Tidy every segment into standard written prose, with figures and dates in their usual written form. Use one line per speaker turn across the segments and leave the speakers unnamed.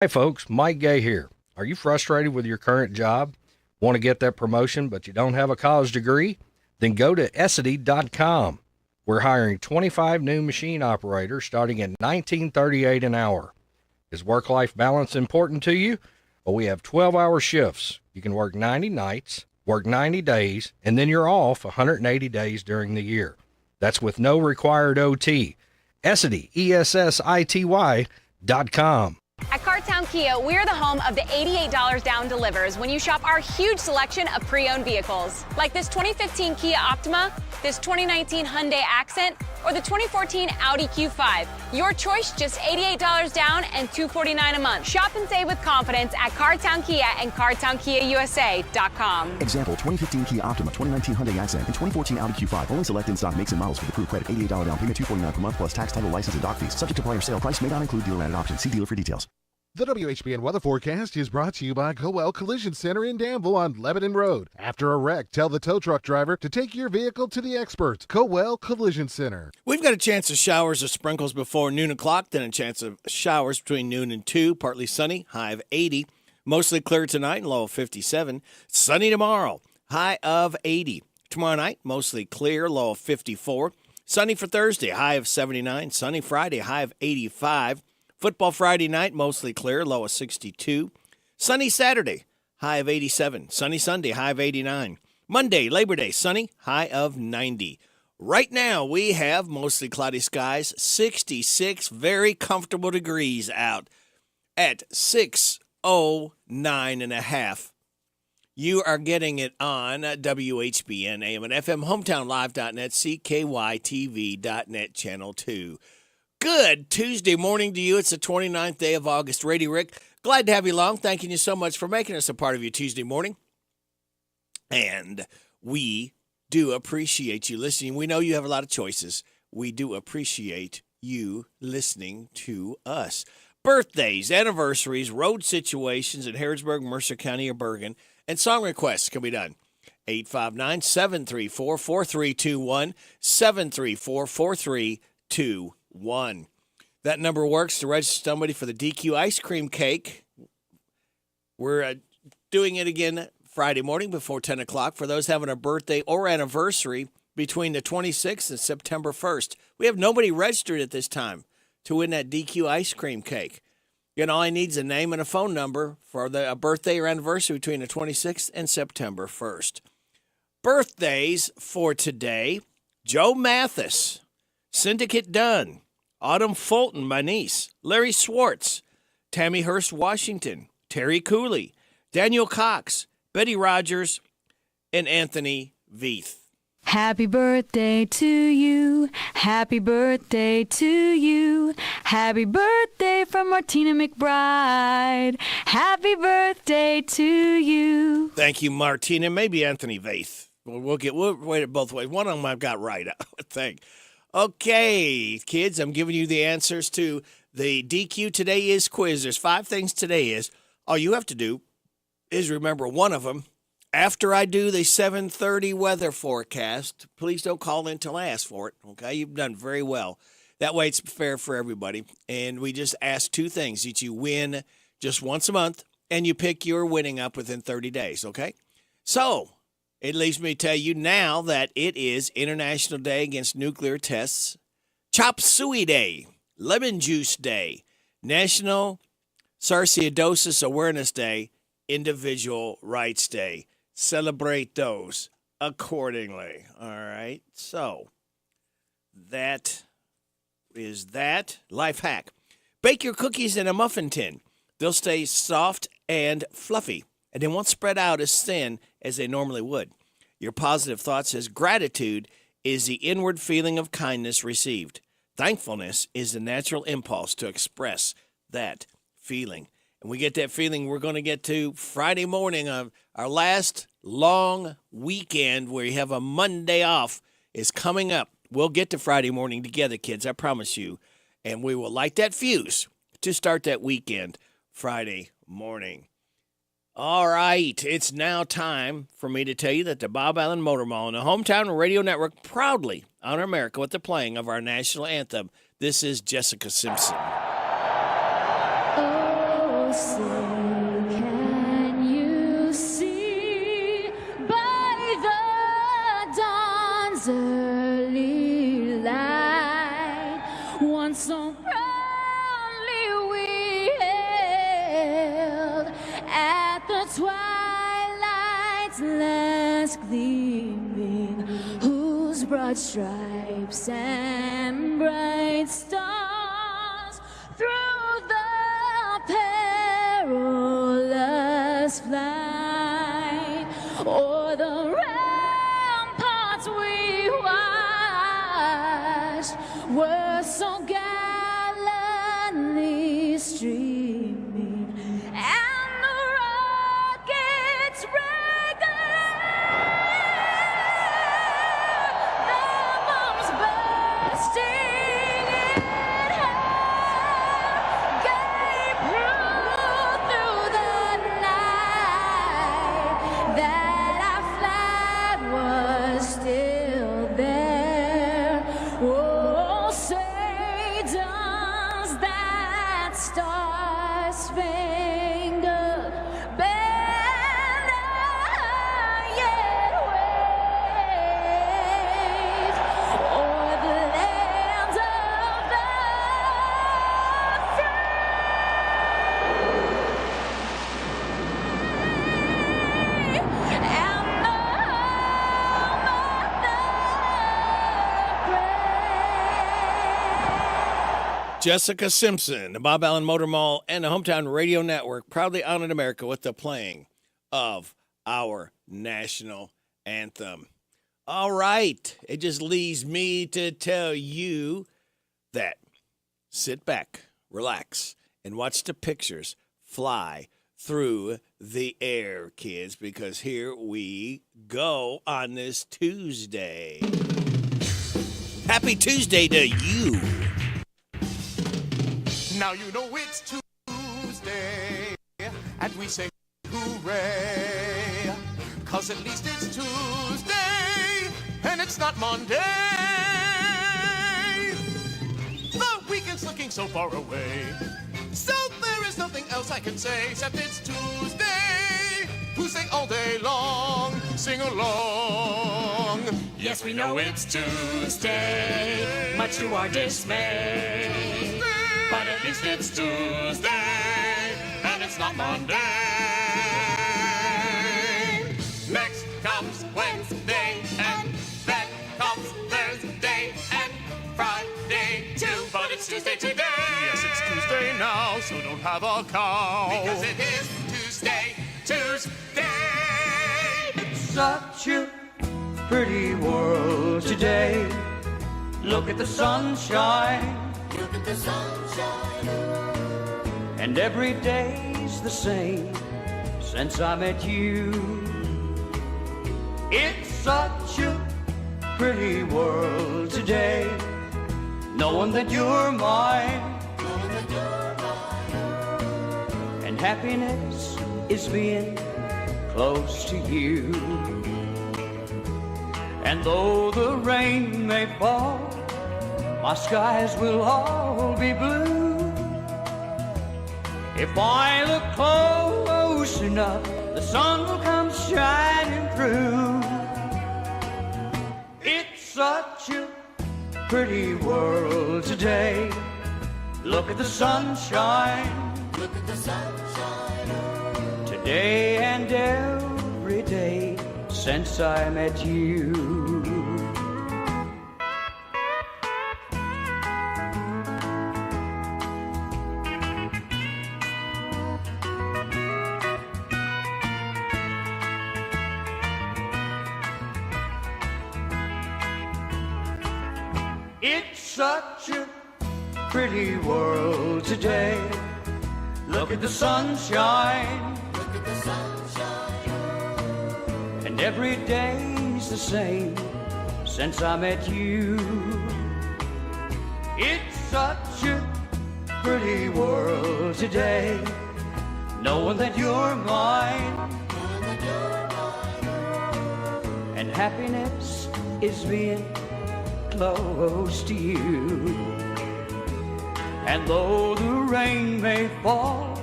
Hi, folks. Mike Gay here. Are you frustrated with your current job? Want to get that promotion, but you don't have a college degree? Then go to Essity.com. We're hiring 25 new machine operators starting at $19.38 an hour. Is work-life balance important to you? Well, we have 12-hour shifts. You can work 90 nights, work 90 days, and then you're off 180 days during the year. That's with no required OT. Essity, ESSITY.com.
At Cartown Kia, we're the home of the $88 down delivers when you shop our huge selection of pre-owned vehicles. Like this 2015 Kia Optima, this 2019 Hyundai Accent, or the 2014 Audi Q5. Your choice, just $88 down and $249 a month. Shop and save with confidence at Cartown Kia and CartownKiaUSA.com.
Example, 2015 Kia Optima, 2019 Hyundai Accent, and 2014 Audi Q5. Only select in-stock makes and models with approved credit. $88 down payment, $249 per month, plus tax, title, license, and dock fees. Subject to prior sale. Price may not include dealer added options. See dealer for details.
The WHBN weather forecast is brought to you by Coel Collision Center in Danville on Lebanon Road. After a wreck, tell the tow truck driver to take your vehicle to the experts. Coel Collision Center.
We've got a chance of showers or sprinkles before noon o'clock, then a chance of showers between noon and 2. Partly sunny, high of 80. Mostly clear tonight, low of 57. Sunny tomorrow, high of 80. Tomorrow night, mostly clear, low of 54. Sunny for Thursday, high of 79. Sunny Friday, high of 85. Football Friday night, mostly clear, low of 62. Sunny Saturday, high of 87. Sunny Sunday, high of 89. Monday, Labor Day, sunny, high of 90. Right now, we have mostly cloudy skies, 66 very comfortable degrees out at 6:09.5. You are getting it on WHBN, AM and FM, HometownLive.net, CKYTV.net, Channel 2. Good Tuesday morning to you. It's the 29th day of August. Rady Rick, glad to have you along. Thanking you so much for making us a part of your Tuesday morning. And we do appreciate you listening. We know you have a lot of choices. We do appreciate you listening to us. Birthdays, anniversaries, road situations in Harrodsburg, Mercer County, or Bergen, and song requests can be done. 859-734-4321, 734-4321. That number works to register somebody for the DQ ice cream cake. We're doing it again Friday morning before 10 o'clock for those having a birthday or anniversary between the 26th and September 1st. We have nobody registered at this time to win that DQ ice cream cake. Again, all I need is a name and a phone number for a birthday or anniversary between the 26th and September 1st. Birthdays for today: Joe Mathis, Syndicate Dunn, Autumn Fulton, my niece, Larry Swartz, Tammy Hurst Washington, Terry Cooley, Daniel Cox, Betty Rogers, and Anthony Veith.
Happy birthday to you. Happy birthday to you. Happy birthday from Martina McBride. Happy birthday to you.
Thank you, Martina. Maybe Anthony Veith. We'll wait it both ways. One of them I've got right, I would think. Okay, kids, I'm giving you the answers to the DQ Today Is quiz. There's 5 things today is. All you have to do is remember one of them. After I do the 7:30 weather forecast, please don't call in till I ask for it, okay? You've done very well. That way it's fair for everybody. And we just ask 2 things, that you win just once a month, and you pick your winning up within 30 days, okay? So it leaves me to tell you now that it is International Day Against Nuclear Tests, Chop Suey Day, Lemon Juice Day, National Sarcoidosis Awareness Day, Individual Rights Day. Celebrate those accordingly. All right. So that is that. Life hack: bake your cookies in a muffin tin. They'll stay soft and fluffy, and they won't spread out as thin as they normally would. Your positive thought says gratitude is the inward feeling of kindness received. Thankfulness is the natural impulse to express that feeling. And we get that feeling we're going to get to Friday morning of our last long weekend where you have a Monday off is coming up. We'll get to Friday morning together, kids, I promise you. And we will light that fuse to start that weekend Friday morning. All right, it's now time for me to tell you that the Bob Allen Motor Mall and the Hometown Radio Network proudly honor America with the playing of our national anthem. This is Jessica Simpson.
Oh,
twilight's last gleaming, whose broad stripes and bright stars through the perilous flight o'er the ramparts we watched were so gallantly streaming, and the rockets regular, the bombs bursting in hell gave proof through the night that our flag was still there. Oh, say does that star-spangled banner yet wave o'er the lands of the free and the home of the brave.
Jessica Simpson, the Bob Allen Motor Mall, and the Hometown Radio Network proudly honored America with the playing of our national anthem. All right, it just leaves me to tell you that sit back, relax, and watch the pictures fly through the air, kids, because here we go on this Tuesday. Happy Tuesday to you.
Now you know it's Tuesday, and we say hooray, 'cause at least it's Tuesday, and it's not Monday. The weekend's looking so far away, so there is nothing else I can say except it's Tuesday. Tuesday all day long, sing along. Yes, we know it's Tuesday, much to our dismay. But at least it's Tuesday, and it's not Monday. Next comes Wednesday, and then comes Thursday, and Friday too. But it's Tuesday today. Yes, it's Tuesday now, so don't have a cow. Because it is Tuesday, Tuesday.
It's such a pretty world today. Look at the sunshine.
Look at the sunshine.
And every day's the same since I met you. It's such a pretty world today, knowing that you're mine. And happiness is being close to you. And though the rain may fall, my skies will all be blue. If I look close enough, the sun will come shining through. It's such a pretty world today. Look at the sunshine.
Look at the sunshine.
Today and every day since I met you. It's such a pretty world today. Look at the sunshine.
Look at the sunshine.
And every day's the same since I met you. It's such a pretty world today, knowing that you're mine. And happiness is being close to you. And though the rain may fall,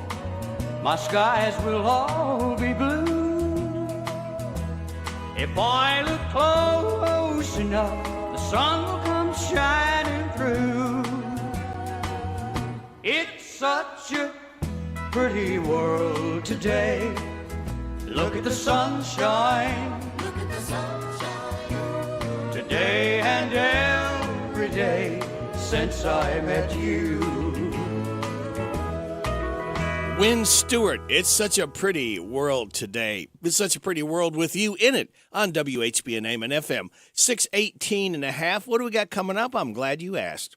my skies will all be blue. If I look close enough, the sun will come shining through. It's such a pretty world today. Look at the sunshine. Today and every day since I met you.
Wynn Stewart, it's such a pretty world today. It's such a pretty world with you in it on WHBN AM and FM. 618 and a half. What do we got coming up? I'm glad you asked.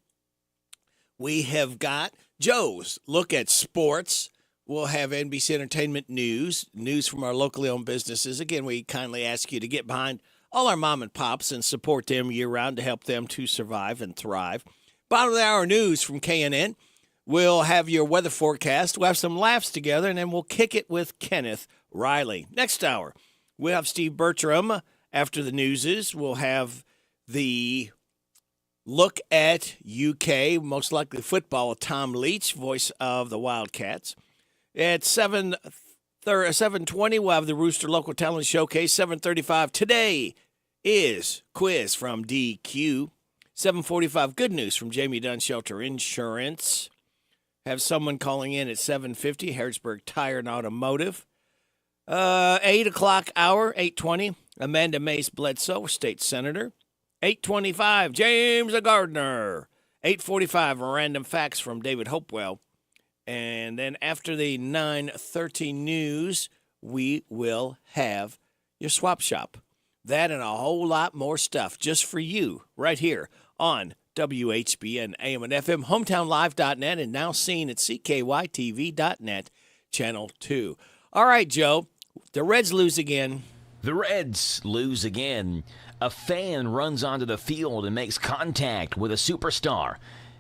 We have got Joe's Look at Sports. We'll have NBC Entertainment news from our locally owned businesses. Again, we kindly ask you to get behind all our mom and pops and support them year-round to help them to survive and thrive. Bottom of the hour news from KNN. We'll have your weather forecast. We'll have some laughs together, and then we'll kick it with Kenneth Riley. Next hour, we'll have Steve Bertram. After the newses, we'll have the look at UK, most likely football, with Tom Leach, voice of the Wildcats. At 7:20, we'll have the Rooster Local Talent Showcase. 7:35, today is quiz from DQ. 7:45, good news from Jamie Dunn Shelter Insurance. Have someone calling in at 7:50, Harrodsburg Tire and Automotive. 8 o'clock hour, 8:20, Amanda Mace Bledsoe, State Senator. 8:25, James Gardner. 8:45, random facts from David Hopewell. And then after the 9:30 news, we will have your swap shop. That and a whole lot more stuff just for you right here on WHBN AM and FM, hometownlive.net, and now seen at CKYTV.net, Channel 2. All right, Joe, the Reds lose again.
The Reds lose again. A fan runs onto the field and makes contact with a superstar.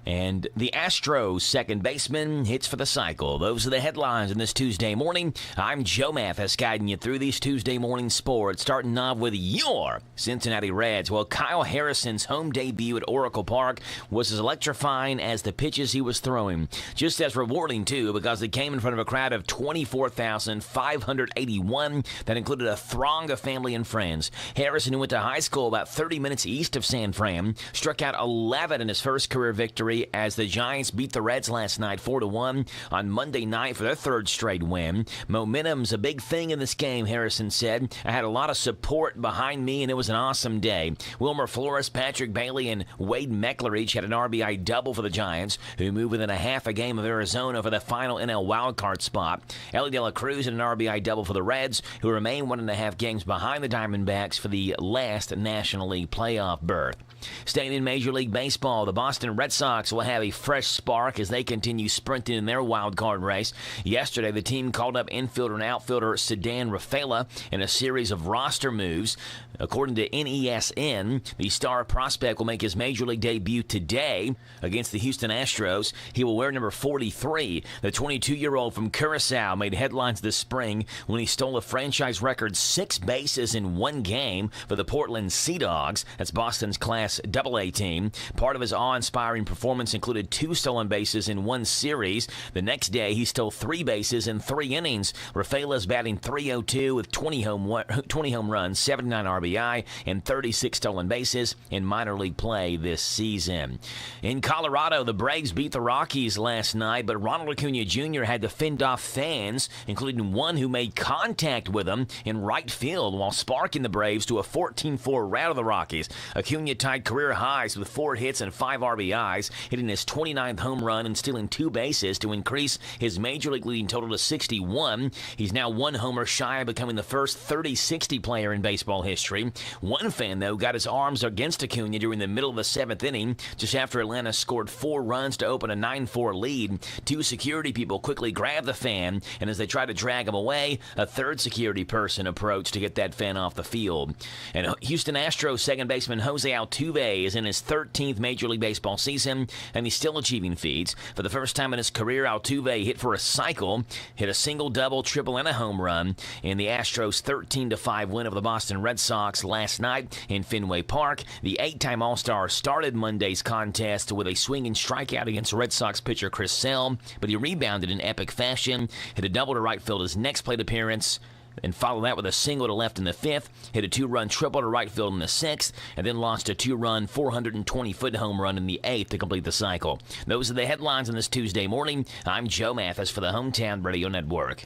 And the Astros second baseman hits for the cycle. Those are the headlines on this Tuesday morning. I'm Joe Mathis, guiding you through these Tuesday morning sports, starting off with your Cincinnati Reds. Well, Kyle Harrison's home debut at Oracle Park was as electrifying as the pitches he was throwing. Just as rewarding, too, because it came in front of a crowd of 24,581 that included a throng of family and friends. Harrison, who went to high school about 30 minutes east of San Fran, struck out 11 in his first career victory as the Giants beat the Reds last night 4-1 on Monday night for their third straight win. Momentum's a big thing in this game, Harrison said. I had a lot of support behind me, and it was an awesome day. Wilmer Flores, Patrick Bailey, and Wade Meckler each had an RBI double for the Giants, who moved within a half a game of Arizona for the final NL wildcard spot. Ellie De La Cruz had an RBI double for the Reds, who remain 1.5 games behind the Diamondbacks for the last National League playoff berth. Staying in Major League Baseball, the Boston Red Sox will have a fresh spark as they continue sprinting in their wild card race. Yesterday, the team called up infielder and outfielder Ceddanne Rafaela in a series of roster moves. According to NESN, the star prospect will make his Major League debut today against the Houston Astros. He will wear number 43. The 22-year-old from Curacao made headlines this spring when he stole a franchise record 6 bases in one game for the Portland Sea Dogs. That's Boston's Class AA team. Part of his awe-inspiring performance included 2 stolen bases in one series. The next day, he stole 3 bases in 3 innings. Rafaela's batting .302 with 20 home runs, 79 RBI, and 36 stolen bases in minor league play this season. In Colorado, the Braves beat the Rockies last night, but Ronald Acuna Jr. had to fend off fans, including one who made contact with him in right field while sparking the Braves to a 14-4 rout of the Rockies. Acuna tied career highs with 4 hits and 5 RBIs, hitting his 29th home run and stealing 2 bases to increase his major league leading total to 61. He's now 1 homer shy of becoming the first 30-60 player in baseball history. One fan, though, got his arms against Acuna during the middle of the 7th inning, just after Atlanta scored 4 runs to open a 9-4 lead. 2 security people quickly grabbed the fan, and as they tried to drag him away, a 3rd security person approached to get that fan off the field. And Houston Astros second baseman Jose Altuve is in his 13th Major League Baseball season, and he's still achieving feats. For the first time in his career, Altuve hit for a cycle, hit a single, double, triple, and a home run in the Astros' 13-5 win over the Boston Red Sox last night in Fenway Park. The 8-time All-Star started Monday's contest with a swinging strikeout against Red Sox pitcher Chris Sale, but he rebounded in epic fashion, hit a double to right field his next plate appearance, and followed that with a single to left in the 5th, hit a 2-run triple to right field in the 6th, and then launched a 2-run, 420-foot home run in the 8th to complete the cycle. Those are the headlines on this Tuesday morning. I'm Joe Mathis for the Hometown Radio Network.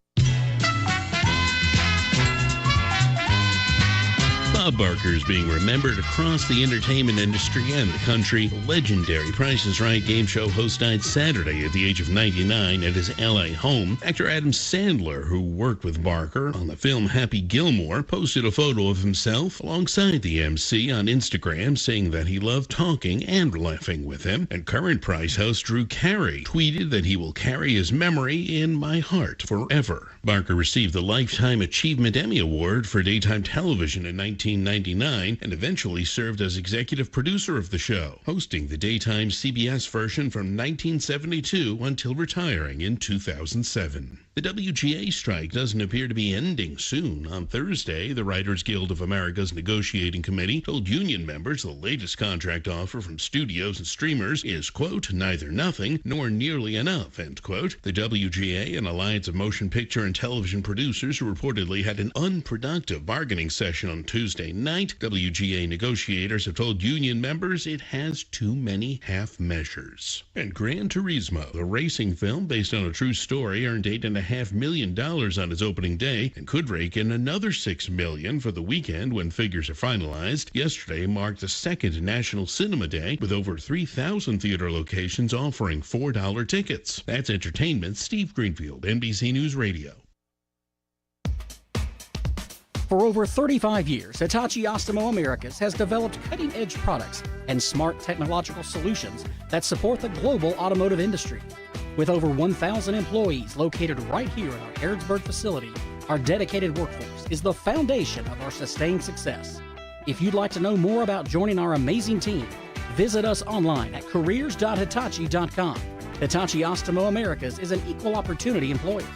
Bob Barker is being remembered across the entertainment industry and the country. The legendary Price is Right game show host died Saturday at the age of 99 at his L.A. home. Actor Adam Sandler, who worked with Barker on the film Happy Gilmore, posted a photo of himself alongside the MC on Instagram, saying that he loved talking and laughing with him. And current Price host Drew Carey tweeted that he will carry his memory in my heart forever. Barker received the Lifetime Achievement Emmy Award for daytime television in 1999 and eventually served as executive producer of the show, hosting the daytime CBS version from 1972 until retiring in 2007. The WGA strike doesn't appear to be ending soon. On Thursday, the Writers Guild of America's negotiating committee told union members the latest contract offer from studios and streamers is, quote, neither nothing nor nearly enough, end quote. The WGA, an alliance of motion picture and television producers who reportedly had an unproductive bargaining session on Tuesday night, WGA negotiators have told union members it has too many half measures. And Gran Turismo, the racing film based on a true story, earned $8.5 million on its opening day and could rake in another $6 million for the weekend when figures are finalized. Yesterday marked the second National Cinema Day, with over 3,000 theater locations offering $4 tickets. That's entertainment. Steve Greenfield, NBC News Radio.
For over 35 years, Hitachi Astemo Americas has developed cutting-edge products and smart technological solutions that support the global automotive industry. With over 1,000 employees located right here in our Harrodsburg facility, our dedicated workforce is the foundation of our sustained success. If you'd like to know more about joining our amazing team, visit us online at careers.hitachi.com. Hitachi Astemo Americas is an equal opportunity employer.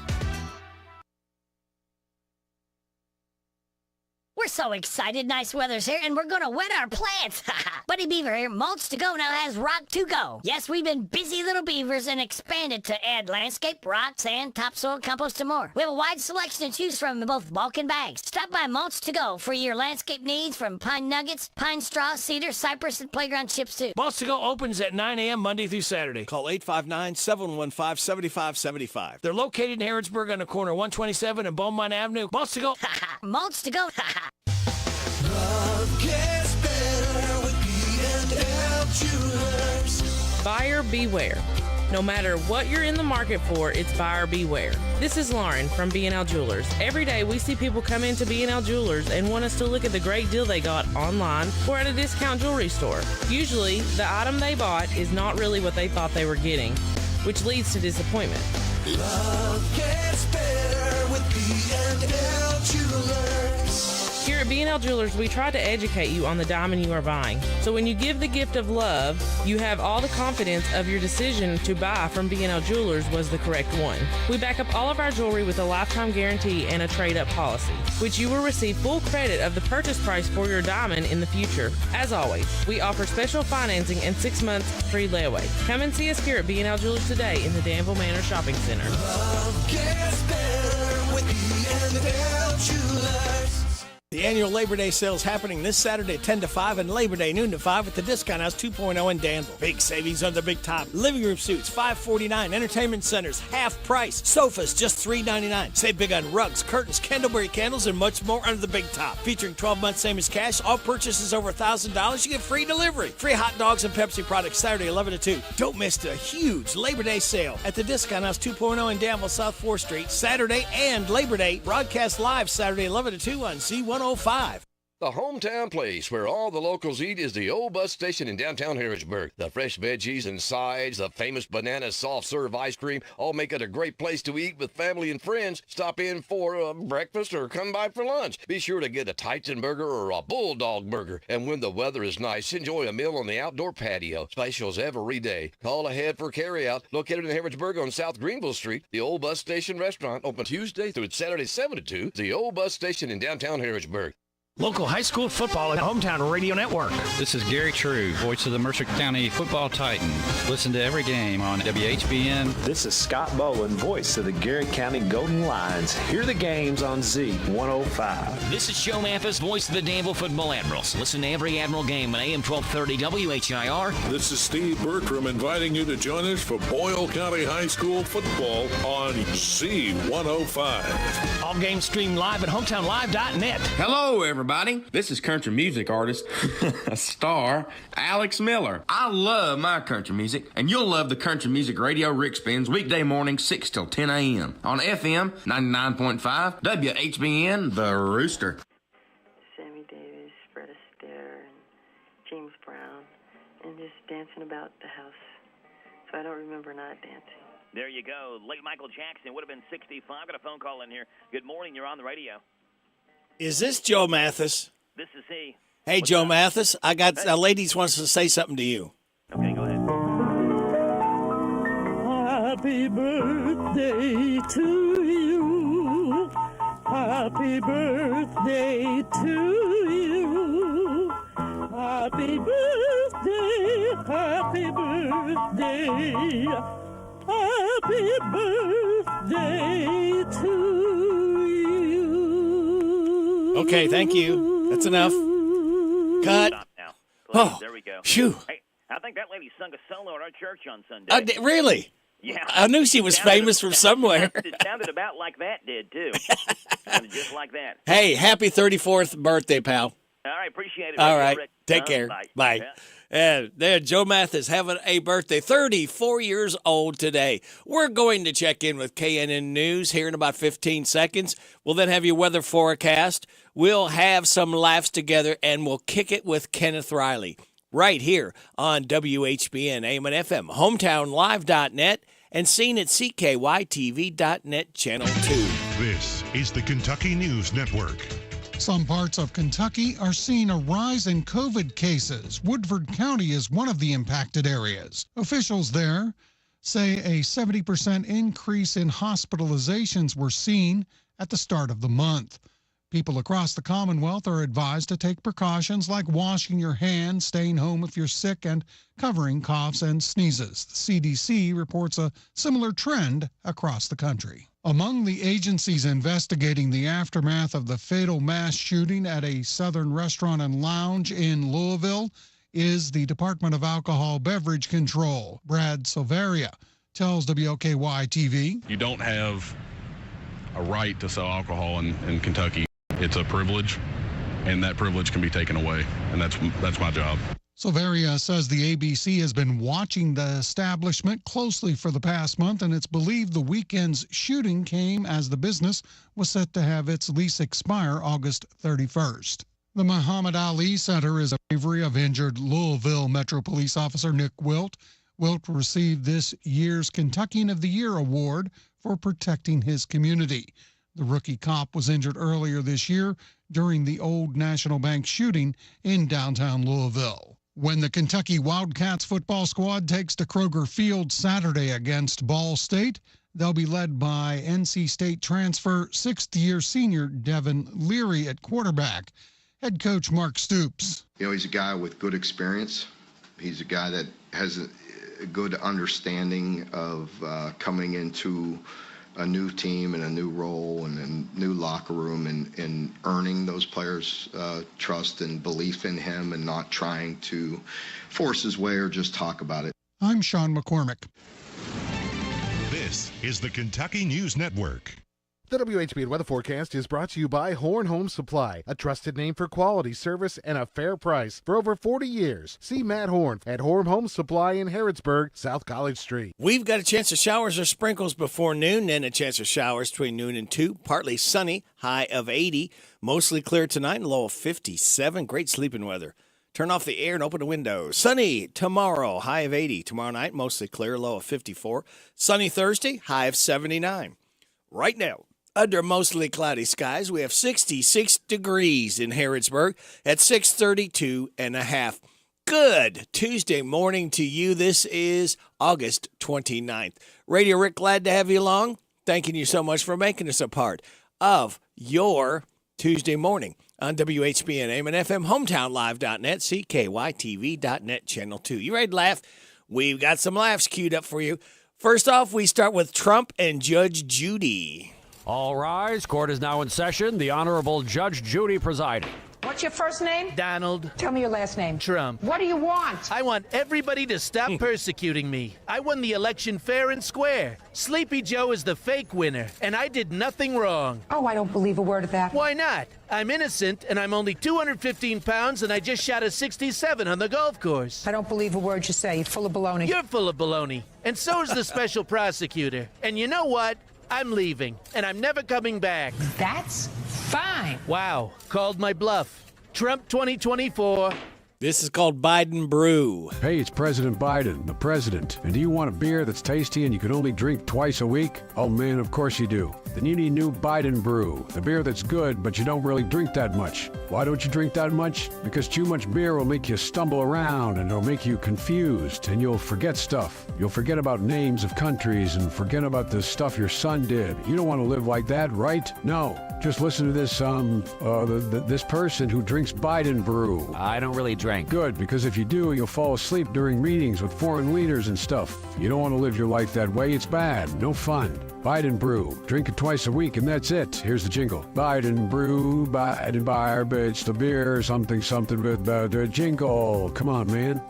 We're so excited, nice weather's here, and we're gonna wet our plants. Buddy Beaver here, Mulch to Go now has Rock to Go. Yes, we've been busy little beavers and expanded to add landscape, rock, sand, topsoil, compost, and more. We have a wide selection to choose from in both bulk and bags. Stop by Mulch to Go for your landscape needs, from pine nuggets, pine straw, cedar, cypress, and playground chips too.
Mulch to Go opens at 9 a.m. Monday through Saturday. Call 859-715-7575. They're located in Harrodsburg on the corner of 127 and Beaumont Avenue. Mulch to Go.
Mulch to Go.
Love gets better with B&L Jewelers.
Buyer beware. No matter what you're in the market for, it's buyer beware. This is Lauren from B&L Jewelers. Every day we see people come into B&L Jewelers and want us to look at the great deal they got online or at a discount jewelry store. Usually, the item they bought is not really what they thought they were getting, which leads to disappointment.
Love gets better with B&L Jewelers.
Here at B&L Jewelers, we try to educate you on the diamond you are buying. So when you give the gift of love, you have all the confidence of your decision to buy from B&L Jewelers was the correct one. We back up all of our jewelry with a lifetime guarantee and a trade-up policy, which you will receive full credit of the purchase price for your diamond in the future. As always, we offer special financing and 6 months free layaway. Come and see us here at B&L Jewelers today in the Danville Manor Shopping Center.
Love gets better with B&L Jewelers.
The annual Labor Day sale is happening this Saturday 10 to 5 and Labor Day noon to 5 at the Discount House 2.0 in Danville. Big savings on the big top. Living room suits, $5.49. Entertainment centers, half price. Sofas, just $3.99. Save big on rugs, curtains, candleberry candles, and much more under the big top. Featuring 12 months same as cash. All purchases over $1,000, you get free delivery. Free hot dogs and Pepsi products Saturday 11 to 2. Don't miss the huge Labor Day sale at the Discount House 2.0 in Danville, South 4th Street. Saturday and Labor Day. Broadcast live Saturday 11 to 2 on Z105.
The hometown place where all the locals eat is the old bus station in downtown Harrodsburg. The fresh veggies and sides, the famous banana soft serve ice cream, all make it a great place to eat with family and friends. Stop in for breakfast or come by for lunch. Be sure to get a Titan burger or a Bulldog burger. And when the weather is nice, enjoy a meal on the outdoor patio. Specials every day. Call ahead for carryout. Located in Harrodsburg on South Greenville Street, the old bus station restaurant open Tuesday through Saturday 7 to 2. The old bus station in downtown Harrodsburg.
Local high school football at Hometown Radio Network.
This is Gary True, voice of the Mercer County Football Titans. Listen to every game on WHBN.
This is Scott Bowen, voice of the Garrett County Golden Lions. Hear the games on Z105.
This is Joe Mathis, voice of the Danville Football Admirals. Listen to every Admiral game on AM 1230 WHIR.
This is Steve Bertram inviting you to join us for Boyle County High School football on Z105.
All games streamed live at hometownlive.net.
Hello, everybody. everybody. This is country music artist, star, Alex Miller. I love my country music, and you'll love the country music radio Rick spins weekday morning 6 till 10 a.m. on FM 99.5 WHBN, The Rooster.
Sammy Davis, Fred Astaire, and James Brown, and just dancing about the house. So I don't remember not dancing.
There you go. Late Michael Jackson would have been 65. Got a phone call in here. Good morning. You're on the radio.
Is this Joe Mathis?
This is he.
Hey,
What's
Joe
up?
Mathis. I got a lady wants to say something to you.
Okay, go ahead.
Happy birthday to you. Happy birthday to you. Happy birthday. Happy birthday. Happy birthday to you.
Okay, thank you. That's enough. Cut.
Stop now.
Oh,
there we go.
phew.
Hey, I think that lady sung a solo at our church on Sunday.
Really?
Yeah.
I knew she was famous from somewhere.
It sounded about like that did, too. Sounded just like that.
Hey, happy 34th birthday, pal.
All right, appreciate it.
All right.
Rick.
Take care. Bye.
Yeah.
And there, Joe Mathis having a birthday, 34 years old today. We're going to check in with KNN News here in about 15 seconds. We'll then have your weather forecast. We'll have some laughs together, and we'll kick it with Kenneth Riley right here on WHBN, AM and FM, hometownlive.net, and seen at CKYTV.net Channel 2.
This is the Kentucky News Network.
Some parts of Kentucky are seeing a rise in COVID cases. Woodford County is one of the impacted areas. Officials there say a 70% increase in hospitalizations were seen at the start of the month. People across the Commonwealth are advised to take precautions like washing your hands, staying home if you're sick, and covering coughs and sneezes. The CDC reports a similar trend across the country. Among the agencies investigating the aftermath of the fatal mass shooting at a Southern restaurant and lounge in Louisville is the Department of Alcohol Beverage Control. Brad Silveria tells WOKY-TV.
You don't have a right to sell alcohol in Kentucky. It's a privilege, and that privilege can be taken away, and that's my job.
Silveria says the ABC has been watching the establishment closely for the past month, and it's believed the weekend's shooting came as the business was set to have its lease expire August 31st. The Muhammad Ali Center is a bravery of injured Louisville Metro Police Officer Nick Wilt. Wilt received this year's Kentuckian of the Year award for protecting his community. The rookie cop was injured earlier this year during the Old National Bank shooting in downtown Louisville. When the Kentucky Wildcats football squad takes to Kroger Field Saturday against Ball State, they'll be led by NC State transfer sixth-year senior Devin Leary at quarterback. Head coach Mark Stoops.
You know, he's a guy with good experience. He's a guy that has a good understanding of coming into a new team and a new role and a new locker room and earning those players' trust and belief in him and not trying to force his way or just talk about it.
I'm Sean McCormick.
This is the Kentucky News Network.
The WHBN weather forecast is brought to you by Horn Home Supply, a trusted name for quality service and a fair price for over 40 years. See Matt Horn at Horn Home Supply in Harrodsburg, South College Street.
We've got a chance of showers or sprinkles before noon, then a chance of showers between noon and 2. Partly sunny, high of 80. Mostly clear tonight, low of 57. Great sleeping weather. Turn off the air and open the windows. Sunny tomorrow, high of 80. Tomorrow night, mostly clear, low of 54. Sunny Thursday, high of 79. Right now, under mostly cloudy skies, we have 66 degrees in Harrodsburg at 632 and a half. Good Tuesday morning to you. This is August 29th. Radio Rick, glad to have you along. Thanking you so much for making us a part of your Tuesday morning on WHBN, AM and FM, hometownlive.net, CKYTV.net, Channel 2. You ready to laugh? We've got some laughs queued up for you. First off, we start with Trump and Judge Judy.
All rise. Court is now in session. The Honorable Judge Judy presiding.
What
What's your first name?
Donald.
Tell me your last name.
Trump.
What do you want?
I want everybody to stop persecuting me. I won the election fair and square. Sleepy Joe is the fake winner, and I did nothing wrong.
Oh, I don't believe a word of that.
Why not? I'm innocent, and I'm only 215 pounds, and I just shot a 67 on the golf course.
I don't believe a word you say. You're full of baloney.
You're full of baloney, and so is the special prosecutor. And you know what? I'm leaving, and I'm never coming back.
That's fine.
Wow, called my bluff. Trump 2024.
This is called Biden Brew.
Hey, it's President Biden, the president. And do you want a beer that's tasty and you can only drink twice a week? Oh man, of course you do. Then you need new Biden Brew, the beer that's good, but you don't really drink that much. Why don't you drink that much? Because too much beer will make you stumble around and it'll make you confused and you'll forget stuff. You'll forget about names of countries and forget about the stuff your son did. You don't want to live like that, right? No. Just listen to this, this person who drinks Biden Brew.
I don't really drink.
Good, because if you do, you'll fall asleep during meetings with foreign leaders and stuff. You don't want to live your life that way. It's bad. No fun. Biden Brew. Drink it twice a week, and that's it. Here's the jingle. Biden Brew, Biden Bar, it's the beer, something with the jingle. Come on, man.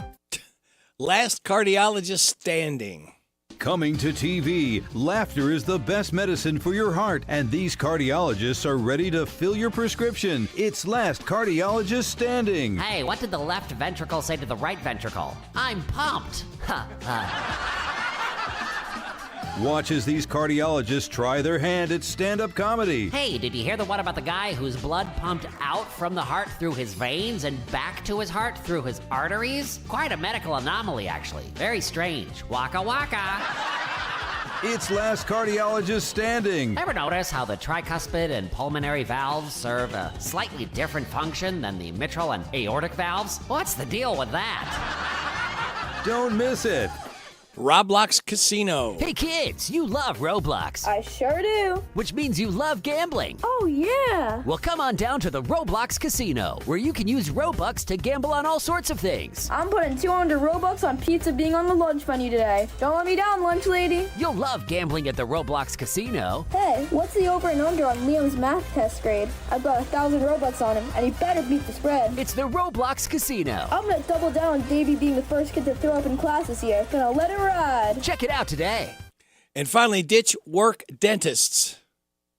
Last cardiologist standing.
Coming to TV, laughter is the best medicine for your heart, and these cardiologists are ready to fill your prescription. It's Last Cardiologist Standing.
Hey, what did the left ventricle say to the right ventricle? I'm pumped.
Watch as these cardiologists try their hand at stand-up comedy.
Hey, did you hear the one about the guy whose blood pumped out from the heart through his veins and back to his heart through his arteries? Quite a medical anomaly, actually. Very strange. Waka waka.
It's Last Cardiologist Standing.
Ever notice how the tricuspid and pulmonary valves serve a slightly different function than the mitral and aortic valves? What's the deal with that?
Don't miss it.
Roblox Casino.
Hey kids, you love Roblox.
I sure do.
Which means you love gambling.
Oh yeah.
Well, come on down to the Roblox Casino, where you can use Robux to gamble on all sorts of things.
I'm putting 200 Robux on pizza being on the lunch menu today. Don't let me down, lunch lady.
You'll love gambling at the Roblox Casino.
Hey, what's the over and under on Liam's math test grade? I brought 1,000 Robux on him, and he better beat the spread.
It's the Roblox Casino.
I'm gonna double down on Davey being the first kid to throw up in class this year. Gonna let it ride.
Check it out today.
And finally, ditch work dentists.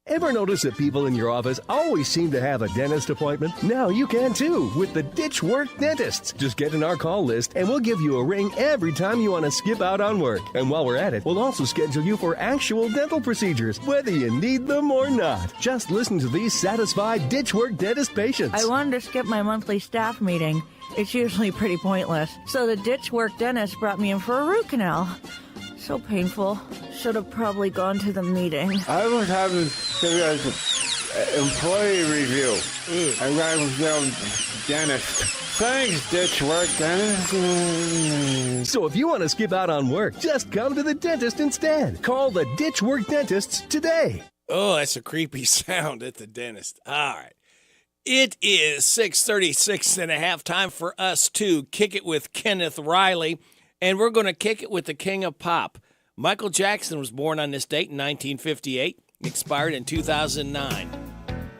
Ever notice that people in your office always seem to have a dentist appointment? Now you can too with the Ditch Work Dentists. Just get in our call list and we'll give you a ring every time you want to skip out on work. And while we're at it, we'll also schedule you for actual dental procedures, whether you need them or not. Just listen to these satisfied Ditch Work Dentist patients.
I wanted to skip my monthly staff meeting. It's usually pretty pointless. So the Ditch Work Dentist brought me in for a root canal. So painful. Should have probably gone to the meeting.
I was having employee review. And I was no dentist. Thanks, Ditch Work Dentist.
So if you want to skip out on work, just come to the dentist instead. Call the Ditch Work Dentists today.
Oh, that's a creepy sound at the dentist. All right. It is 6:36 and a half, time for us to kick it with Kenneth Riley, and we're going to kick it with the king of pop. Michael Jackson was born on this date in 1958, expired in 2009.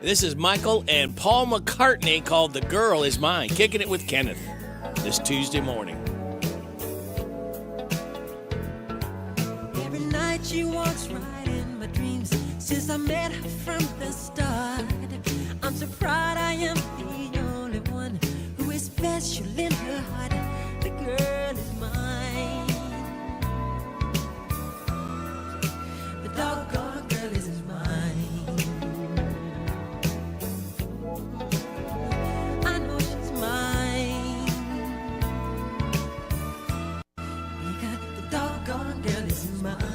This is Michael and Paul McCartney called The Girl Is Mine, kicking it with Kenneth this Tuesday morning.
Every night she walks right in my dreams since I met her from the start. I'm so proud I am the only one who is special in her heart. The girl is mine. The doggone girl is mine. I know she's mine. Because the doggone girl is mine.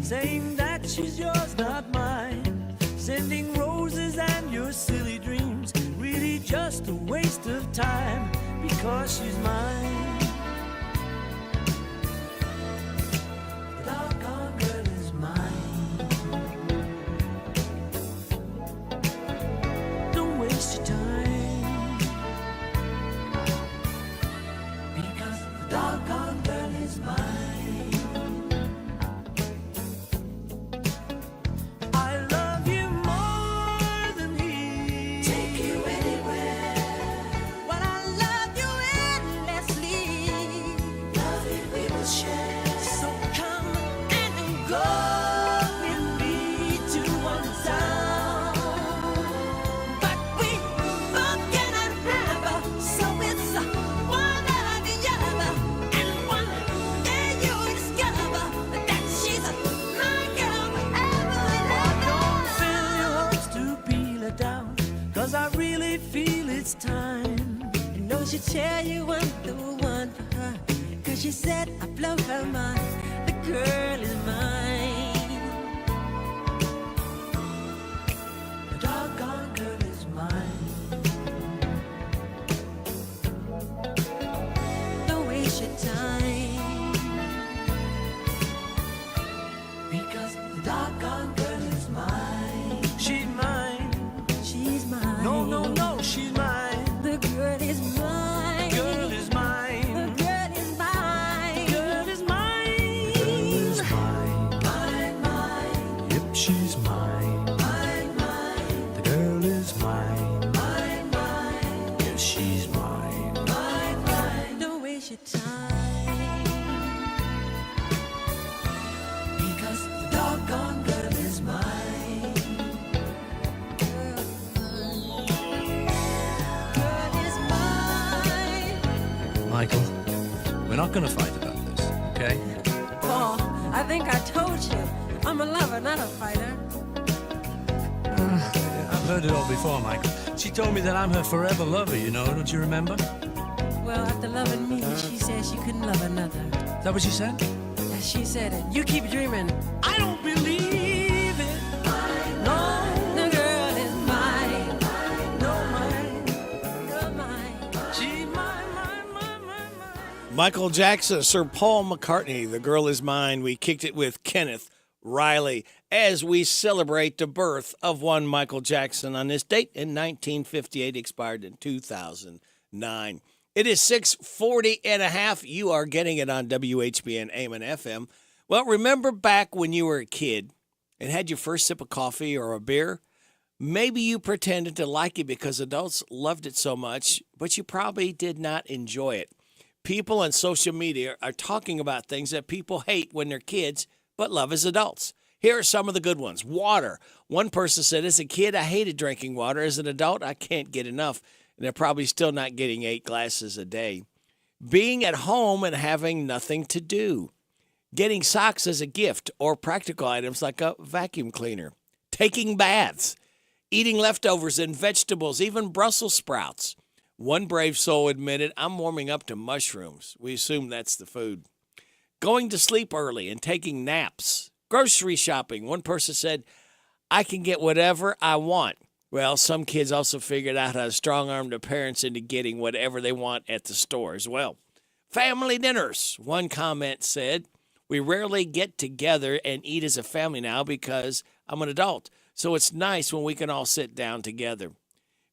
Saying that she's yours, not mine. Sending roses and your silly dreams. Really just a waste of time. Because she's mine. The doggone girl is mine. Don't waste your time. Because the doggone girl is mine. should tell you I'm the one for her. Cause she said I blow her mind. The girl is mine. The doggone girl is mine. Don't waste your time. Because the doggone girl is mine. She's mine. She's mine. No, no, no, she's mine. The girl is mine. Girl is mine. The girl is mine. Girl is mine. Girl is mine. Mine, mine.
Yep, she's mine.
Mine, mine.
The girl is mine.
Mine, mine.
Yes, she's mine.
Mine, mine. Don't waste your time. Because the doggone girl is mine.
Michael, we're not going to fight about this, okay?
Paul, I think I told you. I'm a lover, not a fighter.
I've heard it all before, Michael. She told me that I'm her forever lover, you know, don't you remember?
Well, after loving me, she said she couldn't love another.
Is that what she said?
She said it. You keep dreaming. I don't believe it. No, the girl is mine. No, mine. Girl, mine. She's mine, mine, mine, mine.
Michael Jackson, Sir Paul McCartney, The Girl Is Mine. We kicked it with Kenneth Riley as we celebrate the birth of one Michael Jackson on this date in 1958, expired in 2009. It is 6:40 and a half. You are getting it on WHBN AM and FM. Well, remember back when you were a kid and had your first sip of coffee or a beer? Maybe you pretended to like it because adults loved it so much, but you probably did not enjoy it. People on social media are talking about things that people hate when they're kids, but love as adults. Here are some of the good ones. Water. One person said, as a kid, I hated drinking water. As an adult, I can't get enough. And they're probably still not getting 8 glasses a day. Being at home and having nothing to do. Getting socks as a gift or practical items like a vacuum cleaner. Taking baths. Eating leftovers and vegetables, even Brussels sprouts. One brave soul admitted, I'm warming up to mushrooms. We assume that's the food. Going to sleep early and taking naps. Grocery shopping. One person said, I can get whatever I want. Well, some kids also figured out how to strong-arm their parents into getting whatever they want at the store as well. Family dinners. One comment said, we rarely get together and eat as a family now because I'm an adult. So it's nice when we can all sit down together.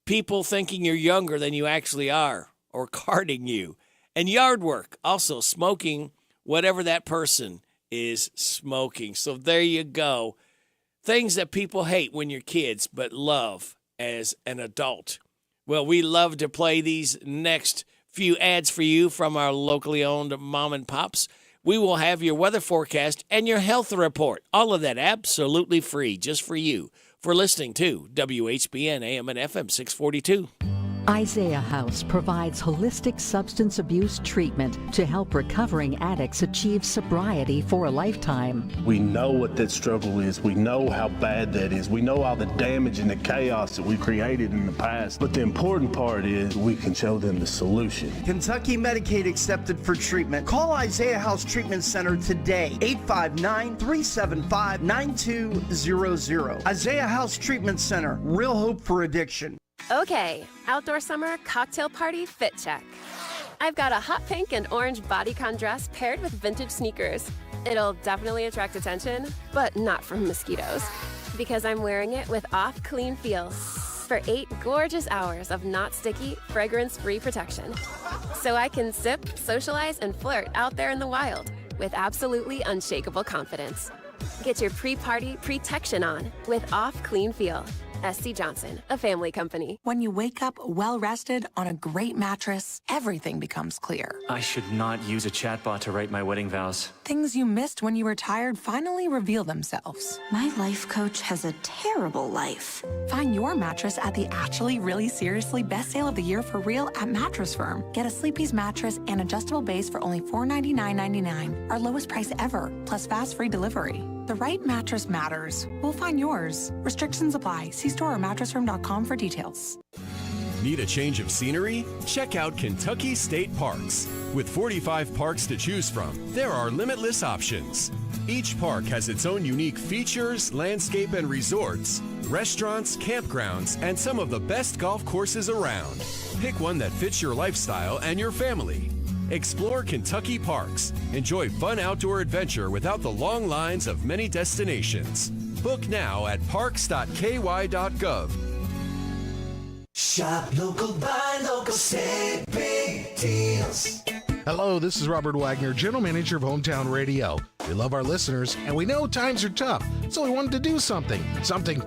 People thinking you're younger than you actually are or carding you. And yard work. Also smoking whatever that person is smoking. So there you go. Things that people hate when you're kids, but love as an adult. Well, we love to play these next few ads for you from our locally owned mom and pops. We will have your weather forecast and your health report. All of that absolutely free, just for you, for listening to WHBN AM and FM 642.
Isaiah House provides holistic substance abuse treatment to help recovering addicts achieve sobriety for a lifetime.
We know what that struggle is. We know how bad that is. We know all the damage and the chaos that we created in the past. But the important part is we can show them the solution.
Kentucky Medicaid accepted for treatment. Call Isaiah House Treatment Center today, 859-375-9200. Isaiah House Treatment Center, real hope for addiction.
Okay, outdoor summer cocktail party fit check. I've got a hot pink and orange bodycon dress paired with vintage sneakers. It'll definitely attract attention, but not from mosquitoes, because I'm wearing it with Off Clean Feel for 8 gorgeous hours of not sticky, fragrance-free protection. So I can sip, socialize, and flirt out there in the wild with absolutely unshakable confidence. Get your pre-party protection on with Off Clean Feel. SC Johnson, a family company.
When you wake up well-rested on a great mattress, everything becomes clear.
I should not use a chatbot to write my wedding vows.
Things you missed when you were tired finally reveal themselves.
My life coach has a terrible life.
Find your mattress at the actually really seriously best sale of the year for real at Mattress Firm. Get a Sleepy's mattress and adjustable base for only $499.99, our lowest price ever, plus fast free delivery. The right mattress matters. We'll find yours. Restrictions apply. See store or mattressfirm.com for details.
Need a change of scenery? Check out Kentucky State Parks. With 45 parks to choose from, there are limitless options. Each park has its own unique features, landscape and resorts, restaurants, campgrounds, and some of the best golf courses around. Pick one that fits your lifestyle and your family. Explore Kentucky parks. Enjoy fun outdoor adventure without the long lines of many destinations. Book now at parks.ky.gov.
Shop local, buy local, save big deals.
Hello, this is Robert Wagner, General Manager of Hometown Radio. We love our listeners, and we know times are tough, so we wanted to do something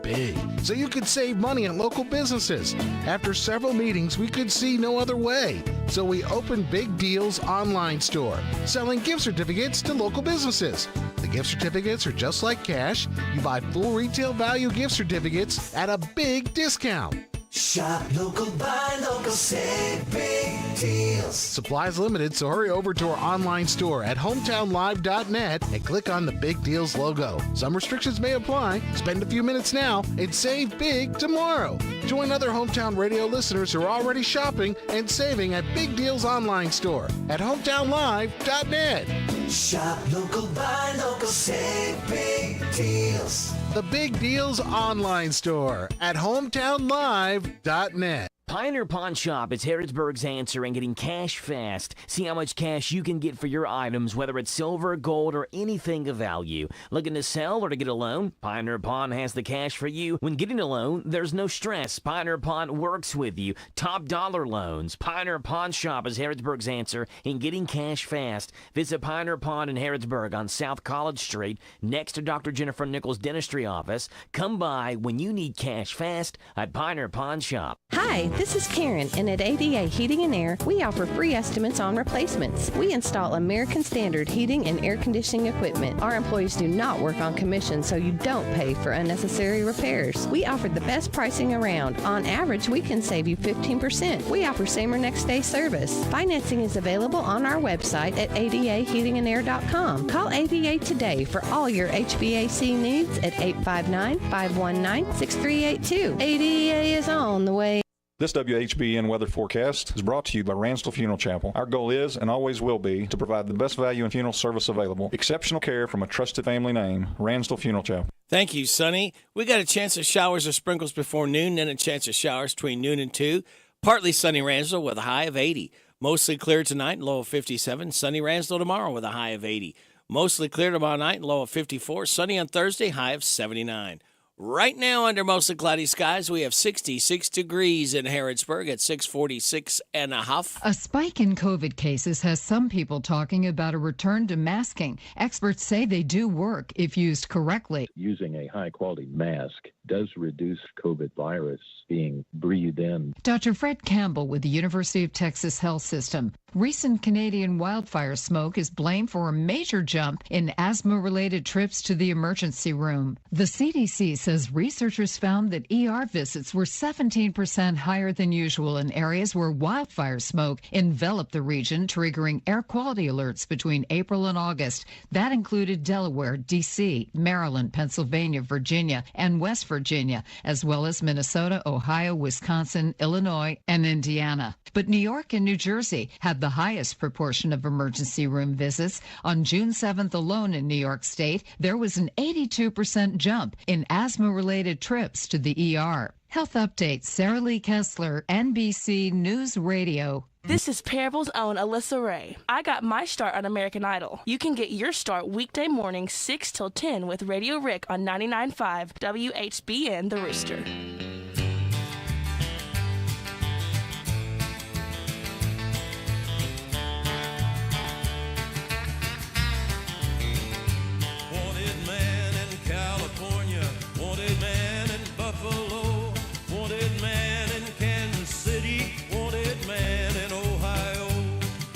big, so you could save money on local businesses. After several meetings, we could see no other way, so we opened Big Deals online store, selling gift certificates to local businesses. The gift certificates are just like cash. You buy full retail value gift certificates at a big discount.
Shop local, buy local, save big deals.
Supplies limited, so hurry over to our online store at hometownlive.net and click on the Big Deals logo. Some restrictions may apply. Spend a few minutes now and save big tomorrow. Join other Hometown Radio listeners who are already shopping and saving at Big Deals online store at hometownlive.net.
Shop local, buy local, save big deals.
The Big Deals online store at hometownlive.net.
Pioneer Pawn Shop is Harrodsburg's answer in getting cash fast. See how much cash you can get for your items, whether it's silver, gold, or anything of value. Looking to sell or to get a loan? Pioneer Pawn has the cash for you. When getting a loan, there's no stress. Pioneer Pawn works with you. Top dollar loans. Pioneer Pawn Shop is Harrodsburg's answer in getting cash fast. Visit Pioneer Pawn in Harrodsburg on South College Street, next to Dr. Jennifer Nichols' dentistry office. Come by when you need cash fast at Pioneer Pawn Shop.
Hi, this is Karen, and at ADA Heating and Air, we offer free estimates on replacements. We install American Standard heating and air conditioning equipment. Our employees do not work on commission, so you don't pay for unnecessary repairs. We offer the best pricing around. On average, we can save you 15%. We offer same or next day service. Financing is available on our website at adaheatingandair.com. Call ADA today for all your HVAC needs at 859-519-6382. ADA is on the way.
This WHBN weather forecast is brought to you by Ransdell Funeral Chapel. Our goal is, and always will be, to provide the best value in funeral service available. Exceptional care from a trusted family name, Ransdell Funeral Chapel.
Thank you, Sonny. We got a chance of showers or sprinkles before noon, then a chance of showers between noon and 2. Partly sunny Ransdell with a high of 80. Mostly clear tonight and low of 57. Sunny Ransdell tomorrow with a high of 80. Mostly clear tomorrow night and low of 54. Sunny on Thursday, high of 79. Right now, under mostly cloudy skies, we have 66 degrees in Harrodsburg at 646.5.
A spike in COVID cases has some people talking about a return to masking. Experts say they do work if used correctly.
Using a high-quality mask does reduce COVID virus being breathed in.
Dr. Fred Campbell with the University of Texas Health System. Recent Canadian wildfire smoke is blamed for a major jump in asthma-related trips to the emergency room. The CDC says researchers found that ER visits were 17% higher than usual in areas where wildfire smoke enveloped the region, triggering air quality alerts between April and August. That included Delaware, D.C., Maryland, Pennsylvania, Virginia, and West Virginia, as well as Minnesota, Ohio, Wisconsin, Illinois, and Indiana. But New York and New Jersey had the highest proportion of emergency room visits. On June 7th alone in New York State, there was an 82% jump in asthma-related trips to the ER. Health Update, Sarah Lee Kessler, NBC News Radio.
This is Parable's own Alyssa Ray. I got my start on American Idol. You can get your start weekday morning 6 till 10 with Radio Rick on 99.5 WHBN The Rooster.
Wanted man in California, wanted man in Buffalo, wanted man in Kansas City, wanted man in Ohio,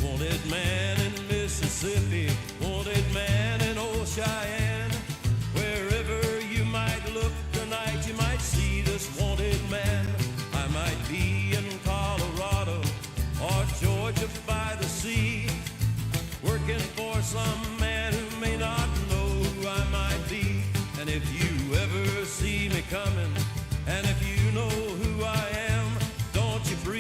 wanted man in Mississippi, wanted man in old Cheyenne. Wherever you might look tonight, you might see this wanted man. I might be in Colorado or Georgia by the sea, working for some man who may not know who I might be. And if you ever see me coming, and if you know who I am, don't you breathe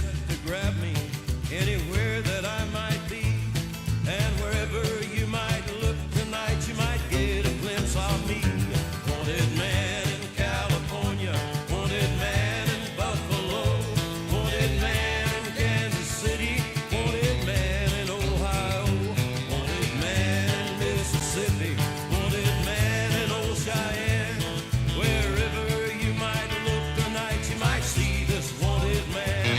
set to grab me anywhere that I might be. And wherever you might look tonight, you might get a glimpse of me. Wanted man in California, wanted man in Buffalo, wanted man in Kansas City, wanted man in Ohio, wanted man in Mississippi, wanted man in old Cheyenne. Wherever you might look tonight, you might see this wanted man.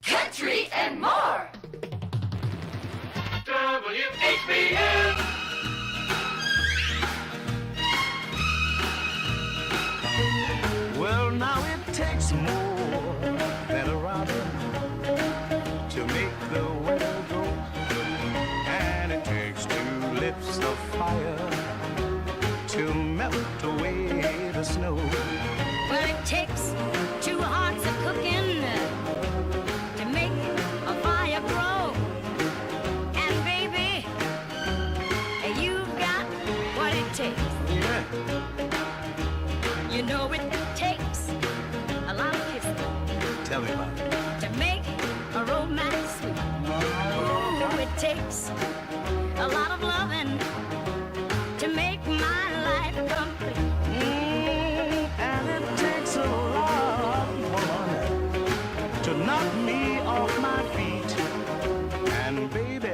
Country and more. WHBN.
Well, now it takes more than a robin to make the weather go, and it takes two lips of fire to melt away the snow.
Well, it takes two hearts of cooking to make a fire grow. And baby, you've got what it takes. You know it takes a lot of kissing.
Tell me about it.
To make a romance sweet. Ooh, it takes a lot of loving to make my life complete.
And it takes a lot, woman, to knock me off my feet. And baby,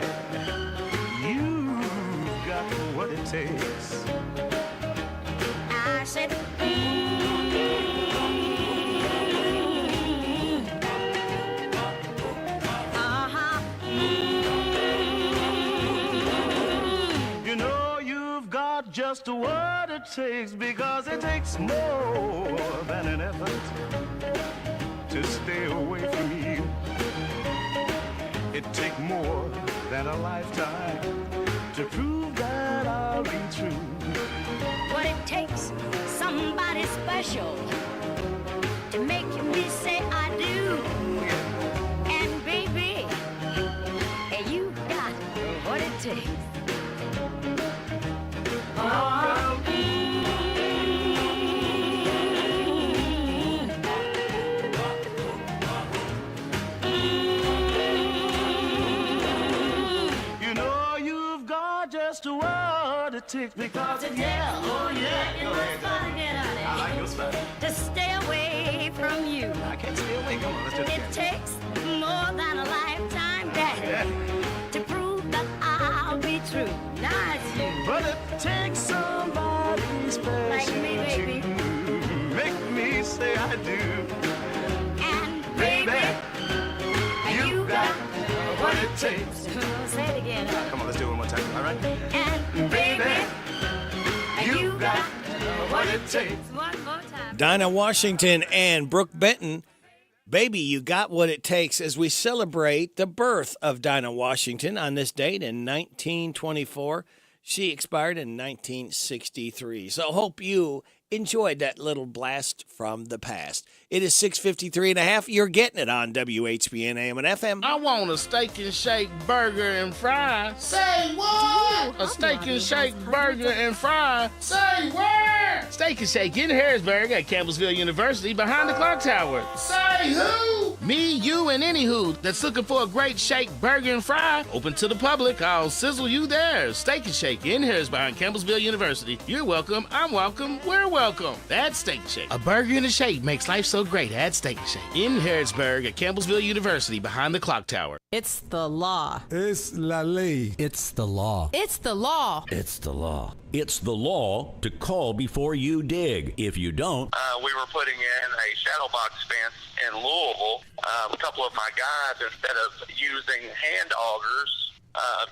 you've got what it takes.
I said,
You know you've got just what it takes, because it takes more than an effort to stay away from you. It takes more than a lifetime to prove that I'll be true.
what it takes, somebody special to make me say I do. And baby, you got what it takes.
You know you've got just what it takes, because it, yeah, oh yeah, go ahead. I like your style.
To stay away from you.
I can't stay away. Come on, let's do it
It
again.
takes more than a lifetime, Daddy, to prove that I'll be true. Now it's you.
But it takes somebody special
Like me, baby.
to make me say I do.
And baby, you got
what it takes.
Say it again.
Come on, let's do it one more time, all right?
And baby, you got
what it takes.
one more time.
Dinah Washington and Brooke Benton, Baby, You Got What It Takes, as we celebrate the birth of Dinah Washington on this date in 1924. She expired in 1963. So hope you enjoyed that little blast from the past. It is 6:53 and a half. You're getting it on WHBN AM and FM.
I want a steak and shake burger and fries.
Say what?
A steak and shake burger and fries.
Say where?
Steak and Shake in Harrodsburg at Campbellsville University behind the clock tower.
Say who?
Me, you, and any who that's looking for a great shake, burger, and fry. Open to the public. I'll sizzle you there. Steak and Shake in Harrodsburg behind Campbellsville University. You're welcome. I'm welcome. We're welcome. That's Steak and Shake. A burger and a shake makes life so great at Steak and Shake. In Harrodsburg at Campbellsville University behind the clock tower.
It's the law.
Es la ley.
It's the law.
It's the law.
It's the law. It's the law to call before you dig. If you don't...
we were putting in a shadow box fence in Louisville. A couple of my guys, instead of using hand augers,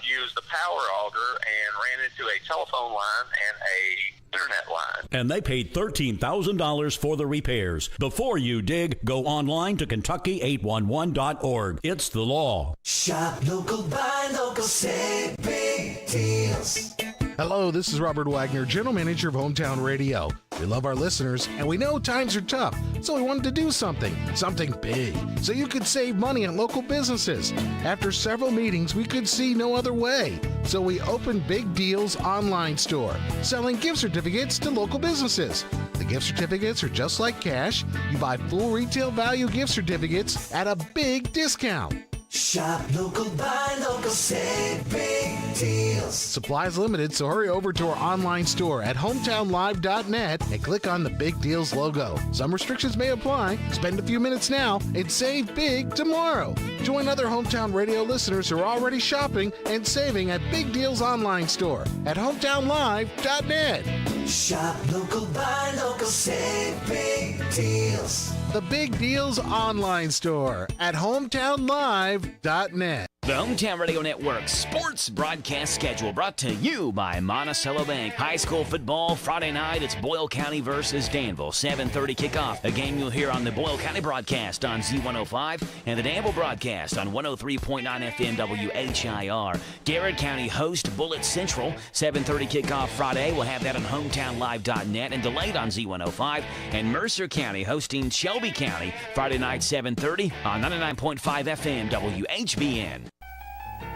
used the power auger and ran into a telephone line and a internet line.
And they paid $13,000 for the repairs. Before you dig, go online to Kentucky811.org. It's the law.
Shop local, buy local, save big deals.
Hello, this is Robert Wagner, General Manager of Hometown Radio. We love our listeners, and we know times are tough, so we wanted to do something big, so you could save money on local businesses. After several meetings, we could see no other way, so we opened Big Deals Online Store, selling gift certificates to local businesses. The gift certificates are just like cash. You buy full retail value gift certificates at a big discount.
Shop local, buy local, save big deals.
Supplies limited, so hurry over to our online store at hometownlive.net and click on the Big Deals logo. Some restrictions may apply. Spend a few minutes now and save big tomorrow. Join other Hometown Radio listeners who are already shopping and saving at Big Deals online store at hometownlive.net.
Shop local, buy local, save big deals.
The Big Deals online store at hometownlive.net.
The Hometown Radio Network sports broadcast schedule brought to you by Monticello Bank. High school football Friday night. It's Boyle County versus Danville. 7:30 kickoff. A game you'll hear on the Boyle County broadcast on Z105 and the Danville broadcast on 103.9 FM WHIR. Garrett County host Bullitt Central. 7:30 kickoff Friday. We'll have that on hometownlive.net and delayed on Z105. And Mercer County hosting Shelby County Friday night 7:30 on 99.5 FM WHBN.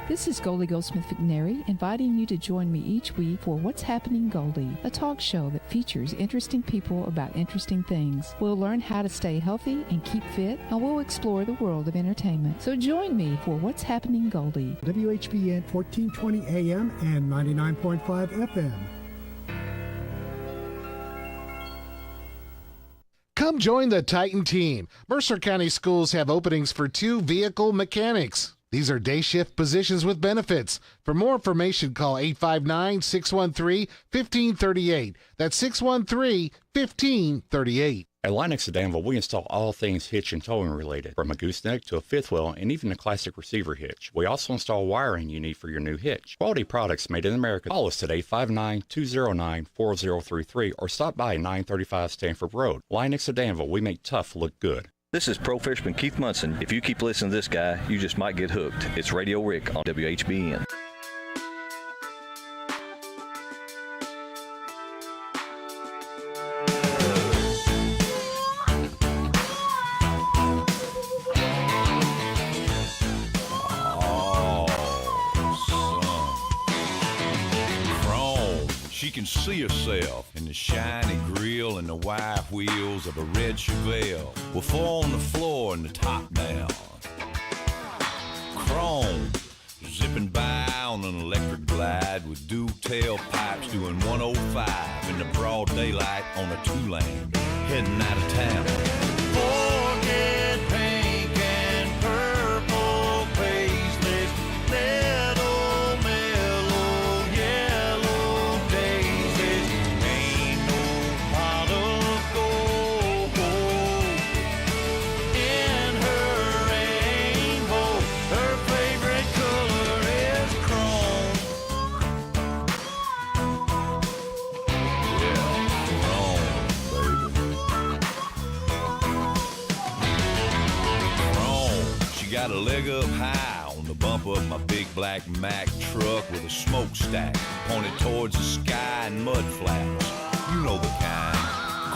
This is Goldie Goldsmith McNary, inviting you to join me each week for What's Happening Goldie, a talk show that features interesting people about interesting things. We'll learn how to stay healthy and keep fit, and we'll explore the world of entertainment. So join me for What's Happening Goldie.
WHBN 1420 AM and 99.5 FM.
Come join the Titan team. Mercer County Schools have openings for 2 vehicle mechanics. These are day shift positions with benefits. For more information, call 859-613-1538. That's 613-1538.
At Linux of Danville, we install all things hitch and towing related, from a gooseneck to a fifth wheel and even a classic receiver hitch. We also install wiring you need for your new hitch. Quality products made in America. Call us at 859-209-4033 or stop by 935 Stanford Road. Linux of Danville, we make tough look good.
This is pro fisherman Keith Munson. If you keep listening to this guy, you just might get hooked. It's Radio Rick on WHBN.
She can see herself in the shiny grille and the white wheels of a red Chevelle with 4 on the floor and the top down. Chrome zipping by on an electric glide with dual tailpipes doing 105 in the broad daylight on a 2-lane heading out of town. Forget pink and purple paisleys, little mellow yellow daisies. Ain't no pot of gold in her rainbow. Her favorite color is chrome. Yeah, chrome, baby. Chrome. She got a leg up high on the bumper of my big black Mack truck with a smokestack pointed towards the sky and mud flaps. You know the kind.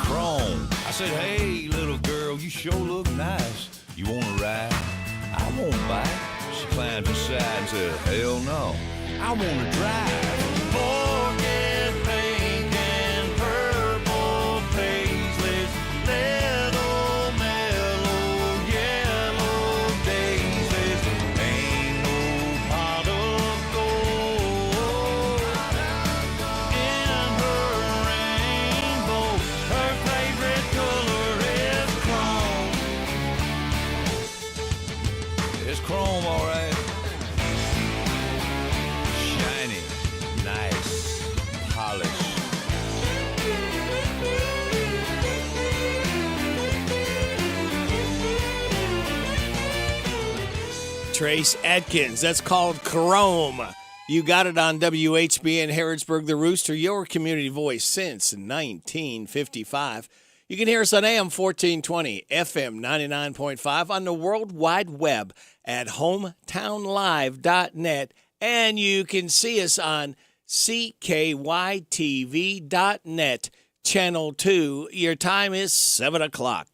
Chrome. I said, hey, little girl, you sure look nice. You wanna ride? I won't bite. She climbed inside and said, hell no, I wanna drive. Forget pink and purple paisleys, little mellow yellow daisies. Ain't no pot of gold in her rainbow. Her favorite color is chrome. It's chrome, all right. Shiny, nice, polished.
Trace Adkins. That's called Chrome. You got it on WHBN Harrodsburg, the Rooster, your community voice since 1955. You can hear us on AM 1420, FM 99.5, on the World Wide Web at hometownlive.net, and you can see us on ckytv.net Channel 2. Your time is 7 o'clock.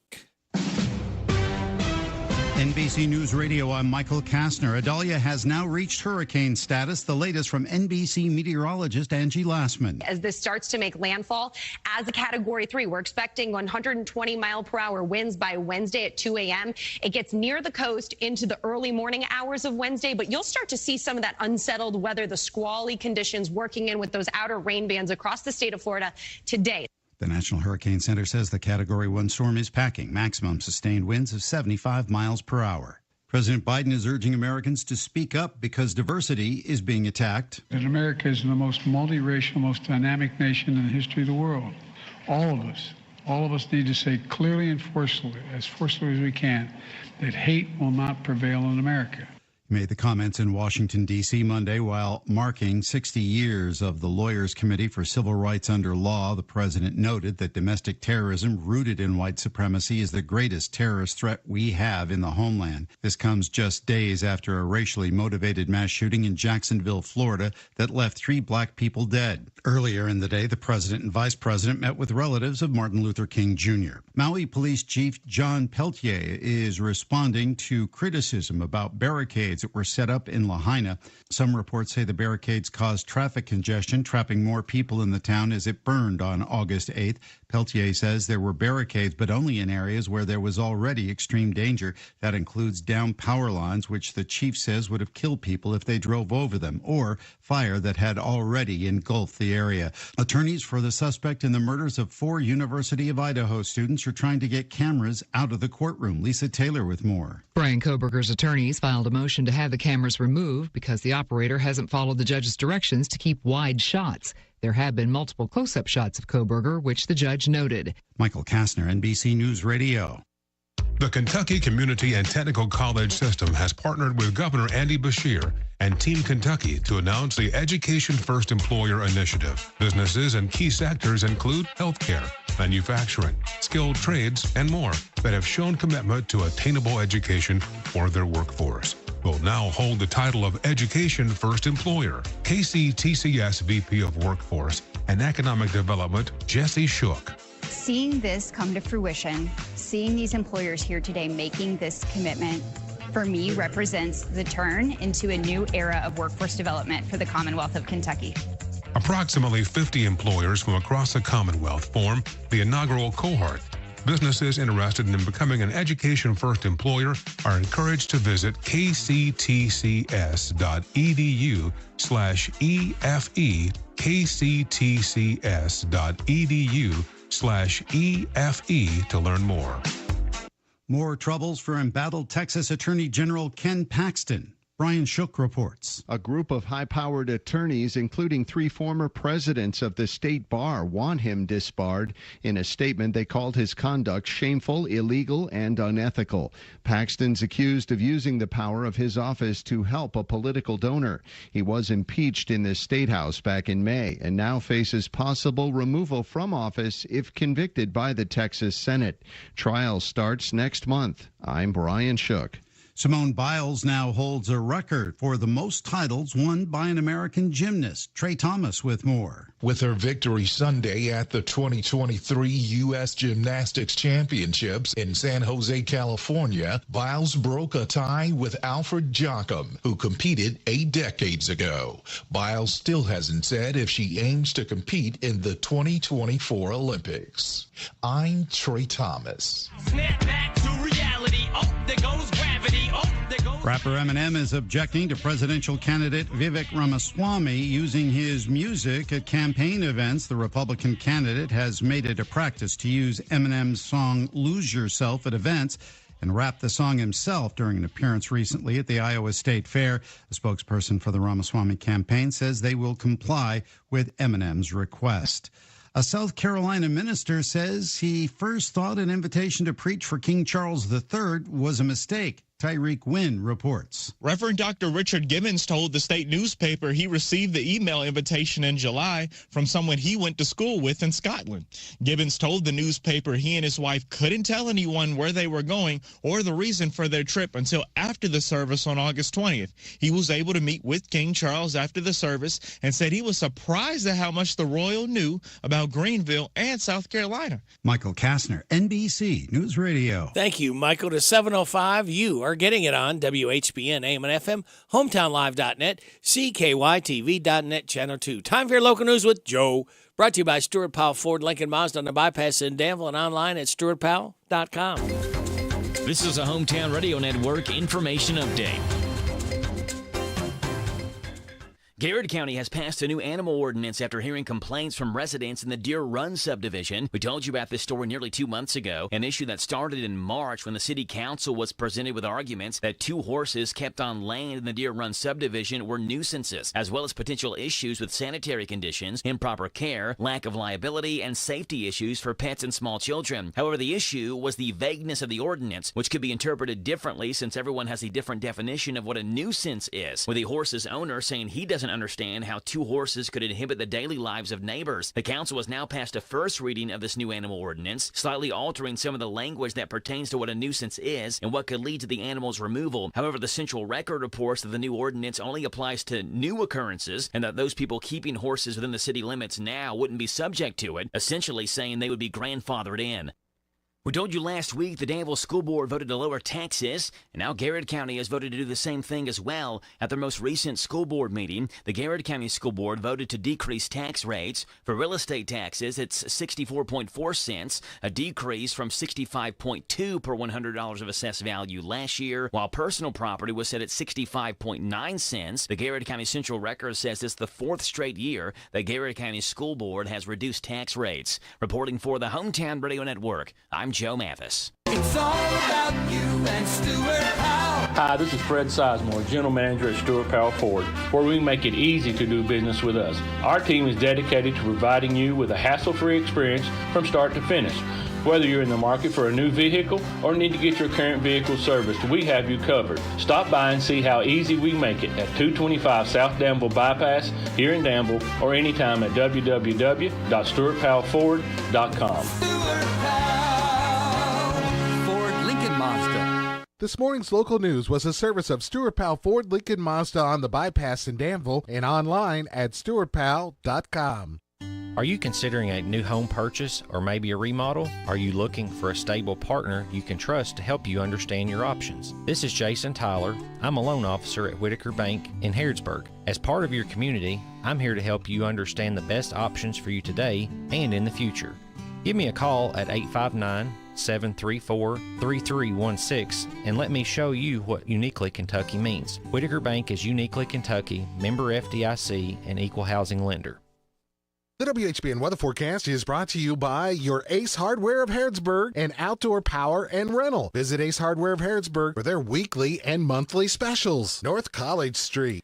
NBC News Radio, I'm Michael Kastner. Idalia has now reached hurricane status, the latest from NBC meteorologist Angie Lassman.
As this starts to make landfall as a Category 3, we're expecting 120-mile-per-hour winds by Wednesday at 2 a.m. It gets near the coast into the early morning hours of Wednesday, but you'll start to see some of that unsettled weather, the squally conditions working in with those outer rain bands across the state of Florida today.
The National Hurricane Center says the Category 1 storm is packing maximum sustained winds of 75 miles per hour. President Biden is urging Americans to speak up because diversity is being attacked.
That America is the most multiracial, most dynamic nation in the history of the world. All of us need to say clearly and forcefully as we can, that hate will not prevail in America.
He made the comments in Washington, D.C. Monday while marking 60 years of the Lawyers Committee for Civil Rights Under Law. The president noted that domestic terrorism rooted in white supremacy is the greatest terrorist threat we have in the homeland. This comes just days after a racially motivated mass shooting in Jacksonville, Florida, that left 3 black people dead. Earlier in the day, the president and vice president met with relatives of Martin Luther King Jr. Maui Police Chief John Peltier is responding to criticism about barricades that were set up in Lahaina. Some reports say the barricades caused traffic congestion, trapping more people in the town as it burned on August 8th. Peltier says there were barricades, but only in areas where there was already extreme danger. That includes down power lines, which the chief says would have killed people if they drove over them, or fire that had already engulfed the area. Attorneys for the suspect in the murders of 4 University of Idaho students are trying to get cameras out of the courtroom. Lisa Taylor with more.
Brian Koberger's attorneys filed a motion to have the cameras removed because the operator hasn't followed the judge's directions to keep wide shots. There have been multiple close-up shots of Koberger, which the judge noted.
Michael Kastner, NBC News Radio.
The Kentucky Community and Technical College System has partnered with Governor Andy Beshear and Team Kentucky to announce the Education First Employer Initiative. Businesses in key sectors include healthcare, manufacturing, skilled trades, and more that have shown commitment to attainable education for their workforce. Will now hold the title of Education First Employer. KCTCS VP of Workforce and Economic Development, Jesse Shook.
Seeing this come to fruition, seeing these employers here today making this commitment, for me represents the turn into a new era of workforce development for the Commonwealth of Kentucky.
Approximately 50 employers from across the Commonwealth form the inaugural cohort. Businesses interested in becoming an Education First employer are encouraged to visit kctcs.edu/EFE, kctcs.edu/EFE to learn more.
More troubles for embattled Texas Attorney General Ken Paxton. Brian Shook reports.
A group of high-powered attorneys, including 3 former presidents of the state bar, want him disbarred. In a statement, they called his conduct shameful, illegal, and unethical. Paxton's accused of using the power of his office to help a political donor. He was impeached in the State House back in May and now faces possible removal from office if convicted by the Texas Senate. Trial starts next month. I'm Brian Shook.
Simone Biles now holds a record for the most titles won by an American gymnast. Trey Thomas with more.
With her victory Sunday at the 2023 U.S. Gymnastics Championships in San Jose, California, Biles broke a tie with Alfred Jochum, who competed 8 decades ago. Biles still hasn't said if she aims to compete in the 2024 Olympics. I'm Trey Thomas.
Snap back to reality. Oh, there goes gravity.
Rapper Eminem is objecting to presidential candidate Vivek Ramaswamy using his music at campaign events. The Republican candidate has made it a practice to use Eminem's song Lose Yourself at events and rap the song himself during an appearance recently at the Iowa State Fair. A spokesperson for the Ramaswamy campaign says they will comply with Eminem's request. A South Carolina minister says he first thought an invitation to preach for King Charles III was a mistake. Tyreek Wynn reports.
Reverend Dr. Richard Gibbons told the state newspaper he received the email invitation in July from someone he went to school with in Scotland. Gibbons told the newspaper he and his wife couldn't tell anyone where they were going or the reason for their trip until after the service on August 20th. He was able to meet with King Charles after the service and said he was surprised at how much the royal knew about Greenville and South Carolina.
Michael Kastner, NBC News Radio.
Thank you, Michael. To 7:05, you are getting it on WHBN, AM and FM, hometownlive.net, CKYTV.net, Channel 2. Time for your local news with Joe. Brought to you by Stuart Powell Ford Lincoln Mazda on the bypass in Danville and online at stuartpowell.com.
This is a Hometown Radio Network information update.
Garrett County has passed a new animal ordinance after hearing complaints from residents in the Deer Run subdivision. We told you about this story nearly 2 months ago, an issue that started in March when the city council was presented with arguments that 2 horses kept on land in the Deer Run subdivision were nuisances, as well as potential issues with sanitary conditions, improper care, lack of liability, and safety issues for pets and small children. However, the issue was the vagueness of the ordinance, which could be interpreted differently since everyone has a different definition of what a nuisance is, with the horse's owner saying he doesn't understand how 2 horses could inhibit the daily lives of neighbors. The council has now passed a first reading of this new animal ordinance, slightly altering some of the language that pertains to what a nuisance is and what could lead to the animal's removal. However, the Central Record reports that the new ordinance only applies to new occurrences and that those people keeping horses within the city limits now wouldn't be subject to it, essentially saying they would be grandfathered in. We told you last week the Danville School Board voted to lower taxes, and now Garrett County has voted to do the same thing as well. At their most recent school board meeting, the Garrett County School Board voted to decrease tax rates. For real estate taxes, it's 64.4 cents, a decrease from 65.2 per $100 of assessed value last year, while personal property was set at 65.9 cents. The Garrett County Central Record says it's the 4th straight year the Garrett County School Board has reduced tax rates. Reporting for the Hometown Radio Network, I'm Joe Mathis.
It's all about you and Stuart Powell.
Hi, this is Fred Sizemore, General Manager at Stuart Powell Ford, where we make it easy to do business with us. Our team is dedicated to providing you with a hassle-free experience from start to finish. Whether you're in the market for a new vehicle or need to get your current vehicle serviced, we have you covered. Stop by and see how easy we make it at 225 South Danville Bypass here in Danville or anytime at www.stuartpowellford.com.
Stuart Powell, Ford Lincoln Mazda.
This morning's local news was a service of Stuart Powell Ford Lincoln Mazda on the bypass in Danville and online at stuartpowell.com.
Are you considering a new home purchase or maybe a remodel? Are you looking for a stable partner you can trust to help you understand your options? This is Jason Tyler. I'm a loan officer at Whitaker Bank in Harrodsburg. As part of your community, I'm here to help you understand the best options for you today and in the future. Give me a call at 859-734-3316 and let me show you what Uniquely Kentucky means. Whitaker Bank is Uniquely Kentucky, member FDIC, and equal housing lender.
The WHBN weather forecast is brought to you by your Ace Hardware of Harrodsburg and Outdoor Power and Rental. Visit Ace Hardware of Harrodsburg for their weekly and monthly specials. North College Street.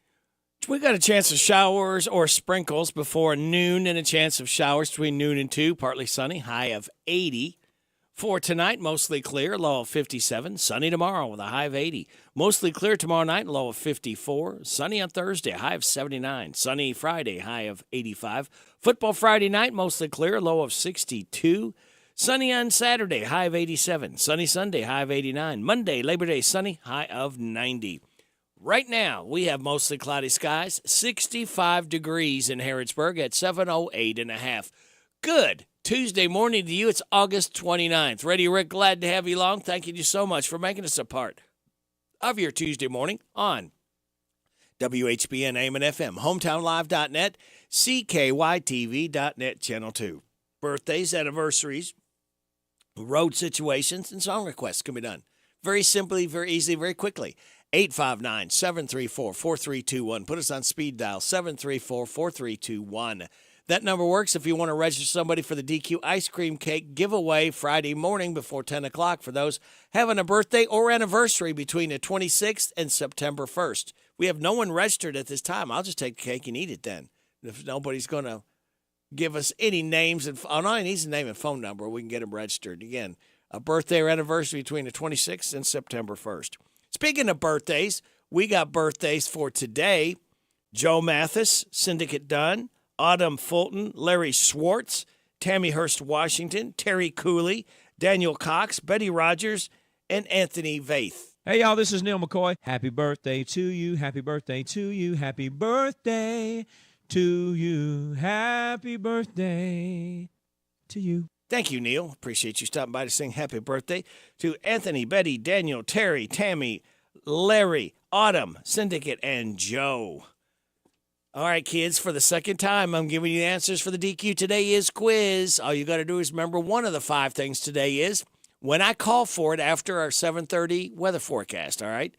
We got a chance of showers or sprinkles before noon and a chance of showers between noon and 2. Partly sunny, high of 80. For tonight, mostly clear, low of 57. Sunny tomorrow with a high of 80. Mostly clear tomorrow night, low of 54. Sunny on Thursday, high of 79. Sunny Friday, high of 85. Football Friday night, mostly clear, low of 62. Sunny on Saturday, high of 87. Sunny Sunday, high of 89. Monday, Labor Day, sunny, high of 90. Right now, we have mostly cloudy skies, 65 degrees in Harrodsburg at 7:08 and a half. Good Tuesday morning to you. It's August 29th. Radio Rick, glad to have you along. Thank you so much for making us a part of your Tuesday morning on WHBN, AM and FM, hometownlive.net, CKYTV.net, Channel 2. Birthdays, anniversaries, road situations, and song requests can be done very simply, very easily, very quickly. 859-734-4321. Put us on speed dial, 734-4321. That number works if you want to register somebody for the DQ ice cream cake giveaway Friday morning before 10 o'clock for those having a birthday or anniversary between the 26th and September 1st. We have no one registered at this time. I'll just take the cake and eat it then. If nobody's going to give us any names, and all I need is a name and phone number, we can get them registered. Again, a birthday or anniversary between the 26th and September 1st. Speaking of birthdays, we got birthdays for today. Joe Mathis, Syndicate Dunn, Autumn Fulton, Larry Schwartz, Tammy Hurst Washington, Terry Cooley, Daniel Cox, Betty Rogers, and Anthony Vaith.
Hey, y'all, this is Neil McCoy. Happy birthday to you. Happy birthday to you. Happy birthday to you. Happy birthday to you.
Thank you, Neil. Appreciate you stopping by to sing happy birthday to Anthony, Betty, Daniel, Terry, Tammy, Larry, Autumn, Syndicate, and Joe. All right, kids, for the second time, I'm giving you the answers for the DQ Today Is quiz. All you got to do is remember one of the 5 things today is when I call for it after our 7:30 weather forecast, all right?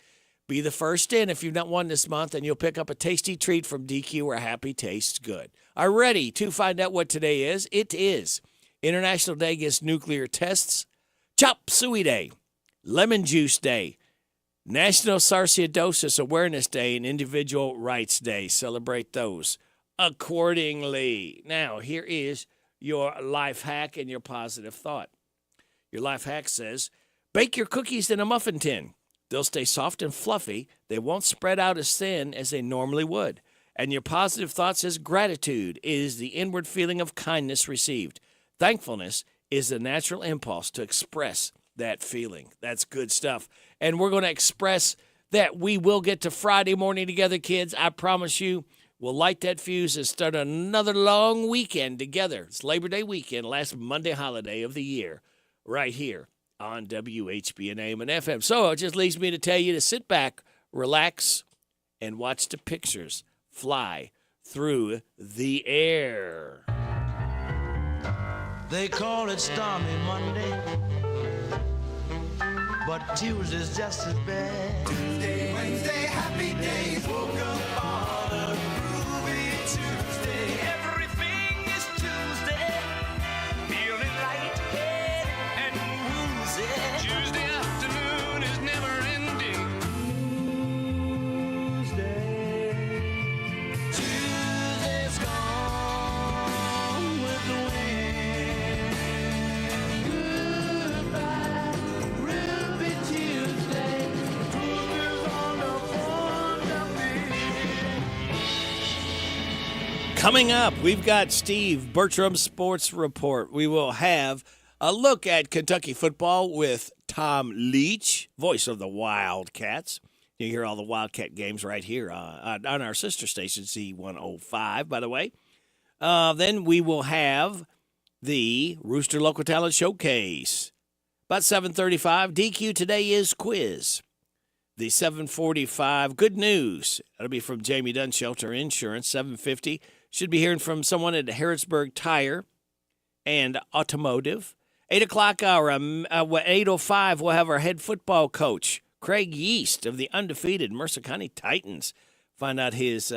Be the first in if you've not won this month, and you'll pick up a tasty treat from DQ where happy tastes good. Are ready to find out what today is? It is International Day Against Nuclear Tests, Chop Suey Day, Lemon Juice Day, National Sarcoidosis Awareness Day, and Individual Rights Day. Celebrate those accordingly. Now, here is your life hack and your positive thought. Your life hack says, bake your cookies in a muffin tin. They'll stay soft and fluffy. They won't spread out as thin as they normally would. And your positive thought says, gratitude is the inward feeling of kindness received. Thankfulness is the natural impulse to express that feeling. That's good stuff. And we're going to express that we will get to Friday morning together, kids. I promise you, we'll light that fuse and start another long weekend together. It's Labor Day weekend, last Monday holiday of the year, right here on WHBN AM and FM. So it just leaves me to tell you to sit back, relax, and watch the pictures fly through the air.
They call it stormy Monday, but Tuesday's just as bad. Tuesday, Wednesday, happy days. Woke up on a groovy Tuesday. Everything is Tuesday. Feeling lightheaded and woozy. Tuesday afternoon is never ending. Tuesday's gone with the wind.
Coming up, we've got Steve Bertram's Sports Report. We will have a look at Kentucky football with Tom Leach, voice of the Wildcats. You hear all the Wildcat games right here on our sister station, Z105, by the way. Then we will have the Rooster Local Talent Showcase. About 7:35, DQ Today Is quiz. The 7:45, good news. That'll be from Jamie Dunn Shelter Insurance, 7:50. Should be hearing from someone at Harrodsburg Tire and Automotive. 8 o'clock hour, 8:05, we'll have our head football coach, Craig Yeast of the undefeated Mercer County Titans. Find out his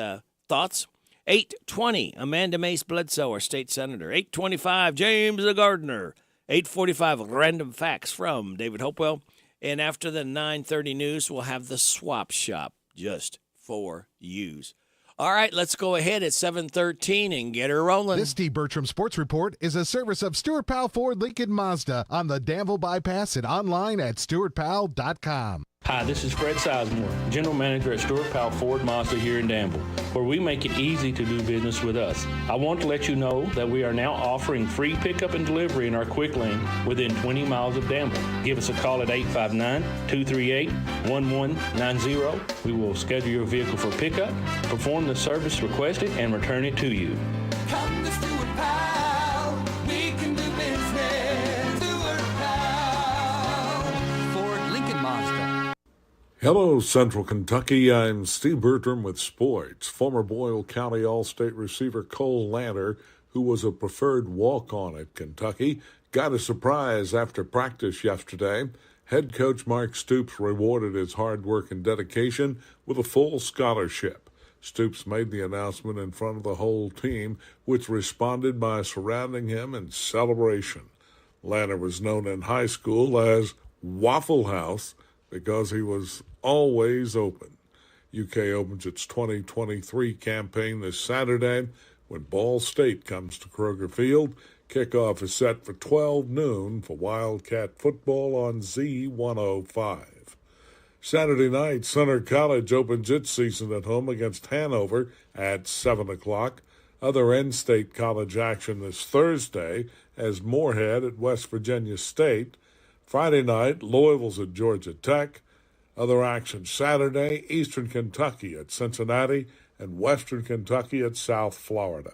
thoughts. 8:20, Amanda Mace Bledsoe, our state senator. 8:25, James the Gardener. 8:45, random facts from David Hopewell. And after the 9:30 news, we'll have the swap shop just for yous. All right, let's go ahead at 7:13 and get her rolling.
This Steve Bertram Sports Report is a service of Stuart Powell Ford Lincoln Mazda on the Danville Bypass and online at stuartpowell.com.
Hi, this is Fred Sizemore, General Manager at Stuart Powell Ford Mazda here in Danville, where we make it easy to do business with us. I want to let you know that we are now offering free pickup and delivery in our quick lane within 20 miles of Danville. Give us a call at 859-238-1190. We will schedule your vehicle for pickup, perform the service requested, and return it to you.
Come to Stuart Powell. We can do business. Stuart Powell. Ford Lincoln Mazda.
Hello, Central Kentucky. I'm Steve Bertram with sports. Former Boyle County All-State receiver Cole Lanner, who was a preferred walk-on at Kentucky, got a surprise after practice yesterday. Head coach Mark Stoops rewarded his hard work and dedication with a full scholarship. Stoops made the announcement in front of the whole team, which responded by surrounding him in celebration. Lanner was known in high school as Waffle House because he was always open. UK opens its 2023 campaign this Saturday when Ball State comes to Kroger Field. Kickoff is set for 12 noon for Wildcat football on Z105. Saturday night, Center College opens its season at home against Hanover at 7 o'clock. Other in-state college action this Thursday as Moorhead at West Virginia State. Friday night, Louisville's at Georgia Tech. Other action Saturday, Eastern Kentucky at Cincinnati and Western Kentucky at South Florida.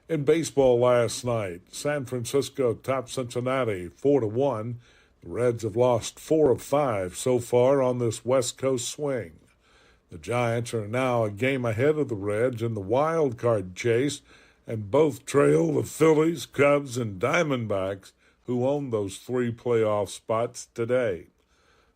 In baseball last night, San Francisco topped Cincinnati 4-1. The Reds have lost 4 of 5 so far on this West Coast swing. The Giants are now a game ahead of the Reds in the wild card chase, and both trail the Phillies, Cubs, and Diamondbacks, who own those 3 playoff spots today.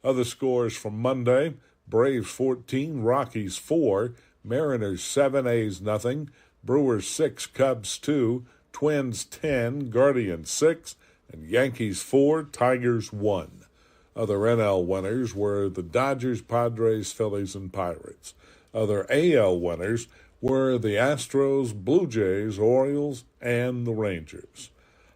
Other scores from Monday: Braves 14, Rockies 4, Mariners 7, A's nothing, Brewers 6, Cubs 2, Twins 10, Guardians 6, and Yankees 4, Tigers 1. Other NL winners were the Dodgers, Padres, Phillies, and Pirates. Other AL winners were the Astros, Blue Jays, Orioles, and the Rangers.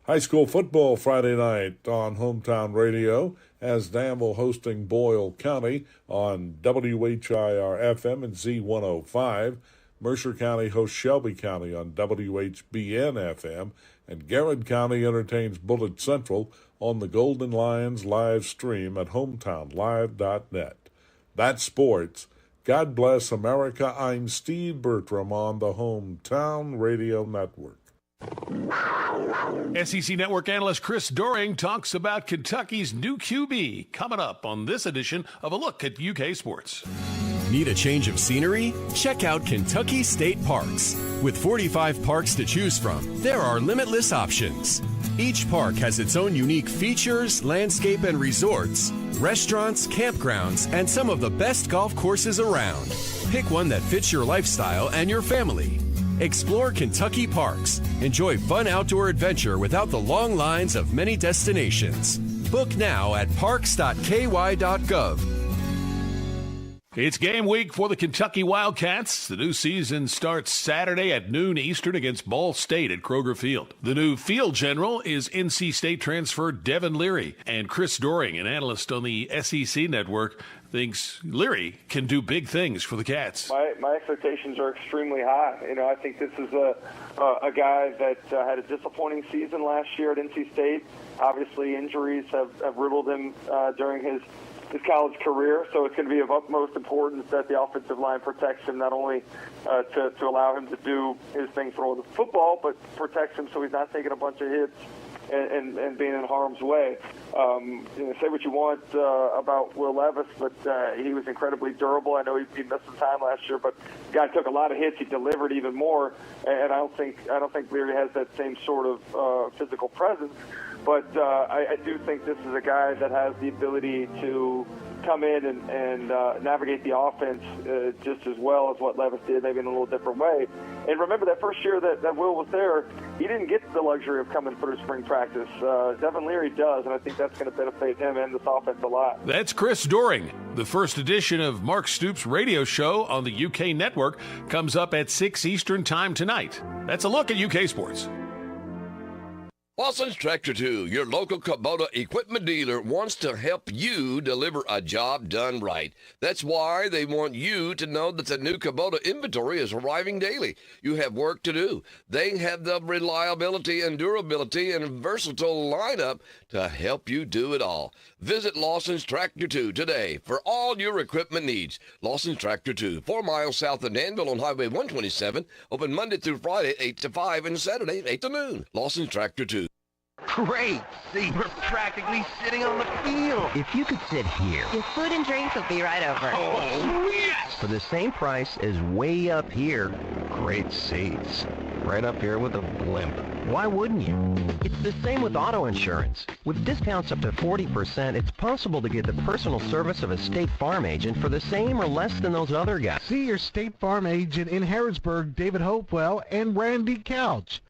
High school football Friday night on Hometown Radio as Danville hosting Boyle County on WHIR-FM and Z105. Mercer County hosts Shelby County on WHBN-FM, and Garrett County entertains Bullitt Central on the Golden Lions live stream at hometownlive.net. That's sports. God bless America. I'm Steve Bertram on the Hometown Radio Network.
SEC Network analyst Chris Doring talks about Kentucky's new QB coming up on this edition of A Look at UK Sports.
Need a change of scenery? Check out Kentucky State Parks. With 45 parks to choose from, there are limitless options. Each park has its own unique features, landscape and resorts, restaurants, campgrounds, and some of the best golf courses around. Pick one that fits your lifestyle and your family. Explore Kentucky Parks. Enjoy fun outdoor adventure without the long lines of many destinations. Book now at parks.ky.gov.
It's game week for the Kentucky Wildcats. The new season starts Saturday at noon Eastern against Ball State at Kroger Field. The new field general is NC State transfer Devin Leary. And Chris Doring, an analyst on the SEC Network, thinks Leary can do big things for the Cats.
My expectations are extremely high. I think this is a guy that had a disappointing season last year at NC State. Obviously, injuries have riddled him during his college career, so it's going to be of utmost importance that the offensive line protects him, not only to allow him to do his thing for the football, but protects him so he's not taking a bunch of hits and being in harm's way. Say what you want about Will Levis, but he was incredibly durable. I know he missed some time last year, but the guy took a lot of hits. He delivered even more, and I don't think Leary has that same sort of physical presence. But I do think this is a guy that has the ability to come in and navigate the offense just as well as what Levis did, maybe in a little different way. And remember that first year that Will was there, he didn't get the luxury of coming through spring practice. Devin Leary does, and I think that's going to benefit him and this offense a lot.
That's Chris Doring. The first edition of Mark Stoops' radio show on the UK network comes up at 6 Eastern time tonight. That's a look at UK sports.
Lawson's Tractor 2, your local Kubota equipment dealer, wants to help you deliver a job done right. That's why they want you to know that the new Kubota inventory is arriving daily. You have work to do. They have the reliability and durability and versatile lineup to help you do it all. Visit Lawson's Tractor 2 today for all your equipment needs. Lawson's Tractor 2, 4 miles south of Danville on Highway 127, open Monday through Friday, 8 to 5, and Saturday, 8 to noon. Lawson's Tractor 2.
Great! See, we're practically sitting on the field. If you could sit here.
Your food and drinks will be right over.
Oh, yes! For the same price as way up here. Great seats. Right up here with a blimp. Why wouldn't you? It's the same with auto insurance. With discounts up to 40%, it's possible to get the personal service of a State Farm agent for the same or less than those other guys.
See your State Farm agent in Harrodsburg, David Hopewell, and Randy Couch.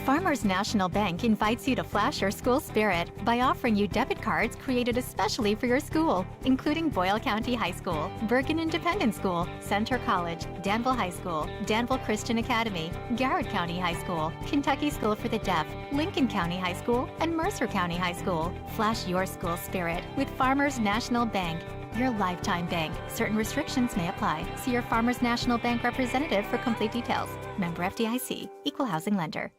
Farmers National Bank invites you to flash your school spirit by offering you debit cards created especially for your school, including Boyle County High School, Bergen Independent School, Center College, Danville High School, Danville Christian Academy, Garrett County High School, Kentucky School for the Deaf, Lincoln County High School, and Mercer County High School. Flash your school spirit with Farmers National Bank. your lifetime bank. Certain restrictions may apply. See your Farmers National Bank representative for complete details. Member FDIC. Equal housing lender.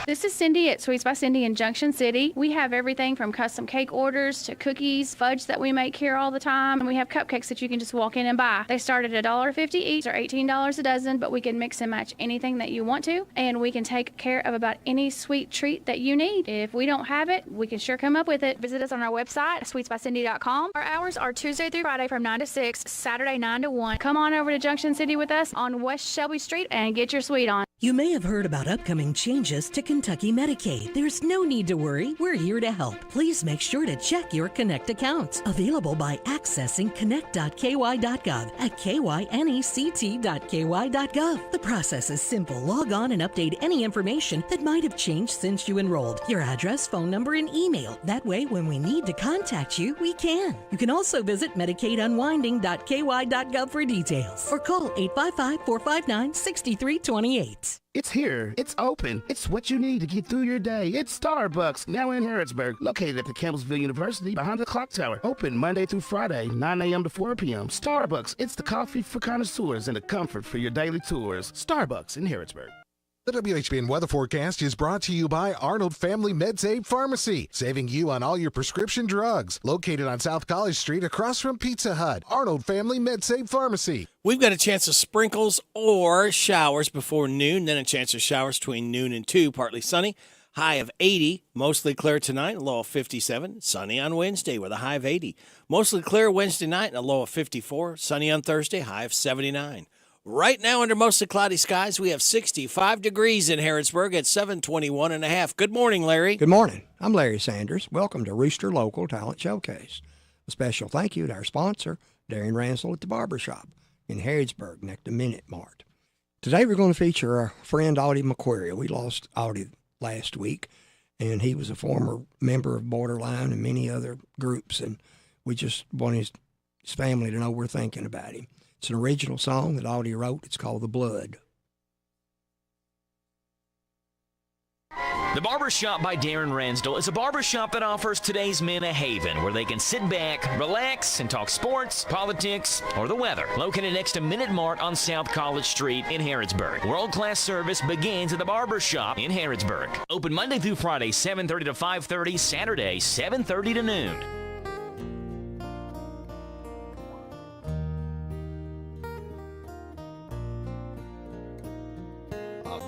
This is Cindy at Sweets by Cindy in Junction City. We have everything from custom cake orders to cookies, fudge that we make here all the time, and we have cupcakes that you can just walk in and buy. They start at $1.50 each or $18 a dozen, but we can mix and match anything that you want to, and we can take care of about any sweet treat that you need. If we don't have it, we can sure come up with it. Visit us on our website, sweetsbycindy.com. Our hours are Tuesday through Friday from 9 to 6, Saturday 9 to 1. Come on over to Junction City with us on West Shelby Street and get your sweet on.
You may have heard about upcoming changes to Kentucky Medicaid. There's no need to worry. We're here to help. Please make sure to check your Connect accounts. Available by accessing connect.ky.gov at kynect.ky.gov. The process is simple. Log on and update any information that might have changed since you enrolled. Your address, phone number, and email. That way, when we need to contact you, we can. You can also visit medicaidunwinding.ky.gov for details or call 855-459-6328.
It's here. It's open. It's what you need to get through your day. It's Starbucks, now in Harrodsburg, located at the Campbellsville University behind the clock tower. Open Monday through Friday, 9 a.m. to 4 p.m. Starbucks, it's the coffee for connoisseurs and the comfort for your daily tours. Starbucks in Harrodsburg.
The WHBN weather forecast is brought to you by Arnold Family MedSave Pharmacy, saving you on all your prescription drugs. Located on South College Street across from Pizza Hut. Arnold Family MedSave Pharmacy.
We've got a chance of sprinkles or showers before noon, then a chance of showers between noon and 2, partly sunny. High of 80, mostly clear tonight, a low of 57. Sunny on Wednesday with a high of 80. Mostly clear Wednesday night and a low of 54. Sunny on Thursday, high of 79. Right now, under mostly cloudy skies, we have 65 degrees in Harrodsburg at 721.5. Good morning, Larry.
Good morning. I'm Larry Sanders. Welcome to Rooster Local Talent Showcase. A special thank you to our sponsor, Darren Ransel at the Barbershop in Harrodsburg, next to Minute Mart. Today, we're going to feature our friend Audie McQuarrie. We lost Audie last week, and he was a former member of Borderline and many other groups, and we just want his family to know we're thinking about him. It's an original song that Audie wrote. It's called The Blood.
The Barbershop by Darren Ransdell is a barbershop that offers today's men a haven where they can sit back, relax, and talk sports, politics, or the weather. Located next to Minute Mart on South College Street in Harrodsburg. World-class service begins at the Barbershop in Harrodsburg. Open Monday through Friday, 7:30 to 5:30, Saturday, 7:30 to noon.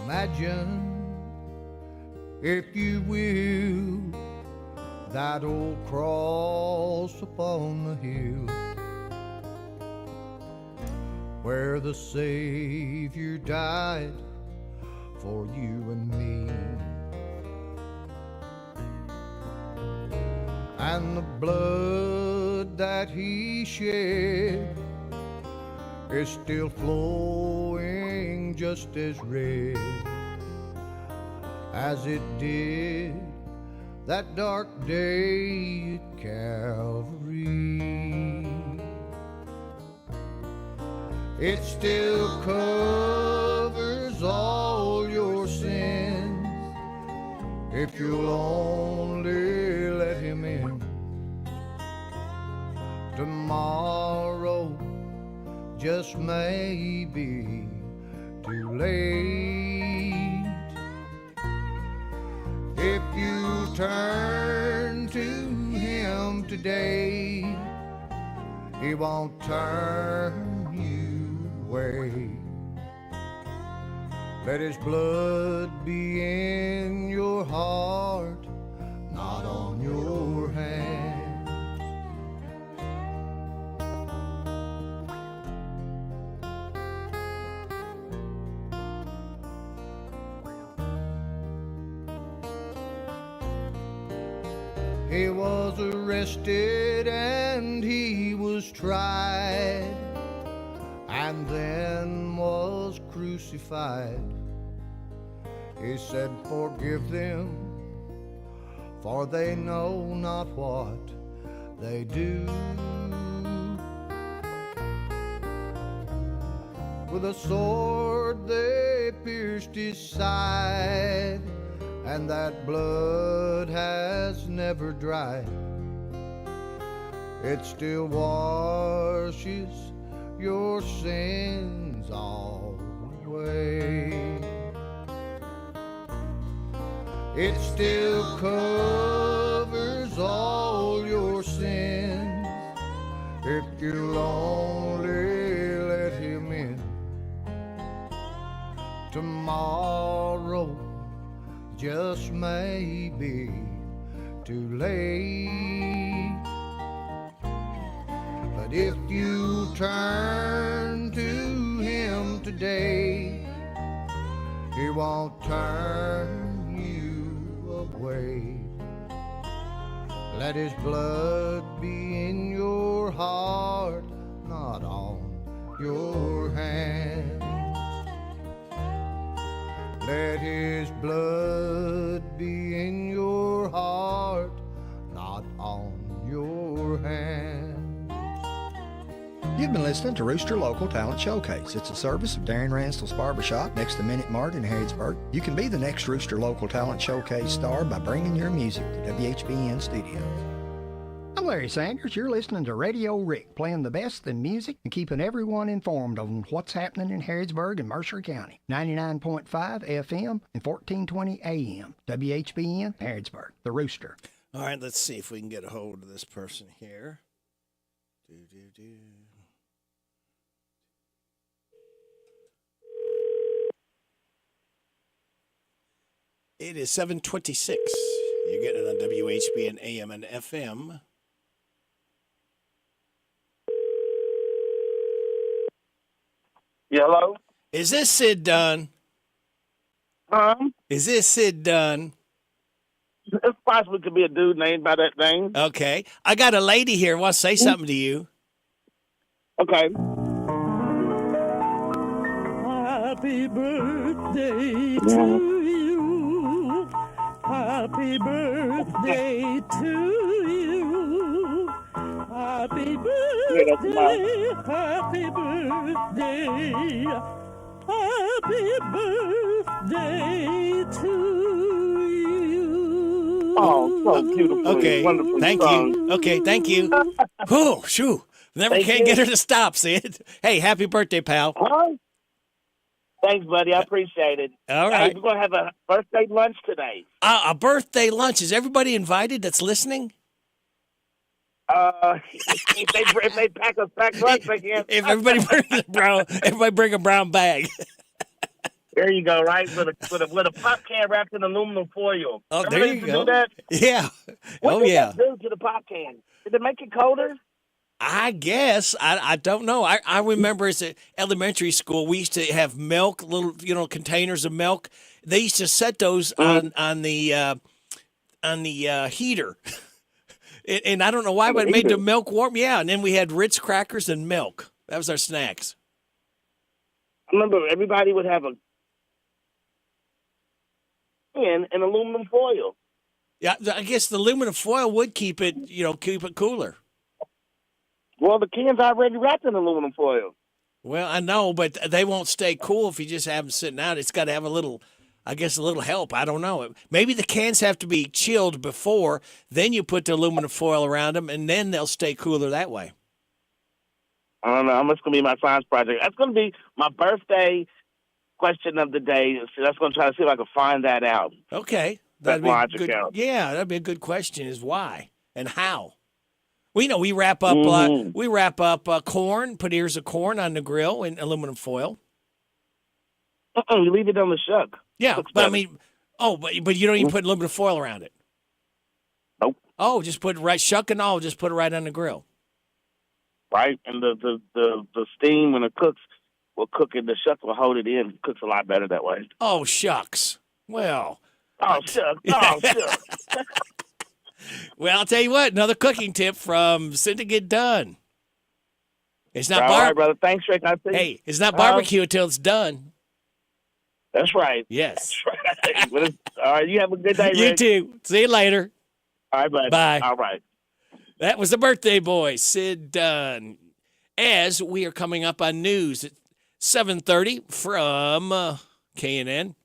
Imagine, if you will, that old cross upon the hill where the Savior died for you and me, and the blood that he shed is still flowing just as red as it did that dark day at Calvary. It still covers all your sins if you'll only let him in. Tomorrow just may be too late. If you turn to him today, he won't turn you away. Let his blood be in your heart, not on your hand. He was arrested and he was tried and then was crucified. He said, "Forgive them, for they know not what they do." With a sword they pierced his side, and that blood has never dried. it still washes your sins all away. It still covers all your sins if you'll only let him in. Tomorrow just may be too late, but if you turn to him today, he won't turn you away. Let his blood be in your heart, not on your hands. Let his blood be in your heart, not on your hands.
You've been listening to Rooster Local Talent Showcase. It's a service of Darren Ranstall's Barbershop next to Minute Mart in Harrodsburg. You can be the next Rooster Local Talent Showcase star by bringing your music to WHBN Studios.
I'm Larry Sanders. You're listening to Radio Rick, playing the best in music and keeping everyone informed on what's happening in Harrodsburg and Mercer County. 99.5 FM and 1420 AM. WHBN, Harrodsburg, the Rooster.
All right, let's see if we can get a hold of this person here. It is 7:26. You're getting it on WHBN AM and FM.
Yeah, hello?
Is this Sid Dunn? Is this Sid Dunn?
It's possible it could be a dude named by that name.
Okay. I got a lady here who wants to say something to you.
Okay.
Happy birthday to you. Happy birthday to you. Happy birthday. Happy birthday. Happy birthday to you.
Oh, so beautiful.
Okay.
Wonderful
Thank
song.
you. Okay, thank you. Whew, shoo. Never
Thank
can't
you.
get her to stop, Sid. Hey, happy birthday, pal.
Thanks, buddy. I appreciate it.
All
Hey,
right.
we're going to have a birthday lunch today.
A birthday lunch. Is everybody invited that's listening?
If they pack a packed lunch, they can.
If everybody bring a brown bag.
There you go, right? With a pop can wrapped in aluminum foil.
Oh,
Remember
there
they
you
used to
go.
do that?
Yeah.
What
Oh,
did
yeah.
that do to the pop can? Did it make it colder?
I guess. I don't know. I remember as at elementary school, we used to have milk, little containers of milk. They used to set those on the heater. And I don't know why, but it made the milk warm. Yeah, and then we had Ritz crackers and milk. That was our snacks.
I remember everybody would have a can in aluminum foil.
Yeah, I guess the aluminum foil would keep it cooler.
Well, the can's already wrapped in aluminum foil.
Well, I know, but they won't stay cool if you just have them sitting out. It's got to have a little help. I don't know. Maybe the cans have to be chilled before, then you put the aluminum foil around them, and then they'll stay cooler that way.
I don't know. That's going to be my science project. That's going to be my birthday question of the day. So that's going to try to see if I can find that out.
Okay.
That's logic
good.
out.
Yeah, that'd be a good question. Is why and how? We wrap up corn, put ears of corn on the grill in aluminum foil.
You leave it on the shuck.
Yeah,
Looks
but
better.
I mean, but you don't even put aluminum foil around it.
Nope.
Oh, just put it right shuck and all. Just put it right on the grill.
Right, and the steam when it cooks will cook it. The shuck will hold it in. It cooks a lot better that way.
Oh shucks. Well.
Oh shucks. Oh shucks.
Well, I'll tell you what. Another cooking tip from Cindy Get Done. It's not
All right, brother. Thanks, Rick. I see.
Hey, it's not barbecue until it's done.
That's right.
Yes.
That's right. All right. You have a good day,
You
Rick.
too. See you later.
All right, bud.
Bye.
All right.
That was the birthday boy, Sid Dunn. As we are coming up on news at 7:30 from K&N,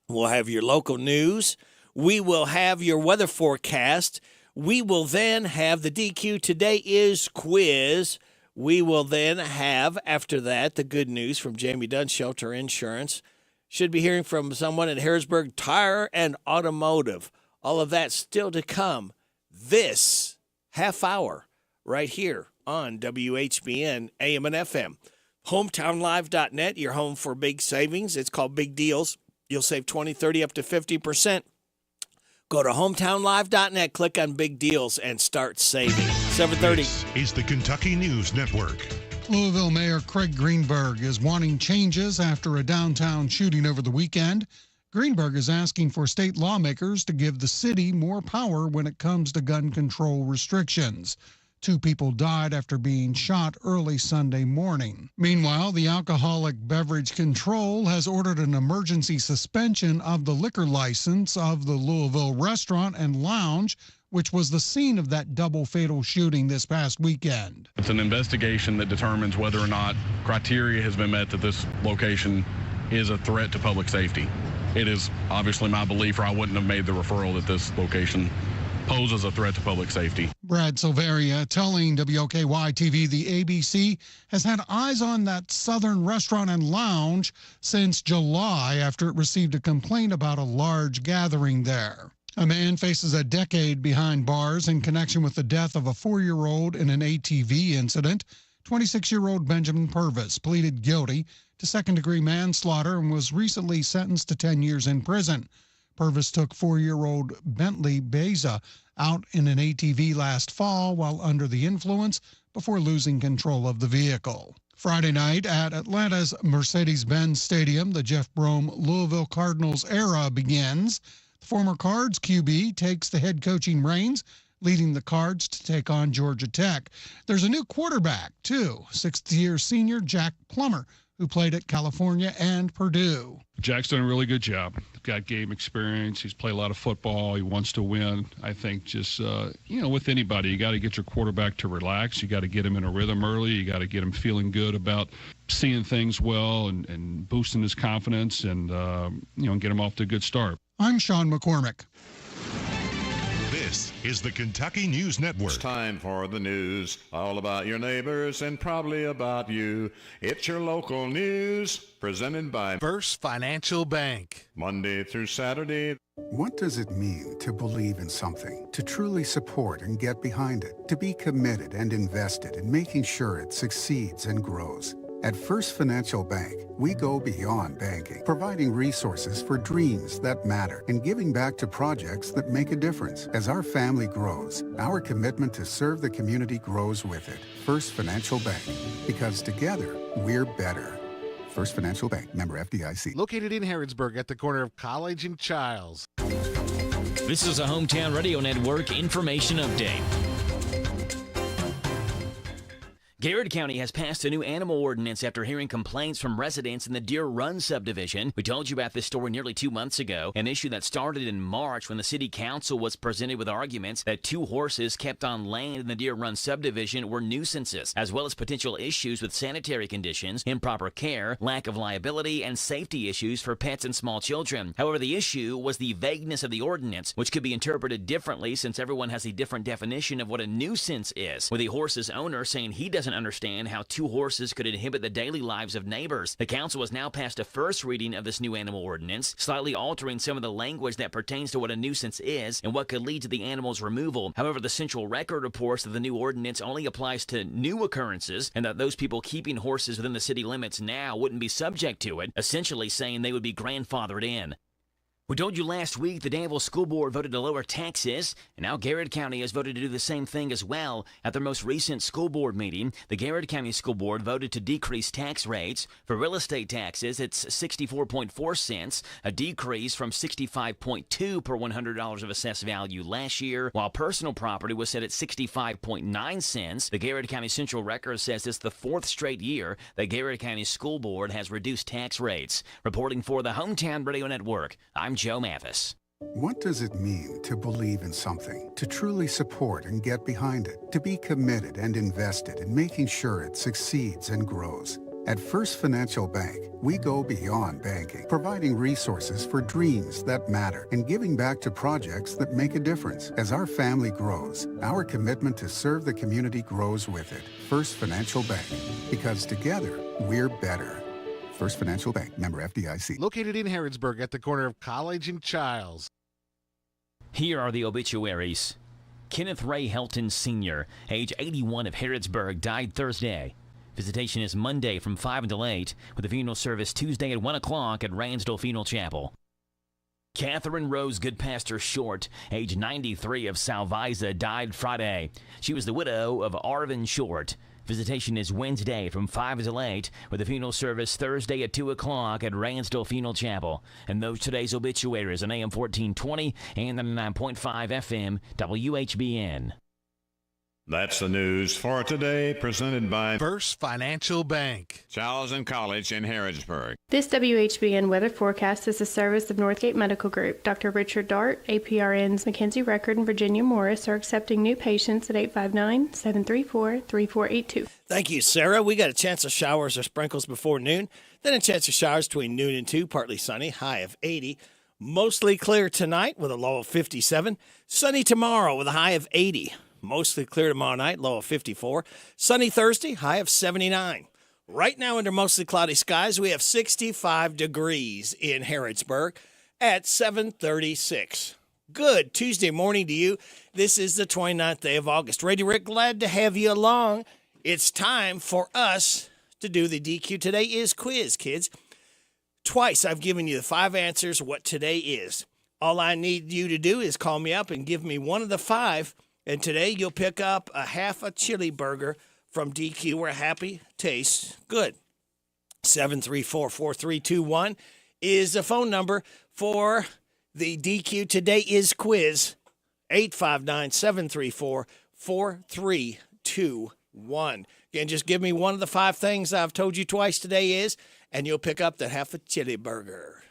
we'll have your local news. We will have your weather forecast. We will then have the DQ Today is quiz. We will then have, after that, the good news from Jamie Dunn, Shelter Insurance. Should be hearing from someone at Harrodsburg Tire and Automotive. All of that still to come this half hour right here on WHBN AM and FM. HometownLive.net, your home for big savings. It's called Big Deals. You'll save 20, 30, up to 50%. Go to HometownLive.net, click on Big Deals, and start saving. 7:30.
This is the Kentucky News Network.
Louisville Mayor Craig Greenberg is wanting changes after a downtown shooting over the weekend. Greenberg is asking for state lawmakers to give the city more power when it comes to gun control restrictions. 2 people died after being shot early Sunday morning. Meanwhile, the Alcoholic Beverage Control has ordered an emergency suspension of the liquor license of the Louisville Restaurant and Lounge, which was the scene of that double fatal shooting this past weekend.
It's an investigation that determines whether or not criteria has been met that this location is a threat to public safety. It is obviously my belief, or I wouldn't have made the referral, that this location poses a threat to public safety.
Brad Silveria telling WKY-TV the ABC has had eyes on that Southern Restaurant and Lounge since July after it received a complaint about a large gathering there. A man faces a decade behind bars in connection with the death of a 4-year-old in an ATV incident. 26-year-old Benjamin Purvis pleaded guilty to second-degree manslaughter and was recently sentenced to 10 years in prison. Purvis took 4-year-old Bentley Beza out in an ATV last fall while under the influence before losing control of the vehicle. Friday night at Atlanta's Mercedes-Benz Stadium, the Jeff Brom Louisville Cardinals era begins. The former Cards QB takes the head coaching reins, leading the Cards to take on Georgia Tech. There's a new quarterback, too, 6th-year senior Jack Plummer, who played at California and Purdue.
Jack's done a really good job. Got game experience. He's played a lot of football. He wants to win. I think just, with anybody, you got to get your quarterback to relax. You got to get him in a rhythm early. You got to get him feeling good about seeing things well and boosting his confidence and, get him off to a good start.
I'm Sean McCormick.
This is the Kentucky News Network.
It's time for the news, all about your neighbors and probably about you. It's your local news, presented by
First Financial Bank.
Monday through Saturday.
What does it mean to believe in something, to truly support and get behind it, to be committed and invested in making sure it succeeds and grows? At First Financial Bank, we go beyond banking, providing resources for dreams that matter and giving back to projects that make a difference. As our family grows, our commitment to serve the community grows with it. First Financial Bank, because together, we're better. First Financial Bank, member FDIC.
Located in Harrodsburg at the corner of College and Childs.
This is a Hometown Radio Network information update. Garrett County has passed a new animal ordinance after hearing complaints from residents in the Deer Run subdivision. We told you about this story nearly 2 months ago, an issue that started in March when the city council was presented with arguments that 2 horses kept on land in the Deer Run subdivision were nuisances, as well as potential issues with sanitary conditions, improper care, lack of liability, and safety issues for pets and small children. However, the issue was the vagueness of the ordinance, which could be interpreted differently since everyone has a different definition of what a nuisance is, with the horse's owner saying he doesn't understand how 2 horses could inhibit the daily lives of neighbors. The council has now passed a first reading of this new animal ordinance, slightly altering some of the language that pertains to what a nuisance is and what could lead to the animal's removal. However, the Central Record reports that the new ordinance only applies to new occurrences and that those people keeping horses within the city limits now wouldn't be subject to it, essentially saying they would be grandfathered in. We told you last week the Danville School Board voted to lower taxes, and now Garrett County has voted to do the same thing as well. At their most recent school board meeting, the Garrett County School Board voted to decrease tax rates. For real estate taxes, it's 64.4 cents, a decrease from 65.2 per $100 of assessed value last year, while personal property was set at 65.9 cents. The Garrett County Central Record says it's the 4th straight year that Garrett County School Board has reduced tax rates. Reporting for the Hometown Radio Network, I'm Joe Mathis.
What does it mean to believe in something, to truly support and get behind it, to be committed and invested in making sure it succeeds and grows? At First Financial Bank, we go beyond banking, providing resources for dreams that matter and giving back to projects that make a difference. As our family grows, our commitment to serve the community grows with it. First Financial Bank, because together, we're better. First Financial Bank, member FDIC.
Located in Harrodsburg at the corner of College and Childs.
Here are the obituaries. Kenneth Ray Helton Sr., age 81 of Harrodsburg, died Thursday. Visitation is Monday from 5 until 8, with a funeral service Tuesday at 1 o'clock at Ransdell Funeral Chapel. Catherine Rose Goodpaster Short, age 93 of Salvisa, died Friday. She was the widow of Arvin Short. Visitation is Wednesday from 5 until 8, with a funeral service Thursday at 2 o'clock at Ransdell Funeral Chapel. And those today's obituaries on AM 1420 and 99.5 FM WHBN.
That's the news for today, presented by
First Financial Bank,
Charles and College in Harrodsburg.
This WHBN weather forecast is a service of Northgate Medical Group. Dr. Richard Dart, APRNs Mackenzie Record, and Virginia Morris are accepting new patients at 859-734-3482.
Thank you, Sarah. We got a chance of showers or sprinkles before noon, then a chance of showers between noon and 2, partly sunny, high of 80. Mostly clear tonight with a low of 57. Sunny tomorrow with a high of 80. Mostly clear tomorrow night, low of 54. Sunny Thursday, high of 79. Right now, under mostly cloudy skies, we have 65 degrees in Harrodsburg at 7:36. Good Tuesday morning to you. This is the 29th day of August. Radio Rick, glad to have you along. It's time for us to do the DQ Today Is quiz, kids. Twice I've given you the 5 answers what today is. All I need you to do is call me up and give me one of the 5. And today you'll pick up a half a chili burger from DQ where happy tastes good. 734-4321 is the phone number for the DQ Today Is quiz. 859-734-4321. Again, just give me one of the 5 things I've told you twice today is, and you'll pick up that half a chili burger.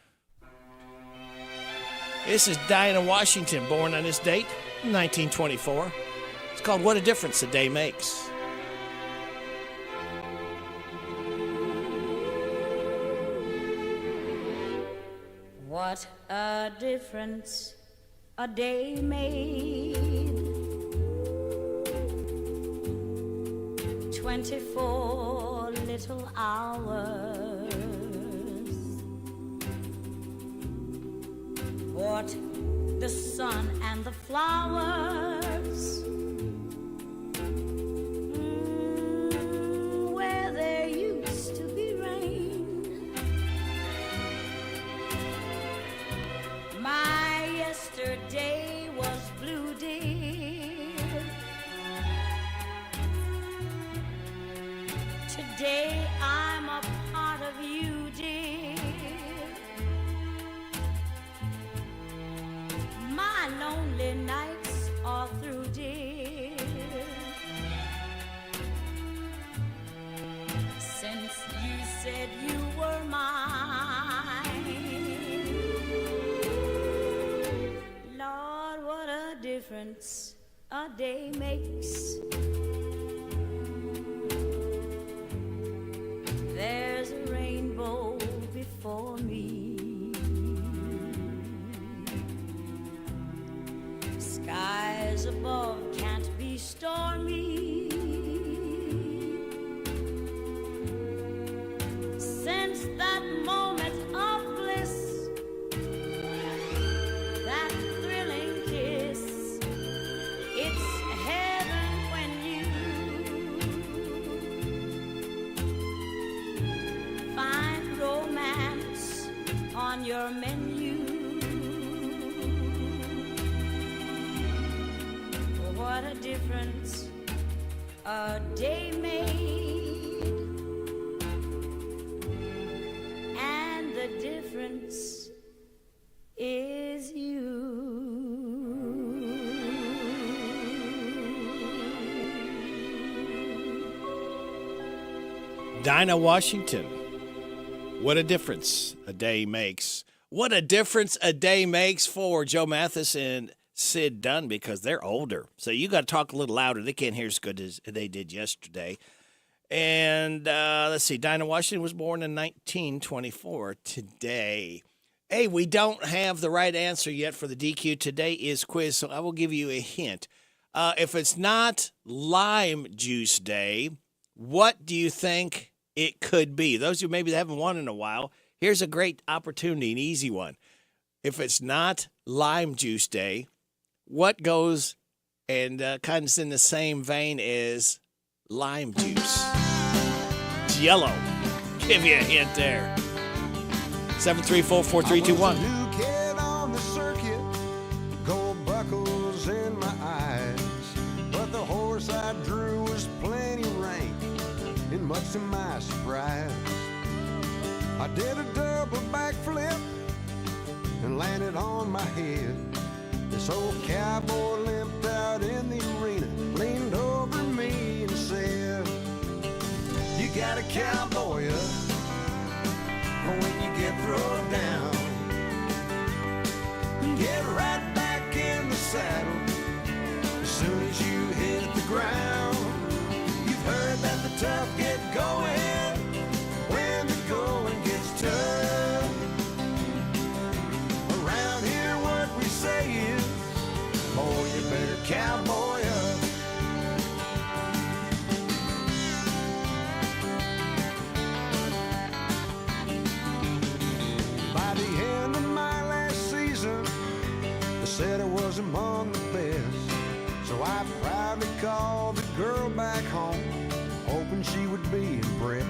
This is Diana Washington, born on this date, 1924. It's called What a Difference a Day Makes.
What a difference a day made. 24 little hours. What the sun and the flowers, where there used to be rain. My yesterday was blue, dear. Today I'm a part of you, dear. My lonely nights are through, dear. Since you said you were mine, Lord, what a difference a day makes. There's a rainbow before me. Skies above can't be stormy. Since that moment of bliss, that thrilling kiss, it's heaven when you find romance on your menu. What a difference a day made, and the difference is you.
Dinah Washington. What a difference a day makes. What a difference a day makes for Joe Mathis and Sid Dunn, because they're older. So you got to talk a little louder. They can't hear as good as they did yesterday. And let's see, Dinah Washington was born in 1924 today. Hey, we don't have the right answer yet for the DQ Today is quiz, so I will give you a hint. If it's not Lime Juice Day, what do you think it could be? Those who maybe haven't won in a while, here's a great opportunity, an easy one. If it's not Lime Juice Day, what goes and kind of in the same vein as lime juice? It's yellow. Give you a hint there. 734-4321.
New kid on the circuit, gold buckles in my eyes, but the horse I drew was plenty rank, and much to my surprise, I did a double backflip and landed on my head. This old cowboy limped out in the arena, leaned over me and said, "You got a cowboy up when you get thrown down. Get right back in the saddle as soon as you hit the ground. You've heard that the tough get going when the going gets tough. Around here what we say is, boy, you better cowboy up." By the end of my last season, they said I was among the best. So I proudly called the girl back home, hoping she would be impressed.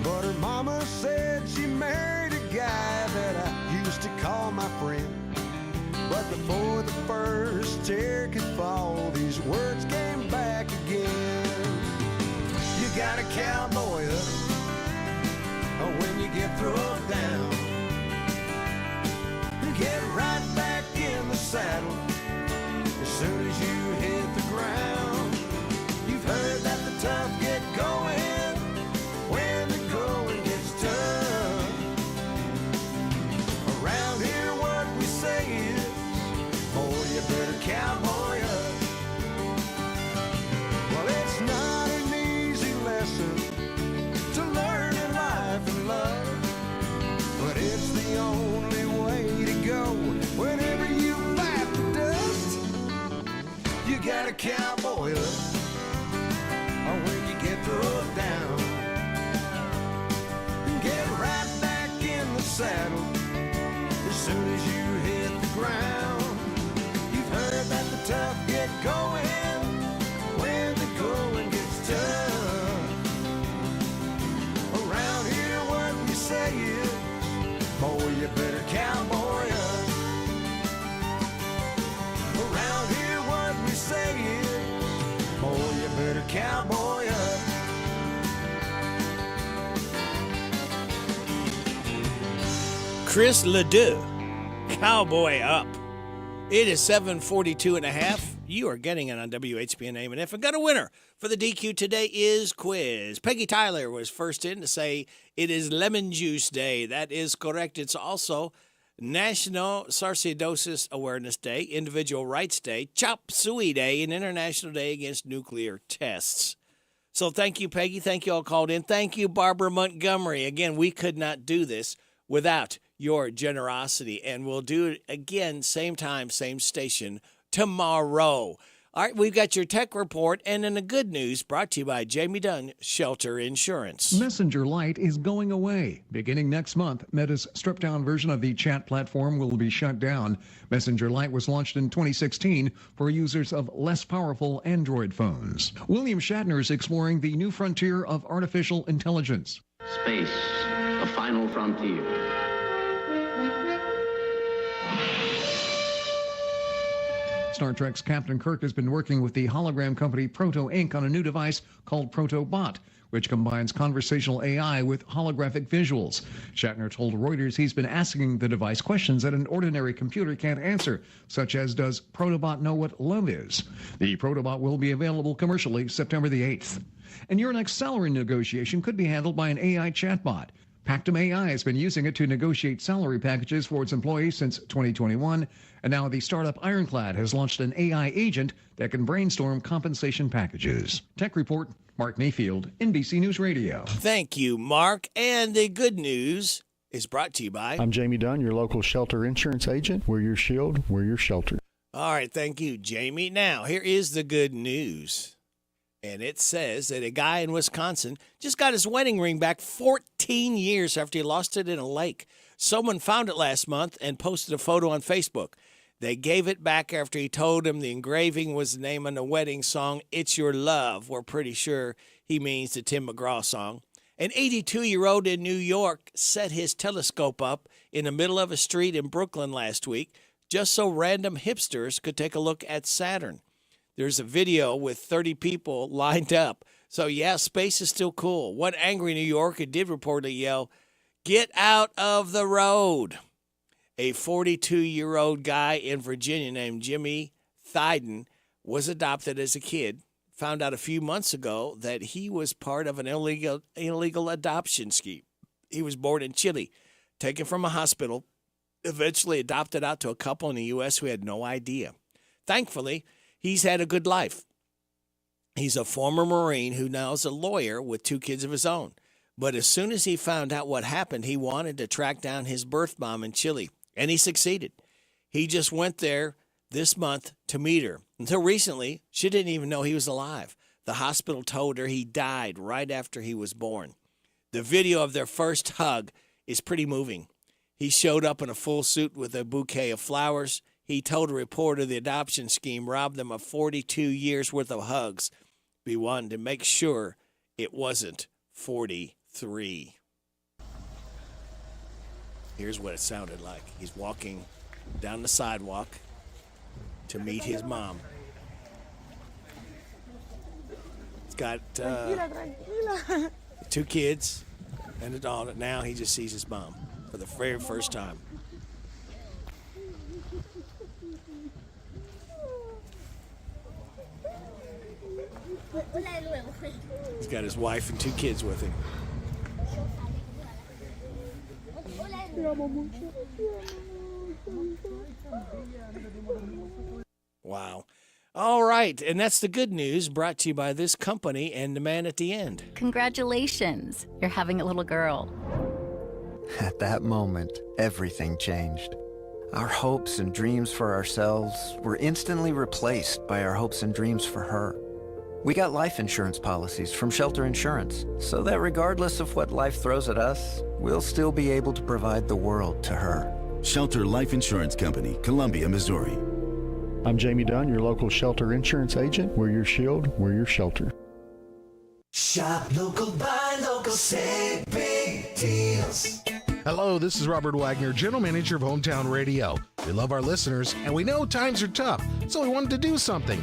But her mama said she married a guy that I used to call my friend. But before the first tear could fall, these words came back again. You got a cowboy up when you get thrown down. Get right back in the saddle as soon as you hit the ground. You've heard that the tough get going when the going gets tough. Around here what we say is, boy, you better cowboy up. Well, it's not an easy lesson to learn in life and love, but it's the only way to go whenever you bite the dust. You got a cowboy up when you get thrown down. Get right back in the saddle as soon as you hit the ground. You've heard that the tough get going when the going gets tough. Around here what we say is, boy, you better cowboy up. Around here what we say is, boy, you better cowboy up.
Chris Ledoux, Cowboy Up. It is 7:42 and a half. You are getting it on WHBN AM and F. And got a winner for the DQ Today is quiz. Peggy Tyler was first in to say it is Lemon Juice Day. That is correct. It's also National Sarcoidosis Awareness Day, Individual Rights Day, Chop Suey Day, and International Day Against Nuclear Tests. So thank you, Peggy. Thank you all called in. Thank you, Barbara Montgomery. Again, we could not do this without your generosity. And we'll do it again, same time, same station, tomorrow. All right, we've got your tech report, and then the good news brought to you by Jamie Dunn Shelter Insurance.
Messenger Lite is going away. Beginning next month, Meta's stripped-down version of the chat platform will be shut down. Messenger Lite was launched in 2016 for users of less powerful Android phones. William Shatner is exploring the new frontier of artificial intelligence.
Space, the final frontier.
Star Trek's Captain Kirk has been working with the hologram company Proto Inc. on a new device called Protobot, which combines conversational AI with holographic visuals. Shatner told Reuters he's been asking the device questions that an ordinary computer can't answer, such as, does Protobot know what love is? The Protobot will be available commercially September the 8th. And your next salary negotiation could be handled by an AI chatbot. Pactum AI has been using it to negotiate salary packages for its employees since 2021, and now the startup Ironclad has launched an AI agent that can brainstorm compensation packages. Tech Report, Mark Mayfield, NBC News Radio.
Thank you, Mark. And the good news is brought to you by...
I'm Jamie Dunn, your local shelter insurance agent. We're your shield, we're your shelter.
All right, thank you, Jamie. Now, here is the good news. And it says that a guy in Wisconsin just got his wedding ring back 14 years after he lost it in a lake. Someone found it last month and posted a photo on Facebook. They gave it back after he told them the engraving was the name of the wedding song, It's Your Love. We're pretty sure he means the Tim McGraw song. An 82-year-old in New York set his telescope up in the middle of a street in Brooklyn last week just so random hipsters could take a look at Saturn. There's a video with 30 people lined up. So, yeah, space is still cool. One angry New Yorker did reportedly yell, "Get out of the road." A 42-year-old guy in Virginia named Jimmy Thyden was adopted as a kid. Found out a few months ago that he was part of an illegal adoption scheme. He was born in Chile, taken from a hospital, eventually adopted out to a couple in the U.S. who had no idea. Thankfully, he's had a good life. He's a former Marine who now is a lawyer with 2 kids of his own. But as soon as he found out what happened, he wanted to track down his birth mom in Chile, and he succeeded. He just went there this month to meet her. Until recently, she didn't even know he was alive. The hospital told her he died right after he was born. The video of their first hug is pretty moving. He showed up in a full suit with a bouquet of flowers. He told a reporter the adoption scheme robbed them of 42 years' worth of hugs. He wanted to make sure it wasn't 43. Here's what it sounded like. He's walking down the sidewalk to meet his mom. He's got 2 kids and a daughter. Now he just sees his mom for the very first time. He's got his wife and 2 kids with him. Wow. All right, and that's the good news brought to you by this company and the man at the end.
Congratulations, you're having a little girl.
At that moment, everything changed. Our hopes and dreams for ourselves were instantly replaced by our hopes and dreams for her. We got life insurance policies from Shelter Insurance, so that regardless of what life throws at us, we'll still be able to provide the world to her.
Shelter Life Insurance Company, Columbia, Missouri.
I'm Jamie Dunn, your local shelter insurance agent. We're your shield, we're your shelter.
Shop local, buy local, save big deals.
Hello, this is Robert Wagner, General Manager of Hometown Radio. We love our listeners, and we know times are tough, so we wanted to do something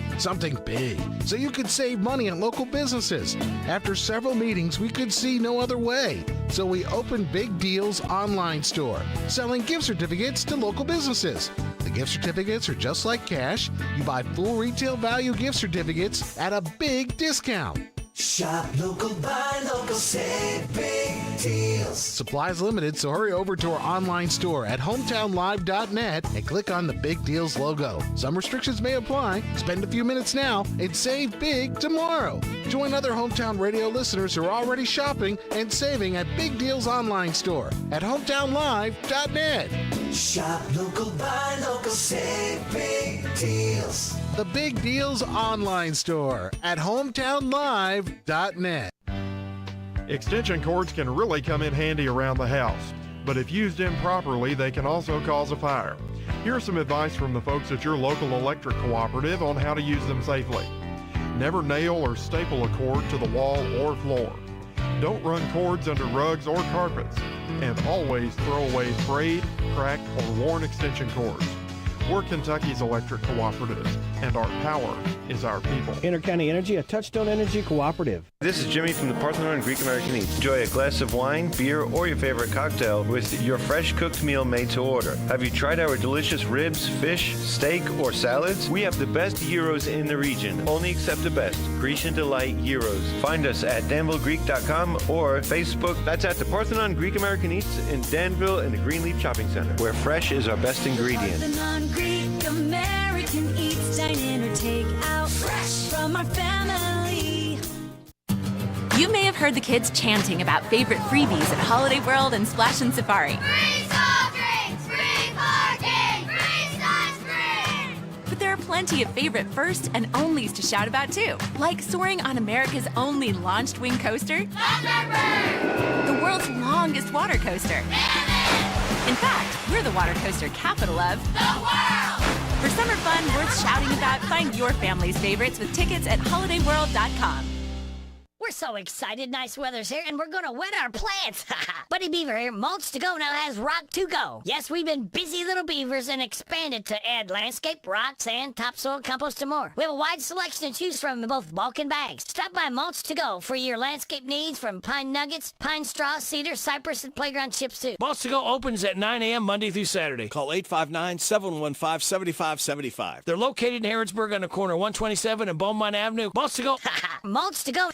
big, so you could save money on local businesses. After several meetings, we could see no other way, so we opened Big Deals online store, selling gift certificates to local businesses. The gift certificates are just like cash. You buy full retail value gift certificates at a big discount.
Shop local, buy local, save big deals.
Supplies limited, so hurry over to our online store at hometownlive.net and click on the Big Deals logo. Some restrictions may apply. Spend a few minutes now and save big tomorrow. Join other Hometown Radio listeners who are already shopping and saving at Big Deals online store at hometownlive.net.
Shop local, buy local, save big deals.
The Big Deals online store at hometownlive.net.
Extension cords can really come in handy around the house, but if used improperly, they can also cause a fire. Here's some advice from the folks at your local electric cooperative on how to use them safely. Never nail or staple a cord to the wall or floor. Don't run cords under rugs or carpets, and always throw away frayed, cracked, or worn extension cords. We're Kentucky's electric cooperative, and our power is our people.
Intercounty Energy, a Touchstone Energy cooperative.
This is Jimmy from the Parthenon Greek American Eats. Enjoy a glass of wine, beer, or your favorite cocktail with your fresh cooked meal made to order. Have you tried our delicious ribs, fish, steak, or salads? We have the best gyros in the region. Only accept the best. Grecian Delight Gyros. Find us at danvillegreek.com or Facebook. That's at the Parthenon Greek American Eats in Danville in the Greenleaf Shopping Center, where fresh is our best ingredient.
Parthenon Greek American Eats, dine in or take out. Fresh from our family.
You may have heard the kids chanting about favorite freebies at Holiday World and Splash and Safari.
Free soft drinks, free parking, free sunscreen.
But there are plenty of favorite first and onlys to shout about too, like soaring on America's only launched wing coaster,
Thunderbird,
the world's longest water coaster. In fact, we're the water coaster capital of
the world.
For summer fun worth shouting about, find your family's favorites with tickets at holidayworld.com.
We're so excited. Nice weather's here, and we're going to wet our plants. Buddy Beaver here. Mulch to Go now has rock to go. Yes, we've been busy little beavers and expanded to add landscape, rock, sand, topsoil, compost, and more. We have a wide selection to choose from in both bulk and bags. Stop by Mulch to Go for your landscape needs from pine nuggets, pine straw, cedar, cypress, and playground chips, too.
Mulch to Go opens at 9 a.m. Monday through Saturday. Call 859-715-7575. They're located in Harrodsburg on the corner of 127 and Beaumont Avenue. Mulch to Go.
Mulch to Go.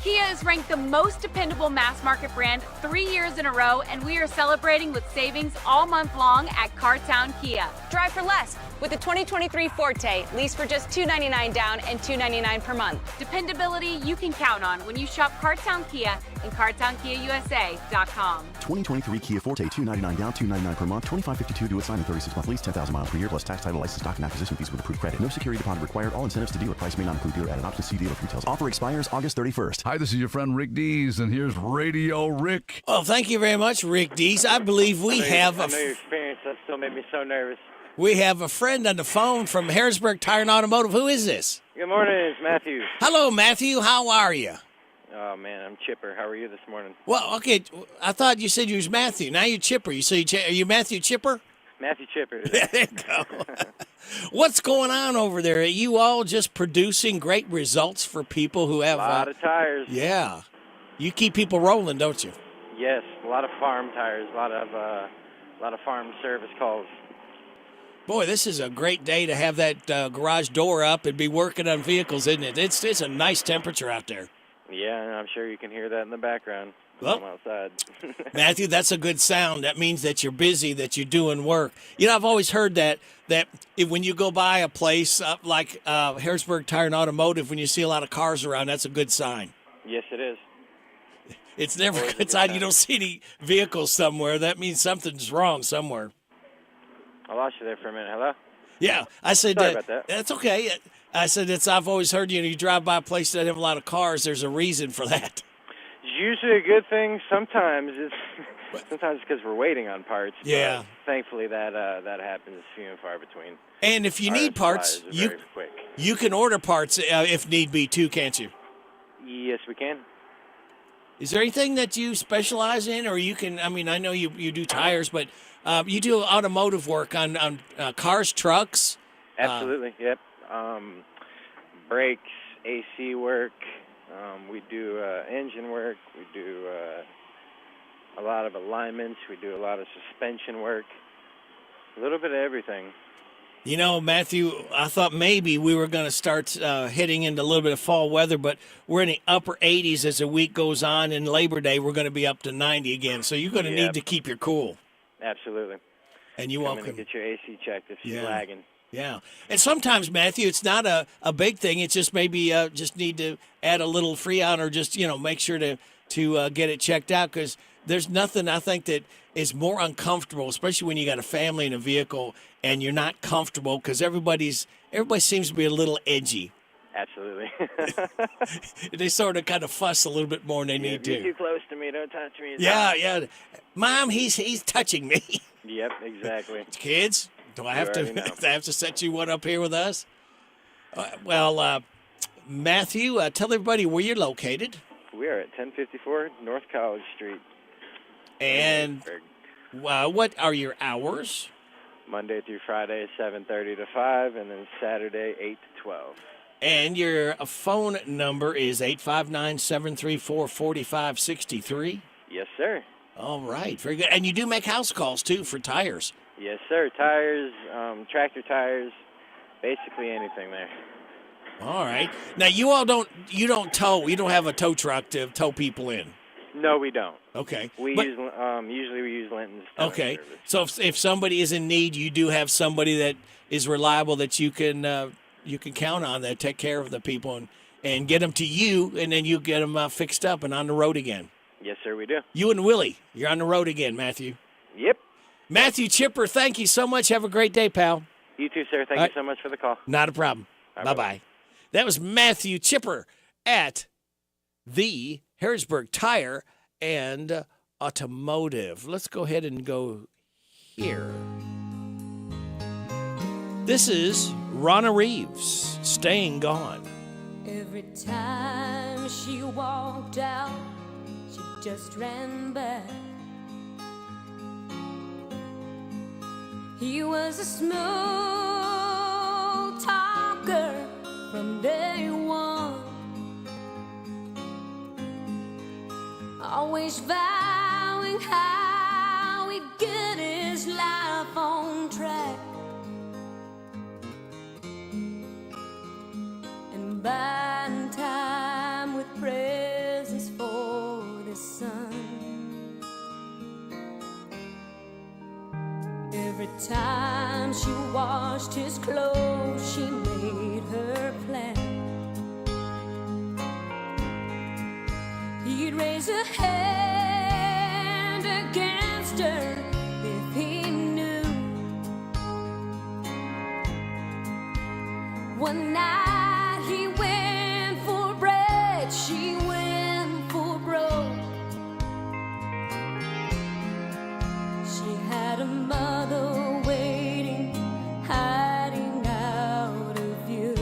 Kia is ranked the most dependable mass market brand 3 years in a row, and we are celebrating with savings all month long at Cartown Kia.
Drive for less with the 2023 Forte, lease for just $299 down and $299 per month.
Dependability you can count on when you shop Cartown Kia and CartownKiaUSA.com.
2023 Kia Forte, $299 down, $299 per month, $2552 due at sign and 36-month lease, 10,000 miles per year, plus tax, title, license, stock, and acquisition fees with approved credit. No security deposit required. All incentives to dealer price may not include dealer added options. See dealer for details. Offer expires August 31st.
Hi, this is your friend Rick Dees, and here's Radio Rick.
Oh, thank you very much, Rick Dees. I believe we have
I know your experience. That still made me so nervous.
We have a friend on the phone from Harrodsburg Tire and Automotive. Who is this?
Good morning, it's Matthew.
Hello, Matthew. How are you?
Oh, man, I'm chipper. How are you this morning?
Well, okay. I thought you said you was Matthew. Now you're Chipper. Are you Matthew Chipper?
Matthew Chipper.
There you go. What's going on over there? Are you all just producing great results for people who have...
A lot of tires.
Yeah. You keep people rolling, don't you?
Yes, a lot of farm tires, a lot of farm service calls.
Boy, this is a great day to have that garage door up and be working on vehicles, isn't it? It's a nice temperature out there.
Yeah, and I'm sure you can hear that in the background.
Well,
I'm outside.
Matthew, that's a good sound. That means that you're busy, that you're doing work. You know, I've always heard that when you go by a place like Harrodsburg Tire and Automotive, when you see a lot of cars around, that's a good sign.
Yes, it is.
It's never a good sign you don't see any vehicles somewhere. That means something's wrong somewhere.
I lost you there for a minute. Hello?
Yeah, I said
Sorry about that.
That's okay. I said I've always heard you drive by a place that have a lot of cars. There's a reason for that.
It's usually a good thing. Sometimes it's because we're waiting on parts.
Yeah.
But thankfully, that happens few and far between.
And if you need parts, you can order parts if need be too, can't you?
Yes, we can.
Is there anything that you specialize in, or you can? I mean, I know you do tires, but you do automotive work on cars, trucks.
Absolutely. Yep. Brakes, AC work. We do engine work. We do a lot of alignments. We do a lot of suspension work. A little bit of everything.
You know, Matthew, I thought maybe we were going to start hitting into a little bit of fall weather, but we're in the upper 80s as the week goes on, and Labor Day we're going to be up to 90 again. So you're going to need to keep your cool.
Absolutely.
And you
Come in and get your AC checked if she's lagging.
Yeah. And sometimes, Matthew, it's not a big thing. It's just maybe just need to add a little Freon or just, make sure to get it checked out, because there's nothing I think that is more uncomfortable, especially when you got a family in a vehicle and you're not comfortable, because everybody seems to be a little edgy.
Absolutely.
They sort of kind of fuss a little bit more than they need to.
You're too close to me. Don't touch me.
Yeah. Mom, he's touching me.
Yep, exactly.
Kids, do I have to set you one up here with us? Matthew, tell everybody where you're located.
We are at 1054 North College Street.
And what are your hours?
Monday through Friday, 7:30 to 5, and then Saturday, 8 to 12.
And your phone number is 859-734-4563.
Yes, sir.
All right, very good. And you do make house calls, too, for tires.
Yes, sir. Tires, tractor tires, basically anything there.
All right. Now, you don't tow. You don't have a tow truck to tow people in.
No, we don't.
Okay.
Usually we use Linton's towing
Okay.
service.
So if somebody is in need, you do have somebody that is reliable that you can count on that take care of the people and get them to you, and then you get them fixed up and on the road again.
Yes, sir, we do.
You and Willie, you're on the road again, Matthew.
Yep.
Matthew Chipper, thank you so much. Have a great day, pal.
You too, sir. Thank you so much for the call.
Not a problem.
All right,
Bye-bye. That was Matthew Chipper at the Harrodsburg Tire and Automotive. Let's go ahead and go here. This is Ronna Reeves, Staying Gone.
Every time she walked out, she just ran back. He was a smooth talker from day one, always vowing how he'd get his life on track. And buying time with presents for the son. Every time she washed his clothes, she made her plan. He'd raise a hand against her if he knew. One night he went for bread, she went for broke. She had a mother waiting, hiding out of view.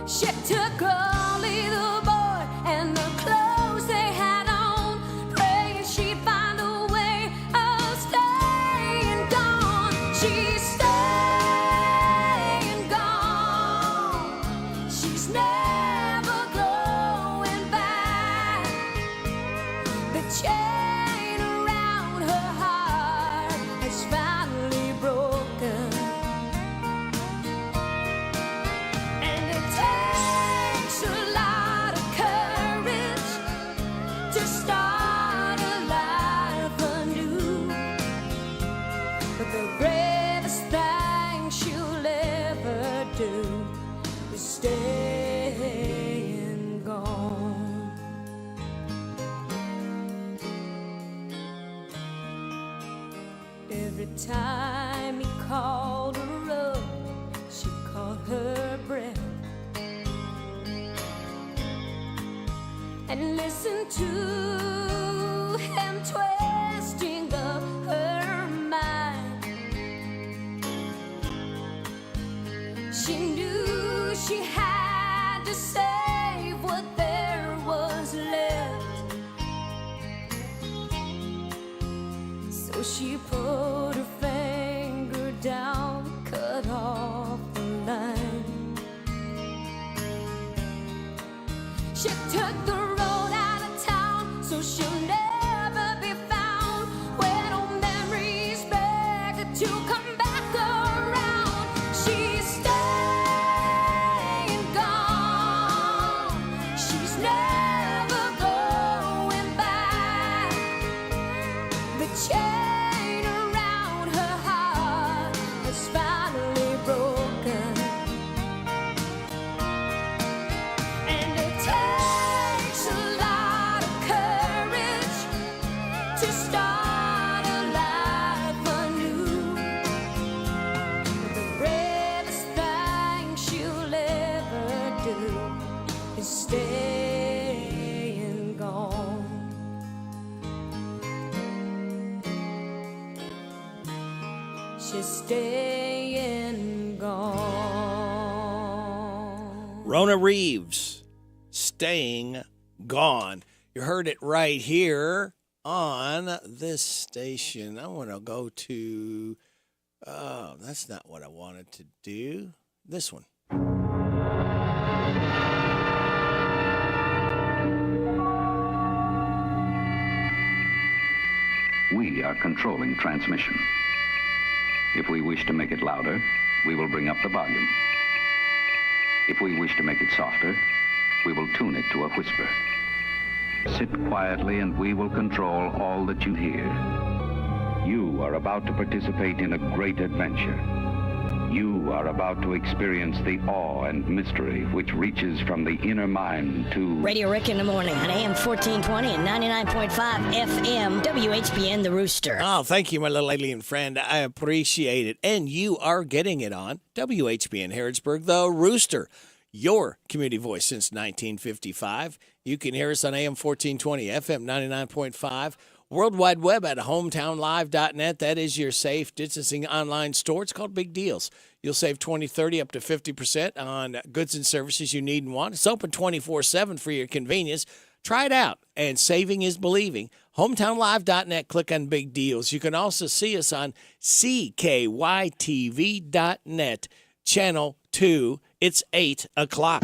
She took only the boy and the clothes they had on, praying she'd find a way of staying gone. She's staying gone. She's never going back. The chain around her heart has finally broken. And it takes a lot of courage to start a life anew. But the bravest thing she'll ever do is staying gone. Every time he called her up, she caught her breath and listened to him twisting up her mind. She knew she had to save what there was left, so she put her finger down, cut off the line. She took the road out of town, so she'll never be found. When old memories beg her to come back around, she's staying gone. She's never going back. The chain around her heart has finally broken. And it takes a lot of courage to start a life anew. The bravest thing she'll ever do is staying gone. She's staying gone.
Ronna Reeves, Staying Gone. You heard it right here on this station. I want to go to, oh, that's not what I wanted to do. This one.
We are controlling transmission. If we wish to make it louder, we will bring up the volume. If we wish to make it softer, we will tune it to a whisper. Sit quietly and we will control all that you hear. You are about to participate in a great adventure. You are about to experience the awe and mystery which reaches from the inner mind to...
Radio Rick in the morning on AM 1420 and 99.5 FM, WHBN The Rooster.
Oh, thank you, my little alien friend. I appreciate it. And you are getting it on WHBN Harrodsburg, The Rooster, your community voice since 1955. You can hear us on AM 1420, FM 99.5, World Wide Web at hometownlive.net. That is your safe distancing online store. It's called Big Deals. You'll save 20, 30, up to 50% on goods and services you need and want. It's open 24/7 for your convenience. Try it out. And saving is believing. Hometownlive.net. Click on Big Deals. You can also see us on CKYTV.net, Channel 2. It's 8 o'clock.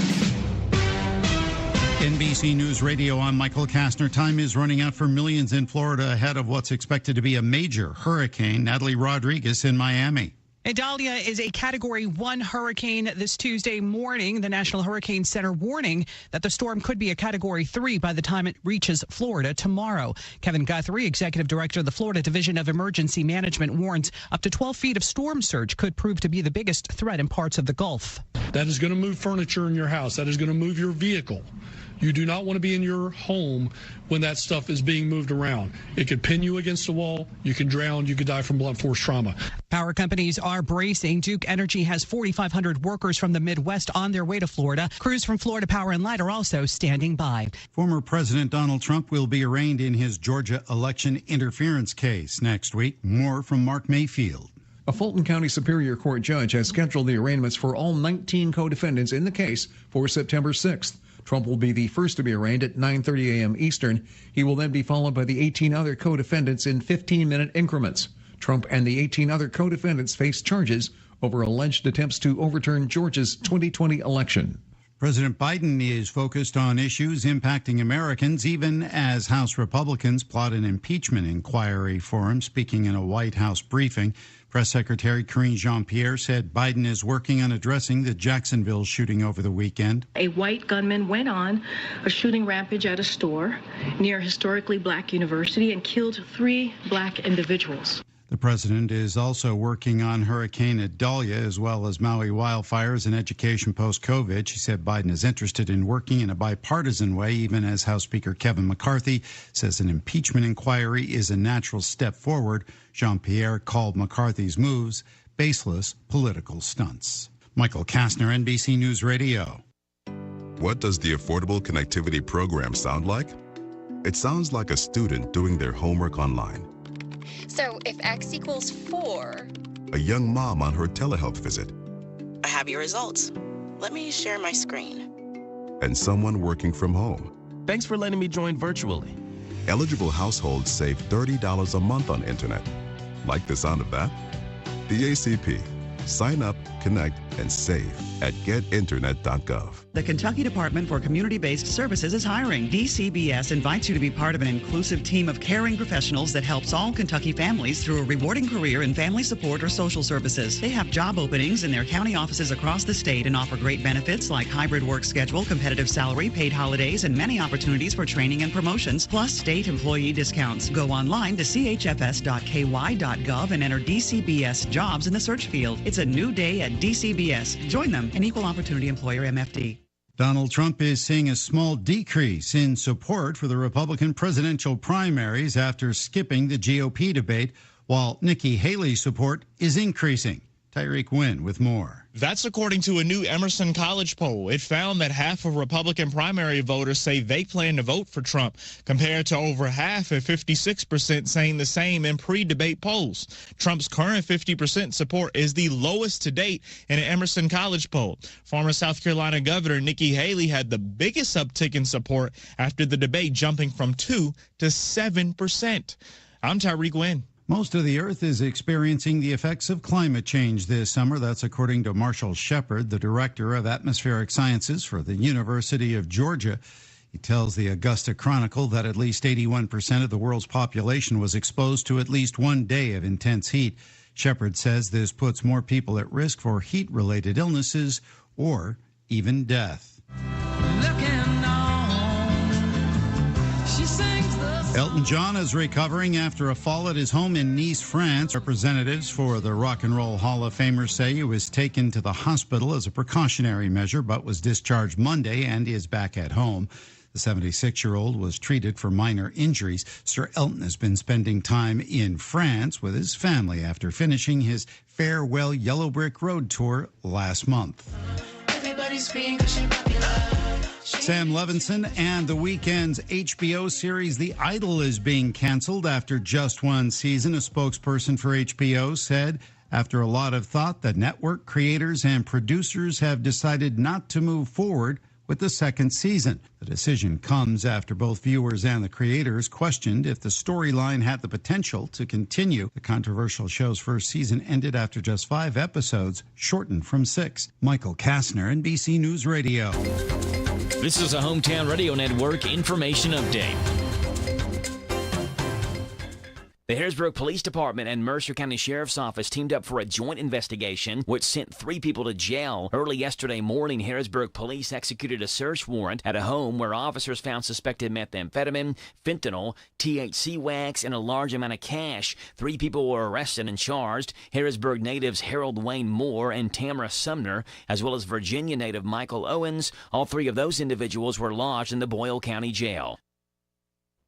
NBC News Radio, I'm Michael Kastner. Time is running out for millions in Florida ahead of what's expected to be a major hurricane. Natalie Rodriguez in Miami.
Idalia is a Category 1 hurricane this Tuesday morning. The National Hurricane Center warning that the storm could be a Category 3 by the time it reaches Florida tomorrow. Kevin Guthrie, Executive Director of the Florida Division of Emergency Management, warns up to 12 feet of storm surge could prove to be the biggest threat in parts of the Gulf.
That is going to move furniture in your house. That is going to move your vehicle. You do not want to be in your home when that stuff is being moved around. It could pin you against the wall. You can drown. You could die from blunt force trauma.
Power companies are bracing. Duke Energy has 4,500 workers from the Midwest on their way to Florida. Crews from Florida Power and Light are also standing by.
Former President Donald Trump will be arraigned in his Georgia election interference case next week. More from Mark Mayfield.
A Fulton County Superior Court judge has scheduled the arraignments for all 19 co-defendants in the case for September 6th. Trump will be the first to be arraigned at 9:30 a.m. Eastern. He will then be followed by the 18 other co-defendants in 15-minute increments. Trump and the 18 other co-defendants face charges over alleged attempts to overturn Georgia's 2020 election.
President Biden is focused on issues impacting Americans, even as House Republicans plot an impeachment inquiry for him. Speaking in a White House briefing, Press Secretary Karine Jean-Pierre said Biden is working on addressing the Jacksonville shooting over the weekend.
A white gunman went on a shooting rampage at a store near historically black university and killed 3 black individuals.
The president is also working on Hurricane Idalia as well as Maui wildfires and education post-COVID. She said Biden is interested in working in a bipartisan way, even as House Speaker Kevin McCarthy says an impeachment inquiry is a natural step forward. Jean-Pierre called McCarthy's moves baseless political stunts. Michael Kastner, NBC News Radio.
What does the Affordable Connectivity Program sound like? It sounds like a student doing their homework online.
So if X equals 4...
A young mom on her telehealth visit.
I have your results. Let me share my screen.
And someone working from home.
Thanks for letting me join virtually.
Eligible households save $30 a month on internet. Like the sound of that? The ACP. Sign up, connect, and save at getinternet.gov.
The Kentucky Department for Community-Based Services is hiring. DCBS invites you to be part of an inclusive team of caring professionals that helps all Kentucky families through a rewarding career in family support or social services. They have job openings in their county offices across the state and offer great benefits like hybrid work schedule, competitive salary, paid holidays, and many opportunities for training and promotions, plus state employee discounts. Go online to chfs.ky.gov and enter DCBS jobs in the search field. It's a new day at DCBS. Join them, an equal opportunity employer, MFD.
Donald Trump is seeing a small decrease in support for the Republican presidential primaries after skipping the GOP debate, while Nikki Haley's support is increasing. Tyreek Wynn with more.
That's according to a new Emerson College poll. It found that half of Republican primary voters say they plan to vote for Trump, compared to over half at 56% saying the same in pre-debate polls. Trump's current 50% support is the lowest to date in an Emerson College poll. Former South Carolina Governor Nikki Haley had the biggest uptick in support after the debate, jumping from 2 to 7%. I'm Tyreek Wynn.
Most of the Earth is experiencing the effects of climate change this summer. That's according to Marshall Shepard, the director of atmospheric sciences for the University of Georgia. He tells the Augusta Chronicle that at least 81% of the world's population was exposed to at least one day of intense heat. Shepard says this puts more people at risk for heat-related illnesses or even death. Elton John is recovering after a fall at his home in Nice, France. Representatives for the Rock and Roll Hall of Famer say he was taken to the hospital as a precautionary measure, but was discharged Monday and is back at home. The 76-year-old was treated for minor injuries. Sir Elton has been spending time in France with his family after finishing his Farewell Yellow Brick Road tour last month. Everybody's being popular. Sam Levinson and The Weeknd's HBO series The Idol is being canceled after just one season. A spokesperson for HBO said after a lot of thought, the network creators and producers have decided not to move forward with the second season. The decision comes after both viewers and the creators questioned if the storyline had the potential to continue. The controversial show's first season ended after just 5 episodes, shortened from 6. Michael Kastner, NBC News Radio.
This is a Hometown Radio Network information update. The Harrodsburg Police Department and Mercer County Sheriff's Office teamed up for a joint investigation, which sent 3 people to jail. Early yesterday morning, Harrodsburg police executed a search warrant at a home where officers found suspected methamphetamine, fentanyl, THC wax, and a large amount of cash. 3 people were arrested and charged. Harrodsburg natives Harold Wayne Moore and Tamara Sumner, as well as Virginia native Michael Owens. All 3 of those individuals were lodged in the Boyle County Jail.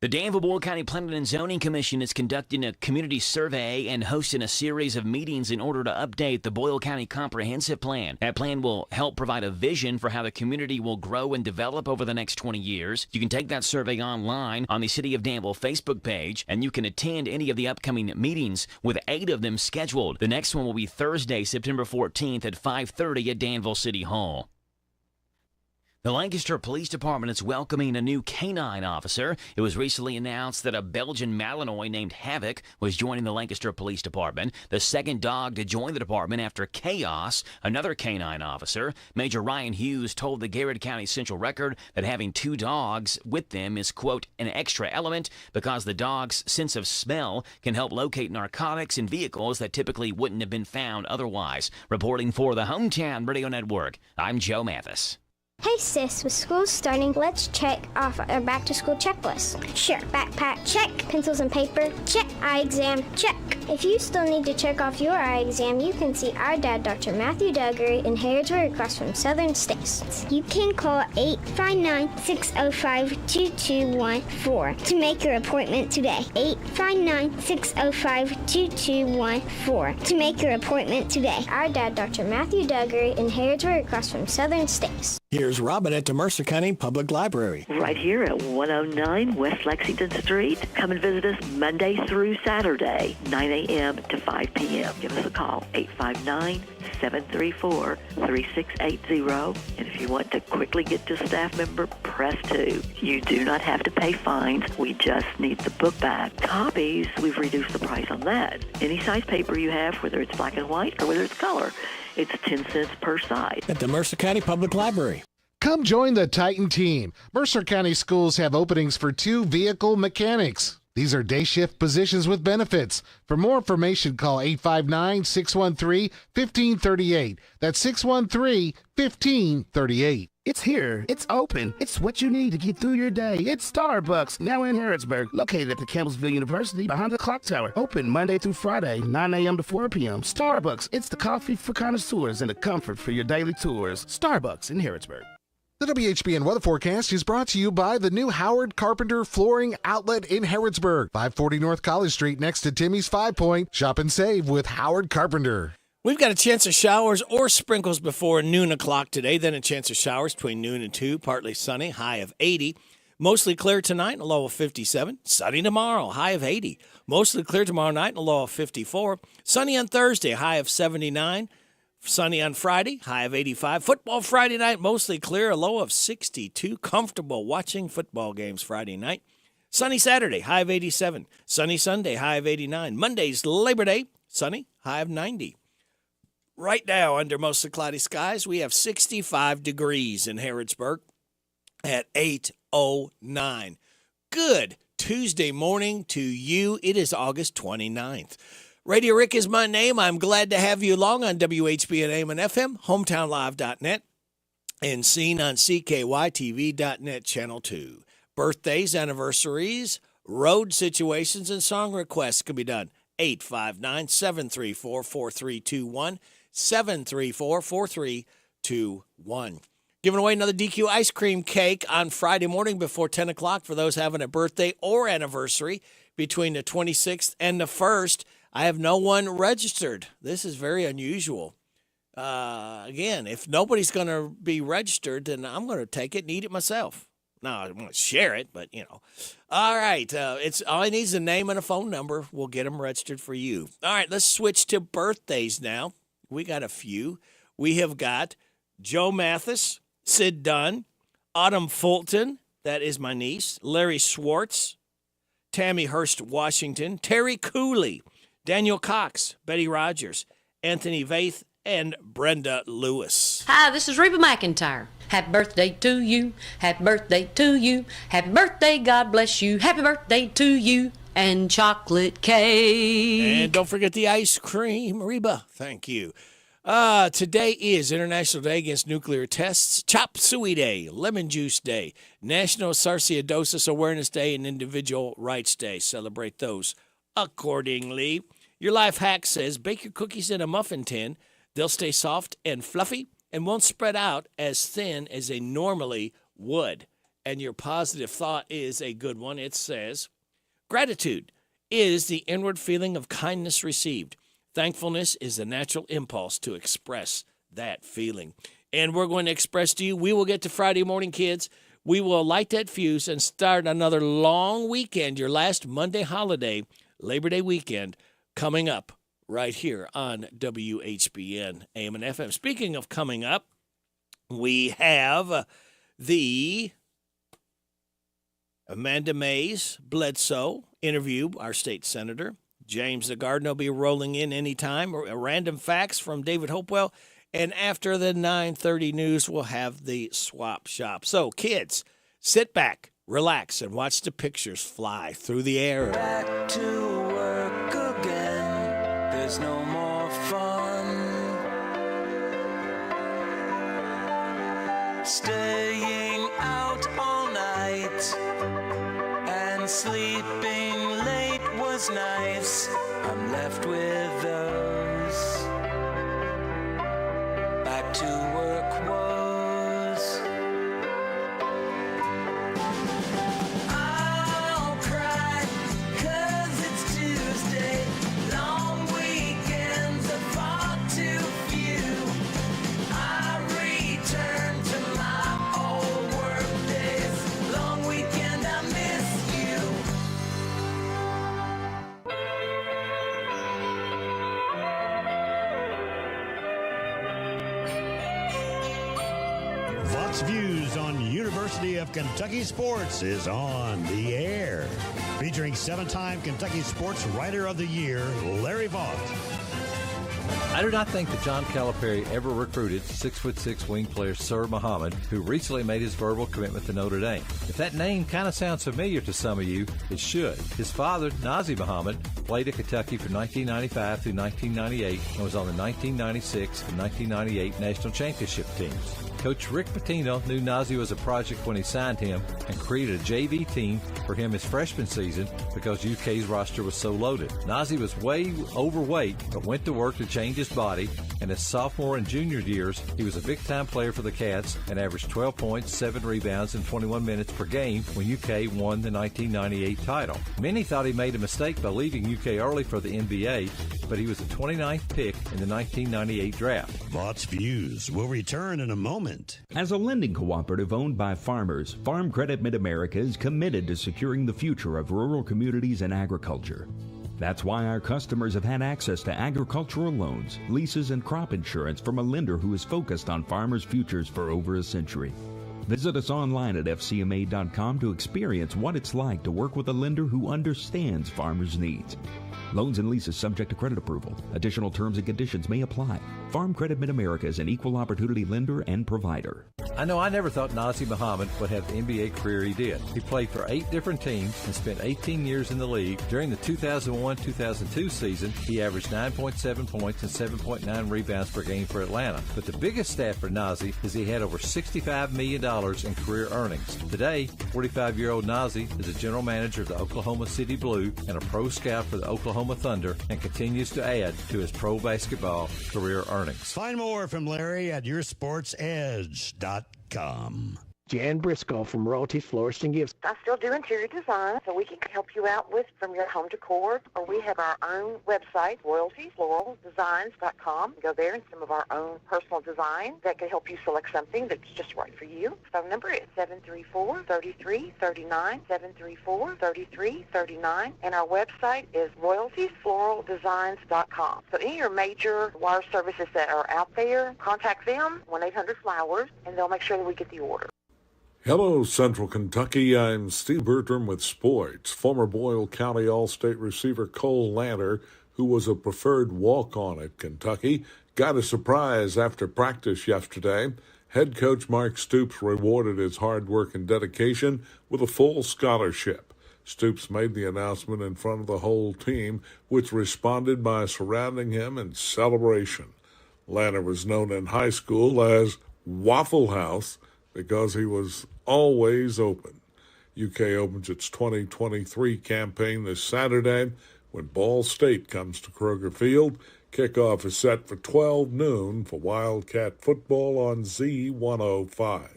The Danville-Boyle County Planning and Zoning Commission is conducting a community survey and hosting a series of meetings in order to update the Boyle County Comprehensive Plan. That plan will help provide a vision for how the community will grow and develop over the next 20 years. You can take that survey online on the City of Danville Facebook page, and you can attend any of the upcoming meetings with 8 of them scheduled. The next one will be Thursday, September 14th at 5:30 at Danville City Hall. The Lancaster Police Department is welcoming a new canine officer. It was recently announced that a Belgian Malinois named Havoc was joining the Lancaster Police Department, the second dog to join the department after Chaos, another canine officer. Major Ryan Hughes told the Garrett County Central Record that having 2 dogs with them is, quote, an extra element because the dog's sense of smell can help locate narcotics in vehicles that typically wouldn't have been found otherwise. Reporting for the Hometown Radio Network, I'm Joe Mathis.
Hey sis, with school starting, let's check off our back-to-school checklist. Sure. Backpack, check. Pencils and paper, check. Eye exam, check. If you still need to check off your eye exam, you can see our dad, Dr. Matthew Duggery, in Harrodsburg across from Southern States. You can call 859-605-2214 to make your appointment today. 859-605-2214 to make your appointment today. Our dad, Dr. Matthew Duggery, in Harrodsburg across from Southern States.
Here's Robin at the Mercer County Public Library.
Right here at 109 West Lexington Street. Come and visit us Monday through Saturday, 9 a.m. to 5 p.m. Give us a call, 859-734-3680. And if you want to quickly get to a staff member, press 2. You do not have to pay fines. We just need the book back. Copies, we've reduced the price on that. Any size paper you have, whether it's black and white or whether it's color, it's 10 cents per side.
At the Mercer County Public Library.
Come join the Titan team. Mercer County Schools have openings for 2 vehicle mechanics. These are day shift positions with benefits. For more information, call 859-613-1538. That's 613-1538.
It's here. It's open. It's what you need to get through your day. It's Starbucks, now in Harrodsburg, located at the Campbellsville University behind the clock tower. Open Monday through Friday, 9 a.m. to 4 p.m. Starbucks, it's the coffee for connoisseurs and the comfort for your daily tours. Starbucks in Harrodsburg.
The WHBN weather forecast is brought to you by the new Howard Carpenter Flooring Outlet in Harrodsburg, 540 North College Street next to Timmy's 5 Point. Shop and save with Howard Carpenter.
We've got a chance of showers or sprinkles before noon o'clock today, then a chance of showers between noon and 2, partly sunny, high of 80. Mostly clear tonight, a low of 57. Sunny tomorrow, high of 80. Mostly clear tomorrow night, a low of 54. Sunny on Thursday, high of 79. Sunny on Friday, high of 85. Football Friday night, mostly clear, a low of 62. Comfortable watching football games Friday night. Sunny Saturday, high of 87. Sunny Sunday, high of 89. Monday's Labor Day, sunny, high of 90. Right now, under mostly cloudy skies, we have 65 degrees in Harrodsburg at 8:09. Good Tuesday morning to you. It is August 29th. Radio Rick is my name. I'm glad to have you along on WHBN AM and FM, hometownlive.net, and seen on CKYTV.net Channel 2. Birthdays, anniversaries, road situations, and song requests can be done. 859-734-4321, 734-4321. Giving away another DQ ice cream cake on Friday morning before 10 o'clock for those having a birthday or anniversary between the 26th and the 1st. I have no one registered. This is very unusual. Again, if nobody's going to be registered, then I'm going to take it and eat it myself. No, I want to share it, but, you know. All right. It's all I need is a name and a phone number. We'll get them registered for you. All right, let's switch to birthdays now. We got a few. We have got Joe Mathis, Sid Dunn, Autumn Fulton, that is my niece, Larry Schwartz, Tammy Hurst Washington, Terry Cooley, Daniel Cox, Betty Rogers, Anthony Vaith, and Brenda Lewis.
Hi, this is Reba McEntire. Happy birthday to you. Happy birthday to you. Happy birthday, God bless you. Happy birthday to you. And chocolate cake.
And don't forget the ice cream, Reba. Thank you. Today is International Day Against Nuclear Tests, Chop Suey Day, Lemon Juice Day, National Sarcoidosis Awareness Day, and Individual Rights Day. Celebrate those accordingly. Your life hack says bake your cookies in a muffin tin. They'll stay soft and fluffy and won't spread out as thin as they normally would. And your positive thought is a good one. It says, gratitude is the inward feeling of kindness received. Thankfulness is a natural impulse to express that feeling. And we're going to express to you, we will get to Friday morning, kids. We will light that fuse and start another long weekend, your last Monday holiday, Labor Day weekend, coming up right here on WHBN AM and FM. Speaking of coming up, we have the Amanda Mays Bledsoe interview, our state senator. James the Gardener will be rolling in anytime. Random facts from David Hopewell. And after the 9:30 news, we'll have the swap shop. So, kids, sit back, relax, and watch the pictures fly through the air.
Back to work again. There's no more fun. Staying out all night and sleeping late was nice. I'm left with those. Back to work was. I'll cry 'cause it's Tuesday. Long weekends are far too few. I return to my old work days. Long weekend, I miss you.
Vox Views on University of Kentucky Sports is on the air. Featuring 7-time Kentucky Sports Writer of the Year, Larry Vaught.
I do not think that John Calipari ever recruited 6'6" wing player Sir Muhammad, who recently made his verbal commitment to Notre Dame. If that name kind of sounds familiar to some of you, it should. His father, Nazi Muhammad, played at Kentucky from 1995 through 1998 and was on the 1996 and 1998 national championship teams. Coach Rick Pitino knew Nazi was a project when he signed him and created a JV team for him his freshman season because UK's roster was so loaded. Nazi was way overweight, but went to work to change his body, and his sophomore and junior years, he was a big-time player for the Cats and averaged 12 points, 7 rebounds, and 21 minutes per game when UK won the 1998 title. Many thought he made a mistake by leaving UK early for the NBA, but he was the 29th pick in the 1998 draft.
Vaught's Views will return in a moment.
As a lending cooperative owned by farmers, Farm Credit Mid-America is committed to securing the future of rural communities and agriculture. That's why our customers have had access to agricultural loans, leases, and crop insurance from a lender who is focused on farmers' futures for over a century. Visit us online at fcma.com to experience what it's like to work with a lender who understands farmers' needs. Loans and leases subject to credit approval. Additional terms and conditions may apply. Farm Credit Mid-America is an equal opportunity lender and provider.
I know I never thought Nazi Muhammad would have the NBA career he did. He played for 8 different teams and spent 18 years in the league. During the 2001-2002 season, he averaged 9.7 points and 7.9 rebounds per game for Atlanta. But the biggest stat for Nazi is he had over $65 million in career earnings. Today, 45-year-old Nazi is a general manager of the Oklahoma City Blue and a pro scout for the Oklahoma Thunder, and continues to add to his pro basketball career earnings.
Find more from Larry at yoursportsedge.com.
Jan Briscoe from Royalties Florist and Gifts.
I still do interior design, so we can help you out with from your home decor, or we have our own website, royaltiesfloraldesigns.com. Go there and some of our own personal design that can help you select something that's just right for you. Phone number is 734-3339, 734-3339, and our website is royaltiesfloraldesigns.com. So any of your major wire services that are out there, contact them, 1-800-FLOWERS, and they'll make sure that we get the order.
Hello, Central Kentucky. I'm Steve Bertram with sports. Former Boyle County All-State receiver Cole Lanter, who was a preferred walk-on at Kentucky, got a surprise after practice yesterday. Head coach Mark Stoops rewarded his hard work and dedication with a full scholarship. Stoops made the announcement in front of the whole team, which responded by surrounding him in celebration. Lanter was known in high school as Waffle House because he was always open. UK opens its 2023 campaign this Saturday when Ball State comes to Kroger Field. Kickoff is set for 12 noon for Wildcat football on Z105.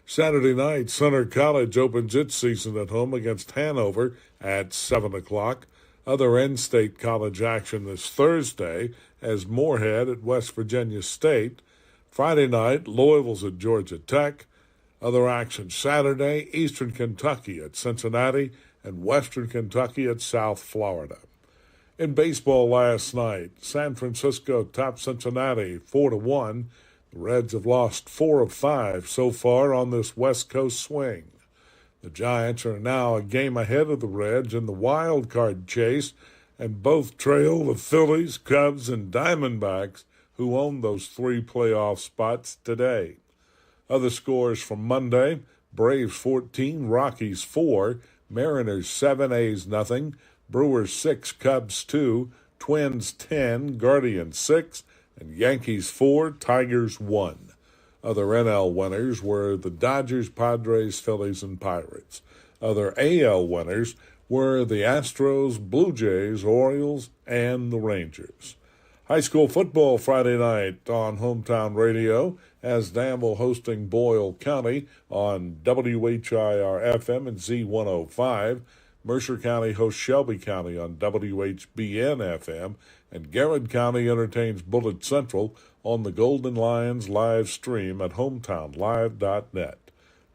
Saturday night, Centre College opens its season at home against Hanover at 7 o'clock. Other in-state college action this Thursday as Moorhead at West Virginia State. Friday night, Louisville's at Georgia Tech. Other action Saturday, Eastern Kentucky at Cincinnati and Western Kentucky at South Florida. In baseball last night, San Francisco topped Cincinnati 4-1. The Reds have lost 4 of 5 so far on this West Coast swing. The Giants are now a game ahead of the Reds in the wild card chase, and both trail the Phillies, Cubs, and Diamondbacks, who own those 3 playoff spots today. Other scores from Monday: Braves 14, Rockies 4, Mariners 7, A's nothing, Brewers 6, Cubs 2, Twins 10, Guardians 6, and Yankees 4, Tigers 1. Other NL winners were the Dodgers, Padres, Phillies, and Pirates. Other AL winners were the Astros, Blue Jays, Orioles, and the Rangers. High school football Friday night on Hometown Radio as Danville hosting Boyle County on WHIR-FM and Z105. Mercer County hosts Shelby County on WHBN-FM, and Garrett County entertains Bullitt Central on the Golden Lions live stream at hometownlive.net.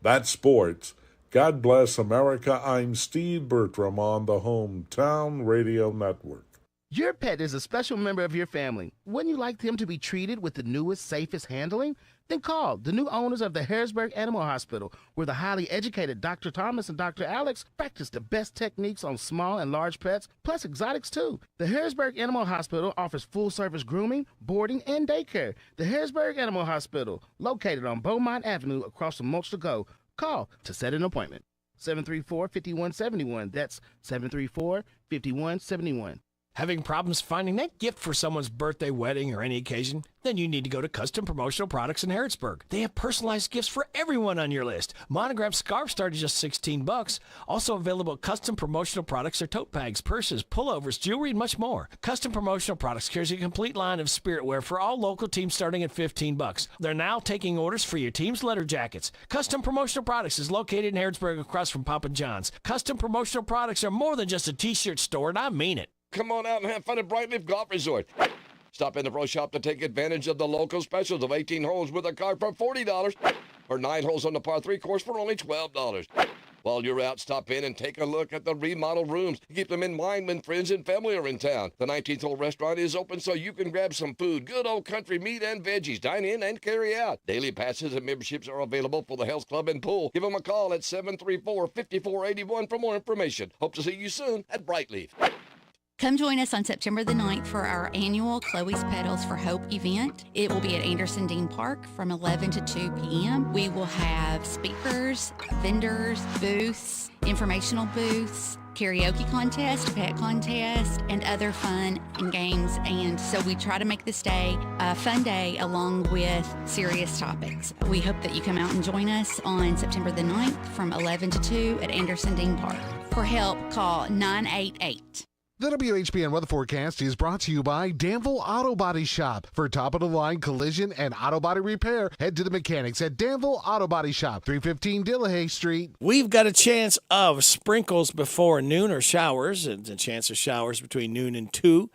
That's sports. God bless America. I'm Steve Bertram on the Hometown Radio Network.
Your pet is a special member of your family. Wouldn't you like him to be treated with the newest, safest handling? Then call the new owners of the Harrodsburg Animal Hospital, where the highly educated Dr. Thomas and Dr. Alex practice the best techniques on small and large pets, plus exotics too. The Harrodsburg Animal Hospital offers full-service grooming, boarding, and daycare. The Harrodsburg Animal Hospital, located on Beaumont Avenue across from Mulch to Go. Call to set an appointment. 734-5171. That's 734-5171.
Having problems finding that gift for someone's birthday, wedding, or any occasion? Then you need to go to Custom Promotional Products in Harrodsburg. They have personalized gifts for everyone on your list. Monogram scarves start at just $16. Also available custom promotional products are tote bags, purses, pullovers, jewelry, and much more. Custom Promotional Products carries a complete line of spirit wear for all local teams starting at $15. They're now taking orders for your team's letter jackets. Custom Promotional Products is located in Harrodsburg across from Papa John's. Custom Promotional Products are more than just a t-shirt store, and I mean it.
Come on out and have fun at Brightleaf Golf Resort. Stop in the pro shop to take advantage of the local specials of 18 holes with a cart for $40 or 9 holes on the par 3 course for only $12. While you're out, stop in and take a look at the remodeled rooms. Keep them in mind when friends and family are in town. The 19th hole restaurant is open so you can grab some food, good old country meat and veggies, dine in and carry out. Daily passes and memberships are available for the health club and pool. Give them a call at 734-5481 for more information. Hope to see you soon at Brightleaf.
Come join us on September the 9th for our annual Chloe's Petals for Hope event. It will be at Anderson Dean Park from 11 to 2 p.m. We will have speakers, vendors, booths, informational booths, karaoke contest, pet contest, and other fun and games. And so we try to make this day a fun day along with serious topics. We hope that you come out and join us on September the 9th from 11 to 2 at Anderson Dean Park. For help, call 988.
The WHBN weather forecast is brought to you by Danville Auto Body Shop. For top-of-the-line collision and auto body repair, head to the mechanics at Danville Auto Body Shop, 315 Dillahay Street.
We've got a chance of sprinkles before noon or showers, and a chance of showers between noon and 2.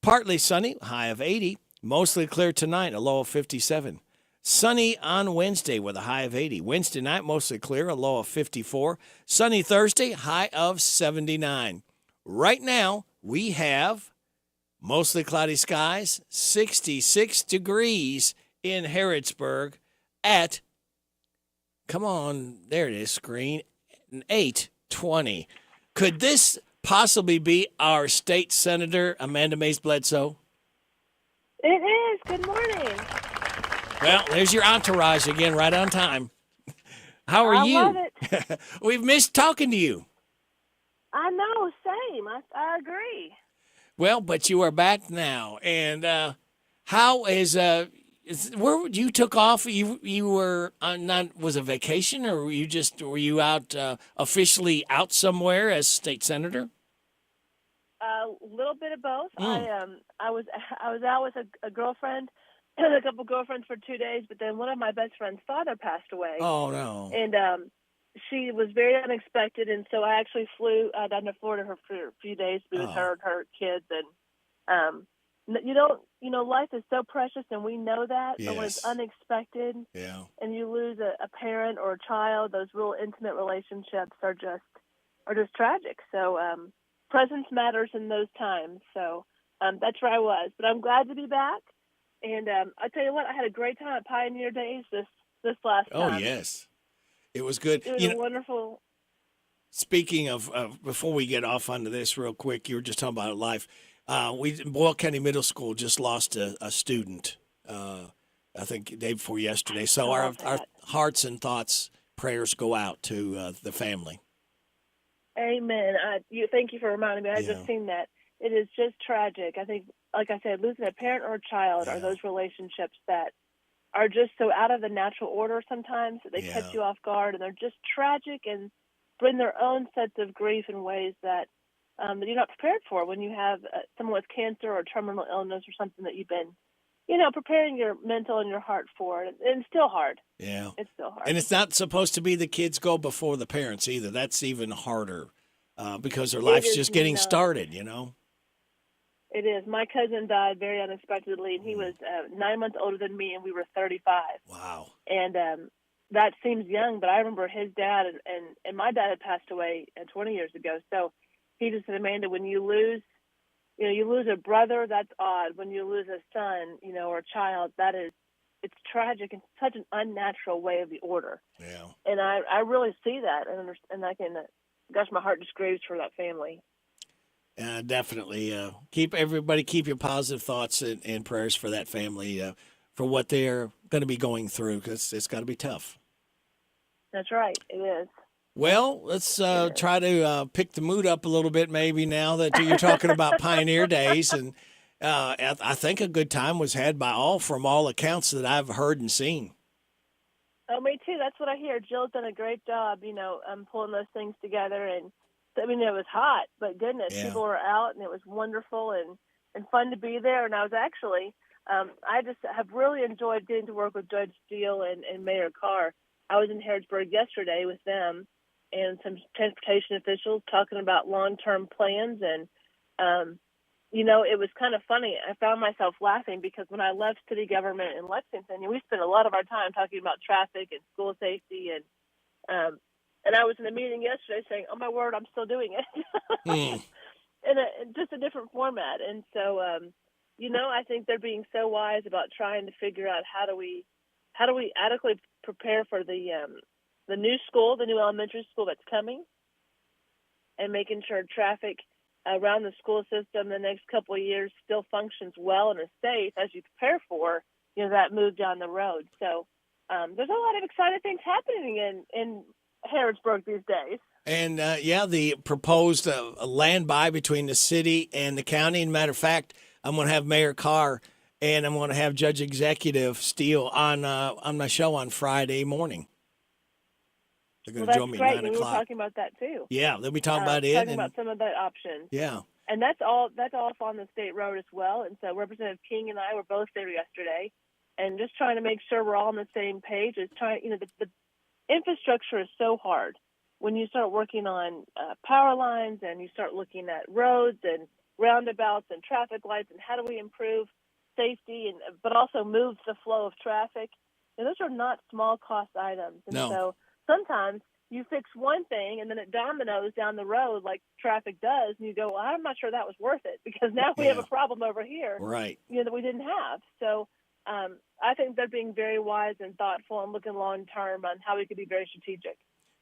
Partly sunny, high of 80. Mostly clear tonight, a low of 57. Sunny on Wednesday with a high of 80. Wednesday night, mostly clear, a low of 54. Sunny Thursday, high of 79. Right now, we have mostly cloudy skies, 66 degrees in Harrodsburg at, come on, there it is, screen, 8:20. Could this possibly be our state senator, Amanda Mays Bledsoe?
It is. Good morning.
Well, there's your entourage again, right on time. How are you?
I love it.
We've missed talking to you.
I know, same. I agree.
Well, but you are back now, and how is where you took off? You were not was a vacation, or were you out officially out somewhere as state senator?
A little bit of both. I was out with a girlfriend, a couple girlfriends for 2 days, but then one of my best friend's father passed away.
Oh no!
And she was very unexpected, and so I actually flew down to Florida for a few days to be with her and her kids. And life is so precious, and we know that.
Yes.
But when it's unexpected, and you lose a parent or a child, those real intimate relationships are just tragic. So presence matters in those times. So that's where I was. But I'm glad to be back. And I tell you what, I had a great time at Pioneer Days this last time.
Oh yes. It was good.
It was wonderful.
Speaking of, before we get off onto this real quick, you were just talking about life. Boyle County Middle School just lost a student, I think the day before yesterday. So our hearts and thoughts, prayers go out to the family.
Amen. Thank you for reminding me. I just seen that. It is just tragic. I think, like I said, losing a parent or a child are those relationships that are just so out of the natural order sometimes that they catch you off guard, and they're just tragic and bring their own sets of grief in ways that you're not prepared for when you have someone with cancer or terminal illness or something that you've been, preparing your mental and your heart for. And it's still hard.
Yeah.
It's still hard.
And it's not supposed to be the kids go before the parents either. That's even harder because their life's just getting started,
It is. My cousin died very unexpectedly, and he was 9 months older than me, and we were 35.
Wow.
And that seems young, but I remember his dad, and my dad had passed away 20 years ago. So he just said, Amanda, when you lose a brother, that's odd. When you lose a son, or a child, it's tragic. It's such an unnatural way of the order.
Yeah.
And I really see that, and I can, my heart just grieves for that family.
Definitely. Keep your positive thoughts and prayers for that family, for what they're going to be going through, because it's got to be tough.
That's right. It is.
Well, let's try to pick the mood up a little bit maybe now that you're talking about Pioneer Days. And I think a good time was had by all from all accounts that I've heard and seen.
Oh, me too. That's what I hear. Jill's done a great job, pulling those things together. And I mean, it was hot, but goodness, people were out, and it was wonderful and fun to be there. And I was actually, I just have really enjoyed getting to work with Judge Steele and Mayor Carr. I was in Harrodsburg yesterday with them and some transportation officials talking about long-term plans. And, it was kind of funny. I found myself laughing because when I left city government in Lexington, we spent a lot of our time talking about traffic and school safety. And I was in a meeting yesterday saying, oh, my word, I'm still doing it. in just a different format. And so, I think they're being so wise about trying to figure out how do we adequately prepare for the new school, the new elementary school that's coming, and making sure traffic around the school system the next couple of years still functions well and is safe as you prepare for, that move down the road. So there's a lot of exciting things happening in Harrodsburg these days.
And, the proposed land buy between the city and the county. And matter of fact, I'm going to have Mayor Carr and I'm going to have Judge Executive Steele on my show on Friday morning. They're going to join me at 9 o'clock.
We were talking about that too.
Yeah, they'll be talking about it.
Talking about some of that option.
Yeah.
And that's all on the state road as well. And so Representative King and I were both there yesterday, and just trying to make sure we're all on the same page. The infrastructure is so hard when you start working on power lines and you start looking at roads and roundabouts and traffic lights and how do we improve safety but also move the flow of traffic. Those are not small cost items. And so sometimes you fix one thing and then it dominoes down the road like traffic does, and you go, well, I'm not sure that was worth it because now we have a problem over here,
right?
That we didn't have. So I think they're being very wise and thoughtful and looking long term on how we could be very strategic.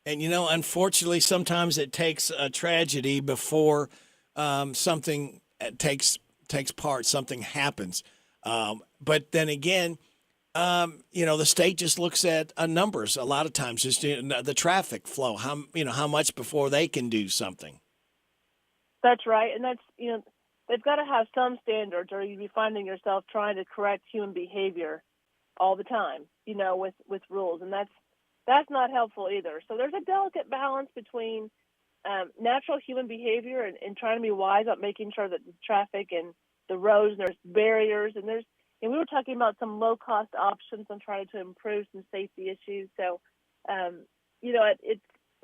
And unfortunately, sometimes it takes a tragedy before something takes part, something happens. But then again, the state just looks at numbers a lot of times, just the traffic flow, how much before they can do something.
That's right. And that's, they've got to have some standards or you'd be finding yourself trying to correct human behavior all the time, with rules. And that's not helpful either. So there's a delicate balance between natural human behavior and trying to be wise about making sure that the traffic and the roads, and there's barriers, and we were talking about some low-cost options on trying to improve some safety issues. So,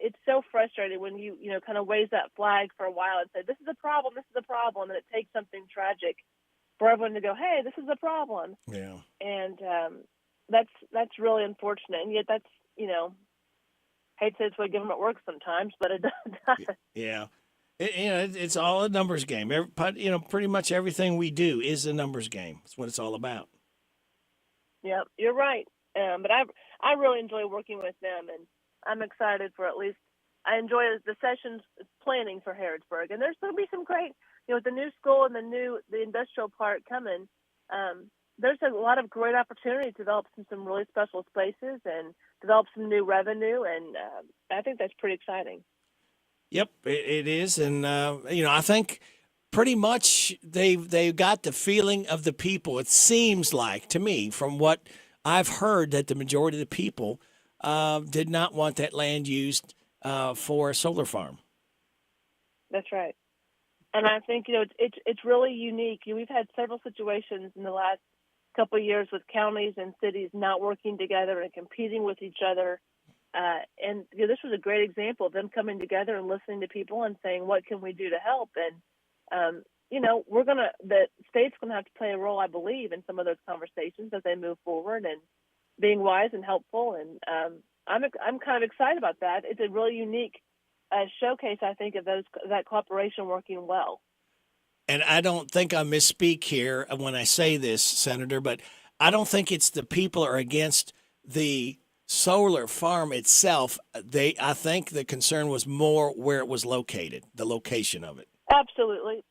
it's so frustrating when you kind of wave that flag for a while and say, this is a problem, and it takes something tragic for everyone to go, hey, this is a problem.
Yeah.
And that's really unfortunate. And yet that's, hate to say it's the way government works sometimes, but it does.
Yeah. It's all a numbers game. Pretty much everything we do is a numbers game. That's what it's all about.
Yeah, you're right. But I really enjoy working with them, and I'm excited for I enjoy the sessions planning for Harrodsburg. And there's going to be some great, with the new school and the industrial park coming, there's a lot of great opportunity to develop some really special spaces and develop some new revenue. And I think that's pretty exciting.
Yep, it is, and I think pretty much they've got the feeling of the people. It seems like to me, from what I've heard, that the majority of the people did not want that land used for a solar farm.
That's right, and I think it's really unique. We've had several situations in the last couple of years with counties and cities not working together and competing with each other. And this was a great example of them coming together and listening to people and saying, what can we do to help? And, the state's going to have to play a role, I believe, in some of those conversations as they move forward and being wise and helpful. And I'm kind of excited about that. It's a really unique showcase, I think, of that cooperation working well.
And I don't think I misspeak here when I say this, Senator, but I don't think it's the people are against the solar farm itself. I think the concern was more where it was located, the location of it.
Absolutely.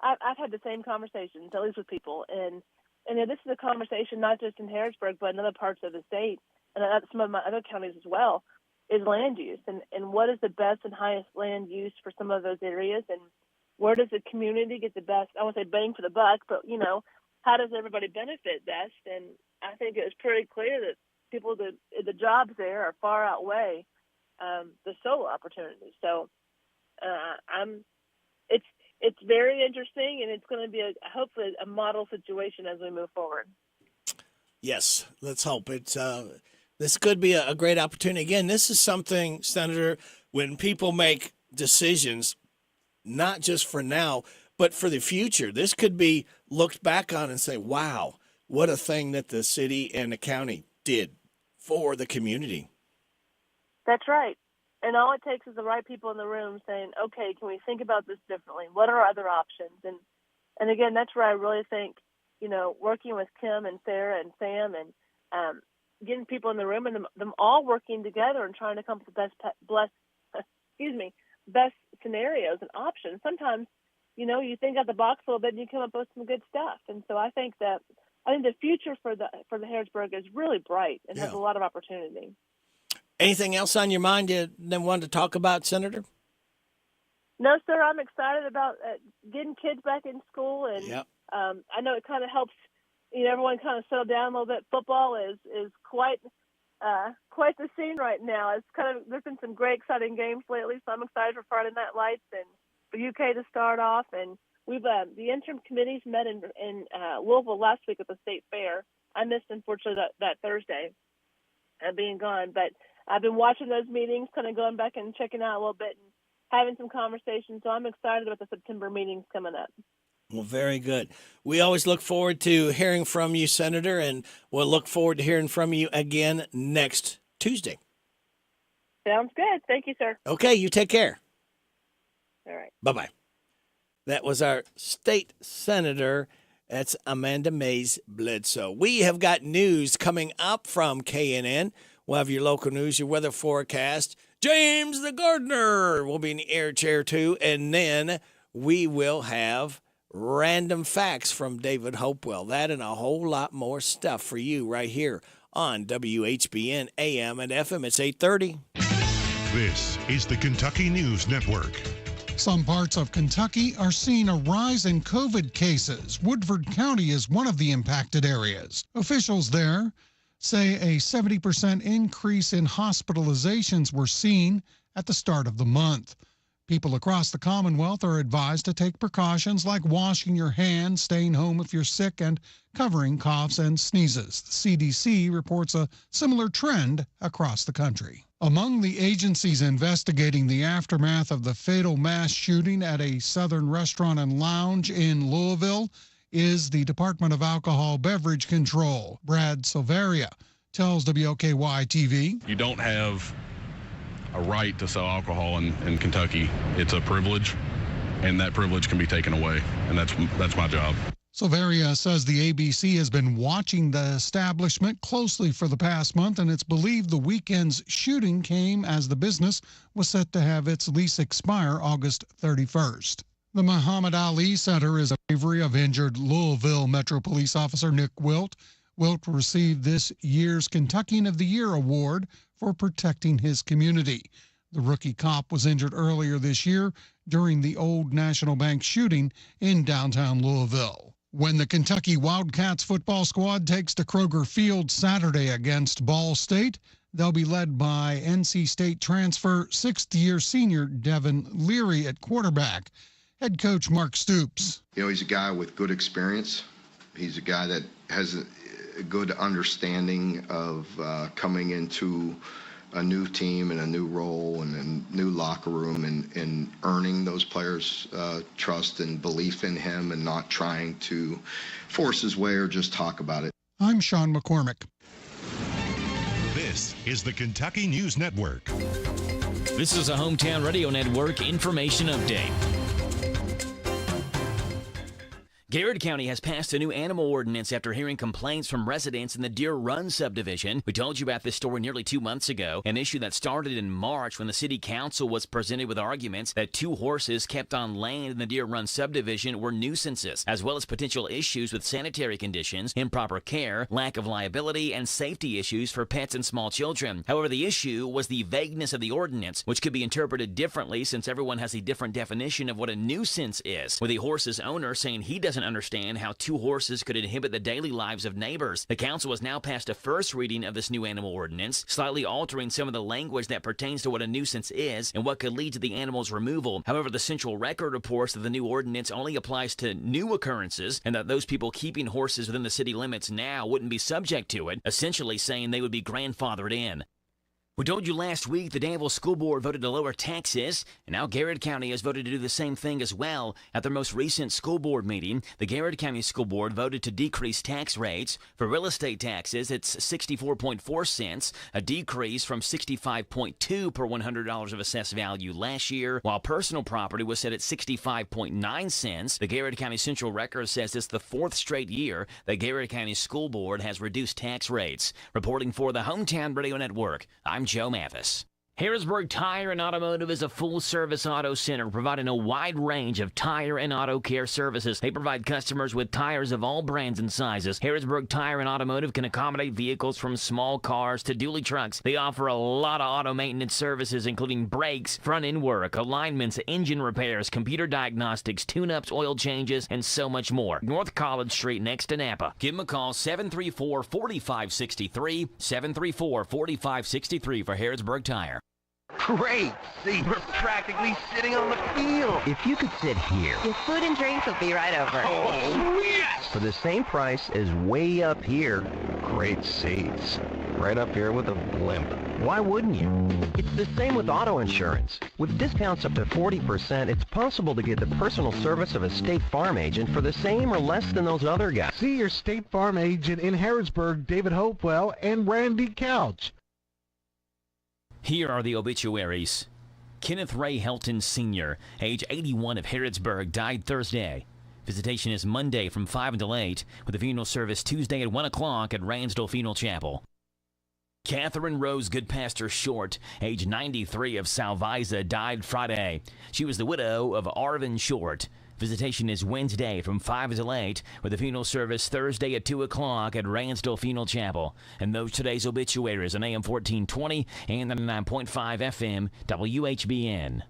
I've had the same conversations, at least with people, and this is a conversation not just in Harrodsburg, but in other parts of the state and some of my other counties as well. is land use, and what is the best and highest land use for some of those areas, and where does the community get the best, I won't say bang for the buck, but, how does everybody benefit best? And I think it was pretty clear that people, the jobs there are far outweigh the solar opportunities. So it's very interesting, and it's going to be hopefully a model situation as we move forward.
Yes, let's hope it's. This could be a great opportunity. Again, this is something, Senator, when people make decisions, not just for now, but for the future. This could be looked back on and say, wow, what a thing that the city and the county did for the community.
That's right. And all it takes is the right people in the room saying, okay, can we think about this differently? What are other options? And again, that's where I really think, working with Kim and Sarah and Sam and getting people in the room and them all working together and trying to come up with the best scenarios and options. Sometimes, you think out the box a little bit and you come up with some good stuff. And so I think the future for the Harrodsburg is really bright and has a lot of opportunity.
Anything else on your mind you wanted to talk about, Senator?
No, sir. I'm excited about getting kids back in school, and I know it kind of helps. Everyone kind of settle down a little bit. Football is quite the scene right now. There's been some great exciting games lately, so I'm excited for Friday Night Lights and for UK to start off. And we've the interim committees met in Louisville last week at the State Fair. I missed, unfortunately, that Thursday, being gone, but I've been watching those meetings, kind of going back and checking out a little bit and having some conversations. So I'm excited about the September meetings coming up.
Well, very good. We always look forward to hearing from you, Senator, and we'll look forward to hearing from you again next Tuesday.
Sounds good. Thank you, sir.
Okay, you take care.
All right.
Bye-bye. That was our state senator. That's Amanda Mays Bledsoe. We have got news coming up from KNN. We'll have your local news, your weather forecast. James the Gardener will be in the air chair, too. And then we will have random facts from David Hopewell. That and a whole lot more stuff for you right here on WHBN AM and FM. It's 8:30.
This is the Kentucky News Network.
Some parts of Kentucky are seeing a rise in COVID cases. Woodford County is one of the impacted areas. Officials there say a 70% increase in hospitalizations were seen at the start of the month. People across the Commonwealth are advised to take precautions like washing your hands, staying home if you're sick, and covering coughs and sneezes. The CDC reports a similar trend across the country. Among the agencies investigating the aftermath of the fatal mass shooting at a Southern restaurant and lounge in Louisville is the Department of Alcohol Beverage Control. Brad Silveria tells WOKY-TV.
You don't have a right to sell alcohol in Kentucky. It's a privilege, and that privilege can be taken away, and that's my job.
Silveria says the ABC has been watching the establishment closely for the past month, and it's believed the weekend's shooting came as the business was set to have its lease expire August 31st. The Muhammad Ali Center is a bravery of injured Louisville Metro Police Officer Nick Wilt. Wilt received this year's Kentuckian of the Year award for protecting his community. The rookie cop was injured earlier this year during the Old National Bank shooting in downtown Louisville. When the Kentucky Wildcats football squad takes to Kroger Field Saturday against Ball State, they'll be led by NC State transfer sixth-year senior Devin Leary at quarterback. Head coach Mark Stoops.
He's a guy with good experience. He's a guy that has a good understanding of coming into a new team and a new role and a new locker room and earning those players' trust and belief in him and not trying to force his way or just talk about it.
I'm Sean McCormick.
This is the Kentucky News Network.
This is a Hometown Radio Network information update. Garrett County has passed a new animal ordinance after hearing complaints from residents in the Deer Run subdivision. We told you about this story nearly 2 months ago, an issue that started in March when the city council was presented with arguments that 2 horses kept on land in the Deer Run subdivision were nuisances, as well as potential issues with sanitary conditions, improper care, lack of liability, and safety issues for pets and small children. However, the issue was the vagueness of the ordinance, which could be interpreted differently since everyone has a different definition of what a nuisance is, with the horse's owner saying he doesn't understand how 2 horses could inhibit the daily lives of neighbors. The council has now passed a first reading of this new animal ordinance, slightly altering some of the language that pertains to what a nuisance is and what could lead to the animal's removal. However, the Central Record reports that the new ordinance only applies to new occurrences and that those people keeping horses within the city limits now wouldn't be subject to it, essentially saying they would be grandfathered in. We told you last week the Danville School Board voted to lower taxes, and now Garrett County has voted to do the same thing as well. At their most recent school board meeting, the Garrett County School Board voted to decrease tax rates. For real estate taxes, it's 64.4 cents, a decrease from 65.2 per $100 of assessed value last year, while personal property was set at 65.9 cents. The Garrett County Central Record says it's the 4th straight year the Garrett County School Board has reduced tax rates. Reporting for the Hometown Radio Network, I'm Joe Mathis. Harrodsburg Tire and Automotive is a full-service auto center providing a wide range of tire and auto care services. They provide customers with tires of all brands and sizes. Harrodsburg Tire and Automotive can accommodate vehicles from small cars to dually trucks. They offer a lot of auto maintenance services, including brakes, front-end work, alignments, engine repairs, computer diagnostics, tune-ups, oil changes, and so much more. North College Street next to Napa. Give them a call, 734-4563, 734-4563 for Harrodsburg Tire.
Great! See, we're practically sitting on the field. If you could sit here.
Your food and drinks will be right over.
Oh, yes! For the same price as way up here. Great seats. Right up here with a blimp. Why wouldn't you? It's the same with auto insurance. With discounts up to 40%, it's possible to get the personal service of a State Farm agent for the same or less than those other guys.
See your State Farm agent in Harrodsburg, David Hopewell, and Randy Couch.
Here are the obituaries. Kenneth Ray Helton Sr., age 81 of Harrodsburg, died Thursday. Visitation is Monday from 5 until 8, with a funeral service Tuesday at 1 o'clock at Ransdell Funeral Chapel. Catherine Rose Goodpaster Short, age 93 of Salvisa, died Friday. She was the widow of Arvin Short. Visitation is Wednesday from 5 until 8, with a funeral service Thursday at 2 o'clock at Ransdell Funeral Chapel. And those today's obituaries on AM 1420 and 99.5 FM WHBN.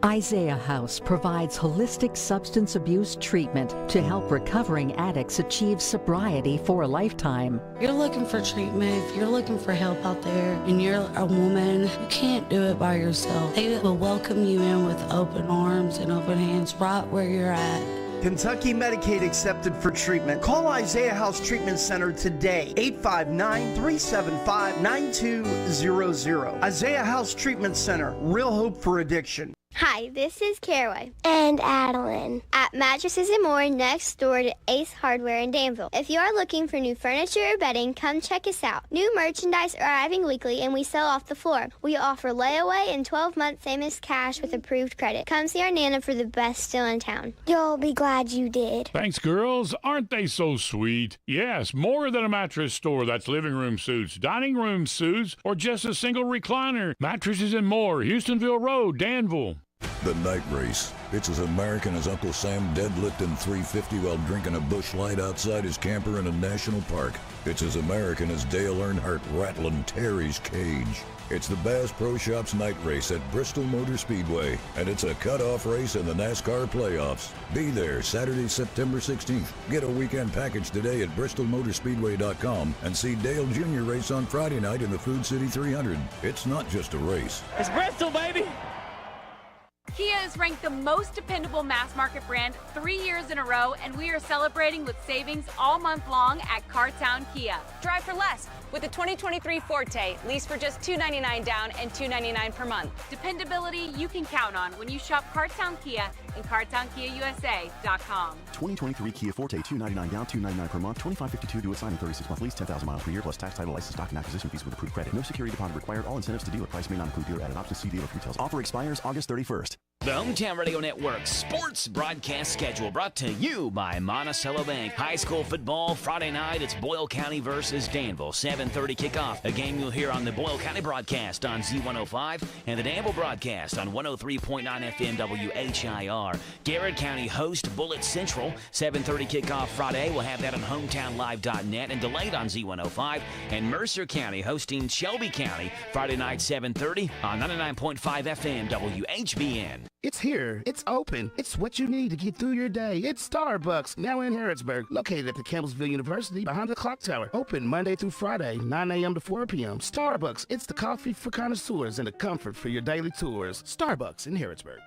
Isaiah House provides holistic substance abuse treatment to help recovering addicts achieve sobriety for a lifetime.
If you're looking for treatment, if you're looking for help out there, and you're a woman, you can't do it by yourself. They will welcome you in with open arms and open hands right where you're at.
Kentucky Medicaid accepted for treatment. Call Isaiah House Treatment Center today, 859-375-9200. Isaiah House Treatment Center, real hope for addiction.
Hi, this is Caraway. And Adeline. At Mattresses and More next door to Ace Hardware in Danville. If you are looking for new furniture or bedding, come check us out. New merchandise arriving weekly and we sell off the floor. We offer layaway and 12-month famous cash with approved credit. Come see our Nana for the best deal in town. You'll be glad you did.
Thanks, girls. Aren't they so sweet? Yes, more than a mattress store. That's living room suits, dining room suits, or just a single recliner. Mattresses and More, Houstonville Road, Danville.
The Night Race. It's as American as Uncle Sam deadlifting 350 while drinking a Busch Light outside his camper in a national park. It's as American as Dale Earnhardt rattling Terry's cage. It's the Bass Pro Shops Night Race at Bristol Motor Speedway, and it's a cutoff race in the NASCAR playoffs. Be there Saturday, September 16th. Get a weekend package today at bristolmotorspeedway.com and see Dale Jr. race on Friday night in the Food City 300. It's not just a race.
It's Bristol, baby!
Kia is ranked the most dependable mass market brand 3 years in a row, and we are celebrating with savings all month long at Cartown Kia.
Drive for less with the 2023 Forte, leased for just $299 down and $299 per month.
Dependability you can count on when you shop Cartown Kia and CartownKiaUSA.com.
2023 Kia Forte, $299 down, $299 per month, $2552 due at signing, 36-month lease, 10,000 miles per year, plus tax, title, license, stock, and acquisition fees with approved credit. No security deposit required. All incentives to dealer price may not include dealer added options. See dealer for details. Offer expires August 31st.
The Hometown Radio Network sports broadcast schedule brought to you by Monticello Bank. High school football Friday night. It's Boyle County versus Danville. 7:30 kickoff. A game you'll hear on the Boyle County broadcast on Z105 and the Danville broadcast on 103.9 FM WHIR. Garrett County host Bullitt Central. 7:30 kickoff Friday. We'll have that on hometownlive.net and delayed on Z105. And Mercer County hosting Shelby County Friday night 7:30 on 99.5 FM WHBN.
It's here. It's open. It's what you need to get through your day. It's Starbucks, now in Harrodsburg, located at the Campbellsville University behind the clock tower. Open Monday through Friday, 9 a.m. to 4 p.m. Starbucks, it's the coffee for connoisseurs and the comfort for your daily tours. Starbucks in Harrodsburg.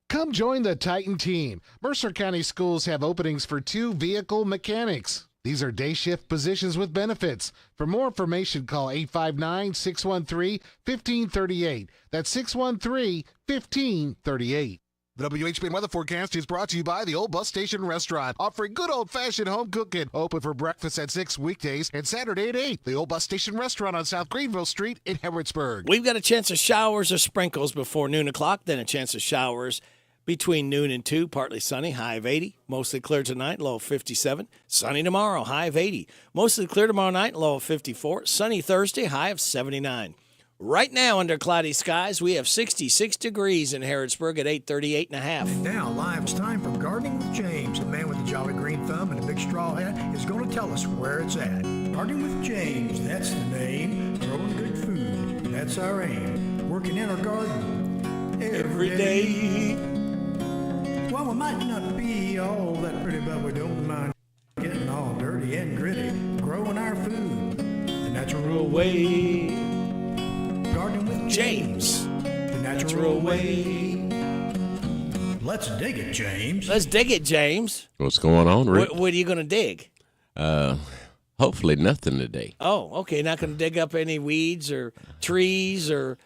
Come join the Titan team. Mercer County Schools have openings for 2 vehicle mechanics. These are day shift positions with benefits. For more information, call 859-613-1538. That's 613-1538. The WHBN weather forecast is brought to you by the Old Bus Station Restaurant, offering good old-fashioned home cooking. Open for breakfast at 6 weekdays and Saturday at 8. The Old Bus Station Restaurant on South Greenville Street in Harrodsburg.
We've got a chance of showers or sprinkles before noon o'clock, then a chance of showers between noon and 2, partly sunny, high of 80. Mostly clear tonight, low of 57. Sunny tomorrow, high of 80. Mostly clear tomorrow night, low of 54. Sunny Thursday, high of 79. Right now, under cloudy skies, we have 66 degrees in Harrodsburg at 8:38 and a half.
And now, live, it's time for Gardening with James. The man with the jolly green thumb and a big straw hat is going to tell us where it's at. Gardening with James, that's the name. Growing good food, that's our aim. Working in our garden every day. Well, we might not be all that pretty, but we don't mind getting all dirty and gritty. Growing our food the natural way. Gardening with James, the natural way. Let's dig it, James.
Let's dig it, James.
What's going on, Rick?
What are you going to dig?
Hopefully nothing today.
Oh, okay. Not going to dig up any weeds or trees or...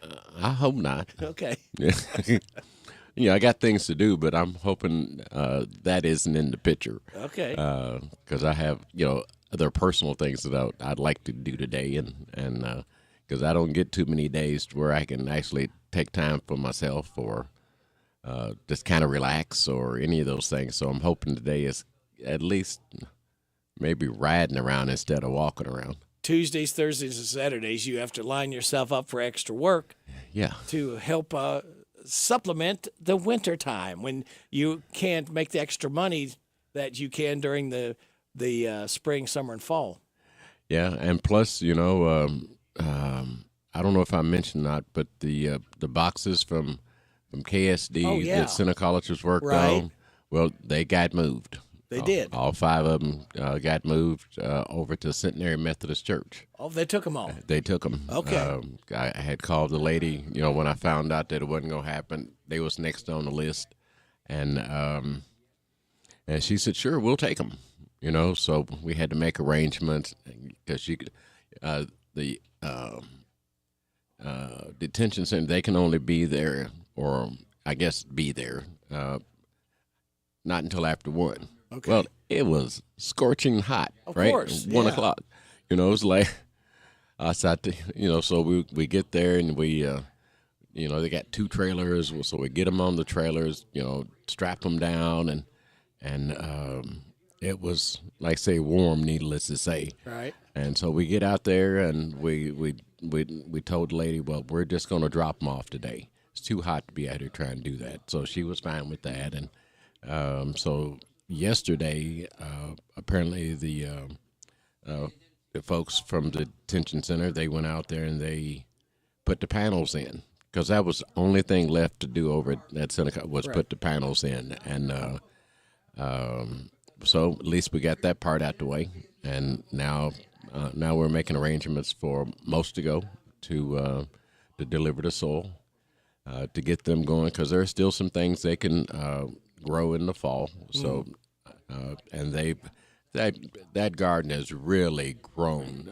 I hope not.
Okay.
Yeah, I got things to do, but I'm hoping that isn't in the picture.
Okay.
Because I have, other personal things that I'd like to do today, and because I don't get too many days where I can actually take time for myself or just kind of relax or any of those things. So I'm hoping today is at least maybe riding around instead of walking around.
Tuesdays, Thursdays, and Saturdays, you have to line yourself up for extra work.
Yeah.
To help supplement the winter time when you can't make the extra money that you can during the spring, summer, and fall.
Yeah, and plus, I don't know if I mentioned that, but the boxes from KSD that Center College was worked on, well, they got moved.
They did.
All 5 of them got moved over to Centenary Methodist Church.
Oh, they took them all.
They took them.
Okay.
I had called the lady, when I found out that it wasn't going to happen. They was next on the list. And she said, sure, we'll take them. So we had to make arrangements because the detention center, they can only be there, or I guess be there, not until after 1.
Okay.
Well, it was scorching hot,
of
right?
Course,
1 o'clock. It's like, so we get there and we, they got 2 trailers, so we get them on the trailers, strap them down, and it was, like say, warm, needless to say.
Right.
And so we get out there and we told the lady, well, we're just going to drop them off today. It's too hot to be out here trying to do that. So she was fine with that. And so yesterday, apparently the folks from the detention center, they went out there and they put the panels in, because that was the only thing left to do over at Seneca was put the panels in. And so at least we got that part out the way. And now we're making arrangements for most to go to deliver the soil, to get them going, because there are still some things they can grow in the fall. So, and that garden has really grown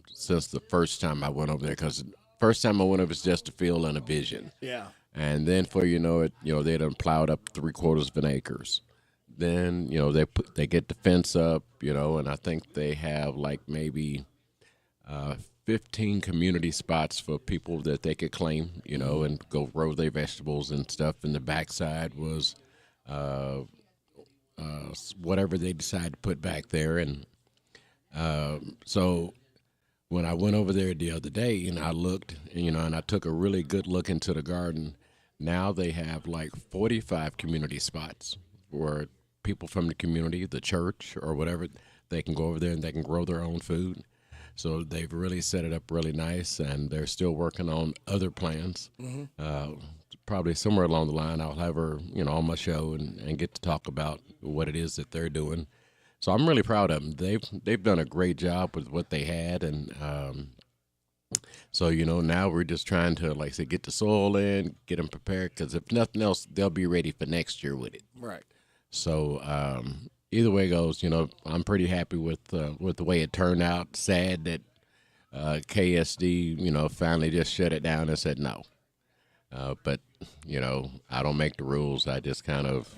since the first time I went over there. Because first time I went over was just a field and a vision.
Yeah.
And then for they done plowed up 3/4 of an acre. Then they get the fence up, and I think they have like maybe 15 community spots for people that they could claim, you know, and go grow their vegetables and stuff. And the backside was whatever they decide to put back there. And so when I went over there the other day and I looked, you know, and I took a really good look into the garden, now they have like 45 community spots where people from the community, the church or whatever, they can go over there and they can grow their own food. So they've really set it up really nice, and they're still working on other plans. Probably somewhere along the line, I'll have her, you know, on my show and get to talk about what it is that they're doing. So I'm really proud of them. They've done a great job with what they had, and so, you know, now we're just trying to, like I said, get the soil in, get them prepared, because if nothing else, they'll be ready for next year with it.
Right.
So either way it goes, you know, I'm pretty happy with the way it turned out. Sad that KSD, you know, finally just shut it down and said no. But, you know, I don't make the rules. I just kind of,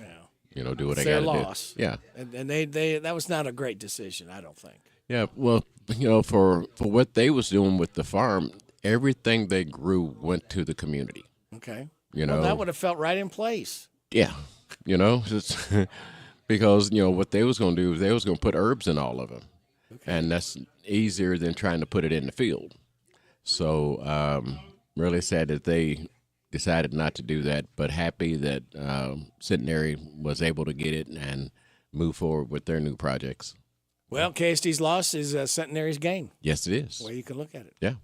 you know, do what I got to do.
Their loss.
Yeah.
And they that was not a great decision, I don't think.
Yeah, well, you know, for what they was doing with the farm, everything they grew went to the community.
Okay.
You know,
well, that would have felt right in place.
Yeah. You know, because, you know, what they was going to do is they was going to put herbs in all of them. Okay. And that's easier than trying to put it in the field. So really sad that they decided not to do that, but happy that Centenary was able to get it and move forward with their new projects.
Well, KSD's loss is Centenary's gain.
Yes, it is.
The way you can look at it.
Yeah.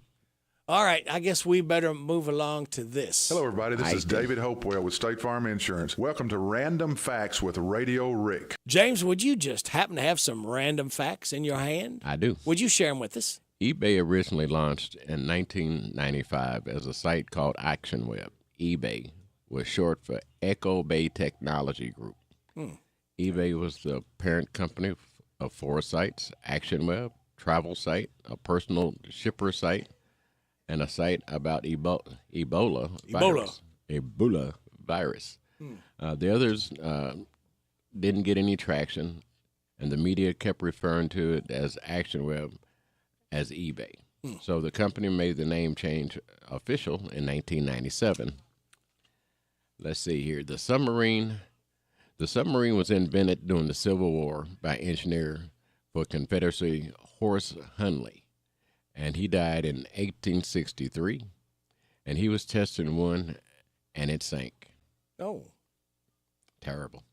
All right, I guess we better move along to this.
Hello, everybody. This is David Hopewell with State Farm Insurance. Welcome to Random Facts with Radio Rick.
James, would you just happen to have some random facts in your hand?
I do.
Would you share them with us?
eBay originally launched in 1995 as a site called ActionWeb. eBay was short for Echo Bay Technology Group. eBay was the parent company of 4 sites: ActionWeb, travel site, a personal shipper site, and a site about Ebola virus. The others didn't get any traction, and the media kept referring to it as ActionWeb as eBay. So the company made the name change official in 1997. Let's see here. The submarine was invented during the Civil War by engineer for Confederacy Horace Hunley, and he died in 1863, and he was testing one, and it sank.
Oh.
Terrible.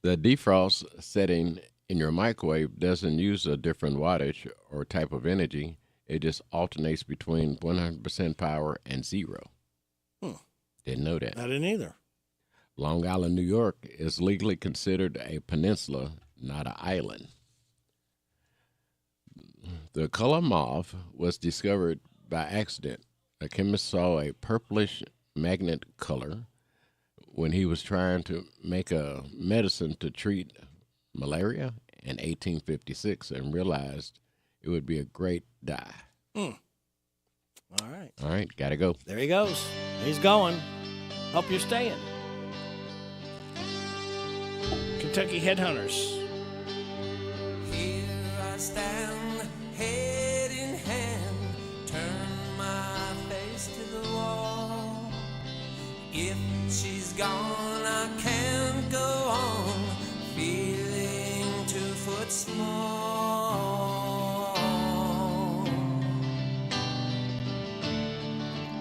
The
defrost setting in your microwave doesn't use a different wattage or type of energy. It just alternates between 100% power and 0. Didn't know that.
I didn't either.
Long Island, New York is legally considered a peninsula, not an island. The color mauve was discovered by accident. A chemist saw a purplish magnet color when he was trying to make a medicine to treat malaria in 1856 and realized it would be a great dye.
All right,
gotta go.
There he goes. He's going. Hope you're staying. Kentucky Headhunters.
Here I stand, head in hand, turn my face to the wall. If she's gone, I can't go on, feeling 2 foot small.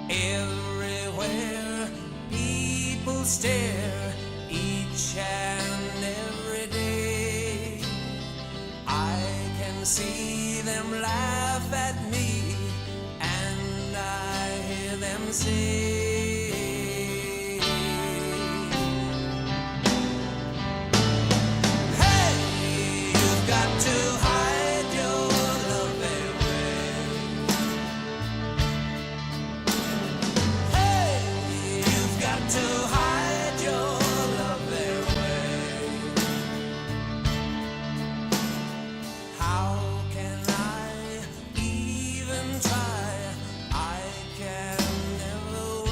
Everywhere people stare, each and every day. I can see them laugh at me, and I hear them say, hey, you've got to hide your love away. Hey, you've got to hide your love away. How can I even try? I can never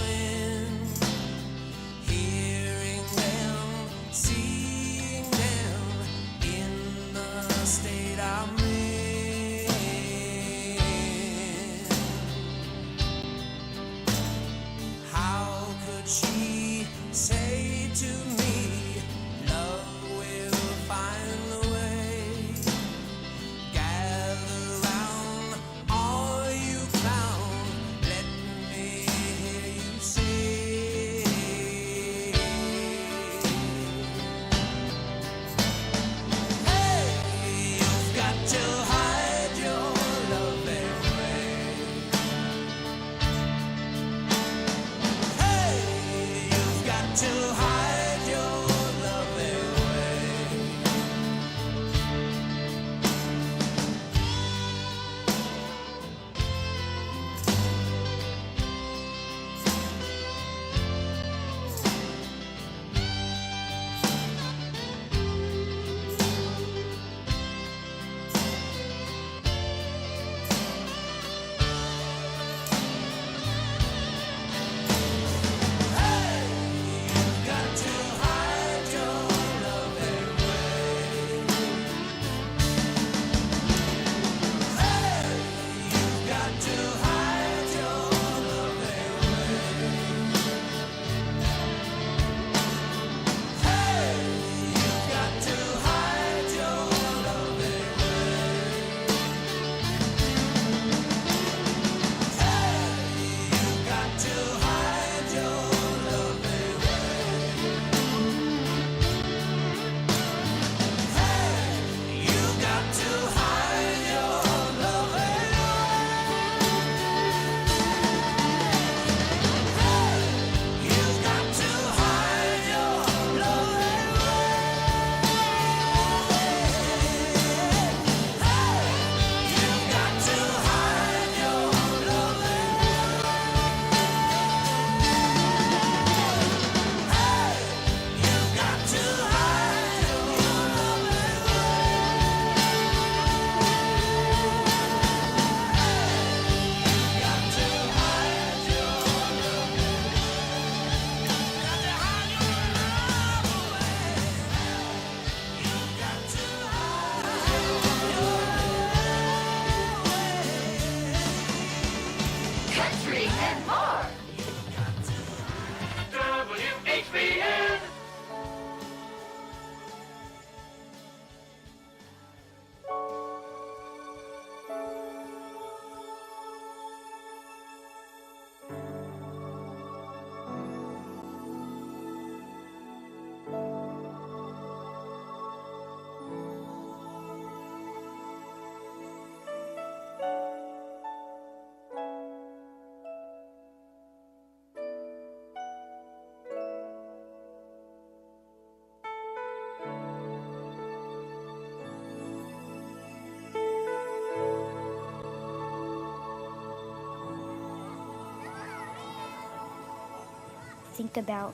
think about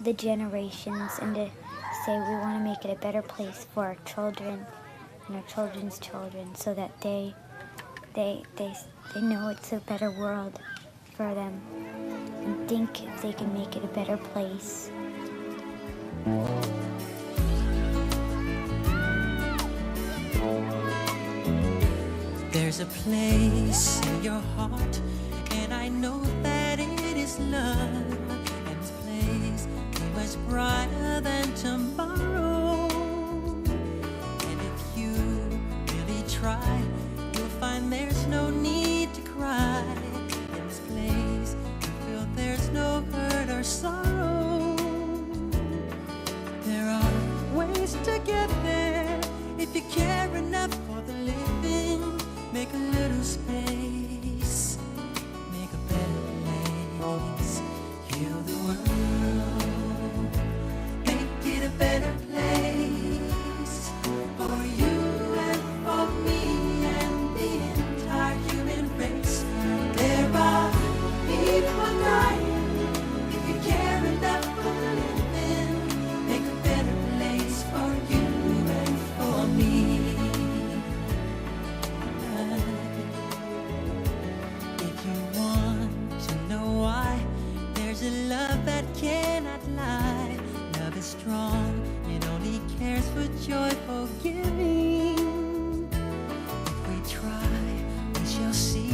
the generations and to say we want to make it a better place for our children and our children's children, so that they know it's a better world for them and think if they can make it a better place.
There's a place in your heart, and I know that it is love. And this place is much brighter than tomorrow. And if you really try, you'll find there's no need to cry. In this place, you feel there's no hurt or sorrow. There are ways to get there if you care enough for the living. Make a little space, make a better place, heal the world, make it a better place for you and for me and the entire human race. There are people dying. If you care enough for the living, make a better place for you and for me. There's a love that cannot lie. Love is strong, it only cares for joyful giving. If we try, we shall see.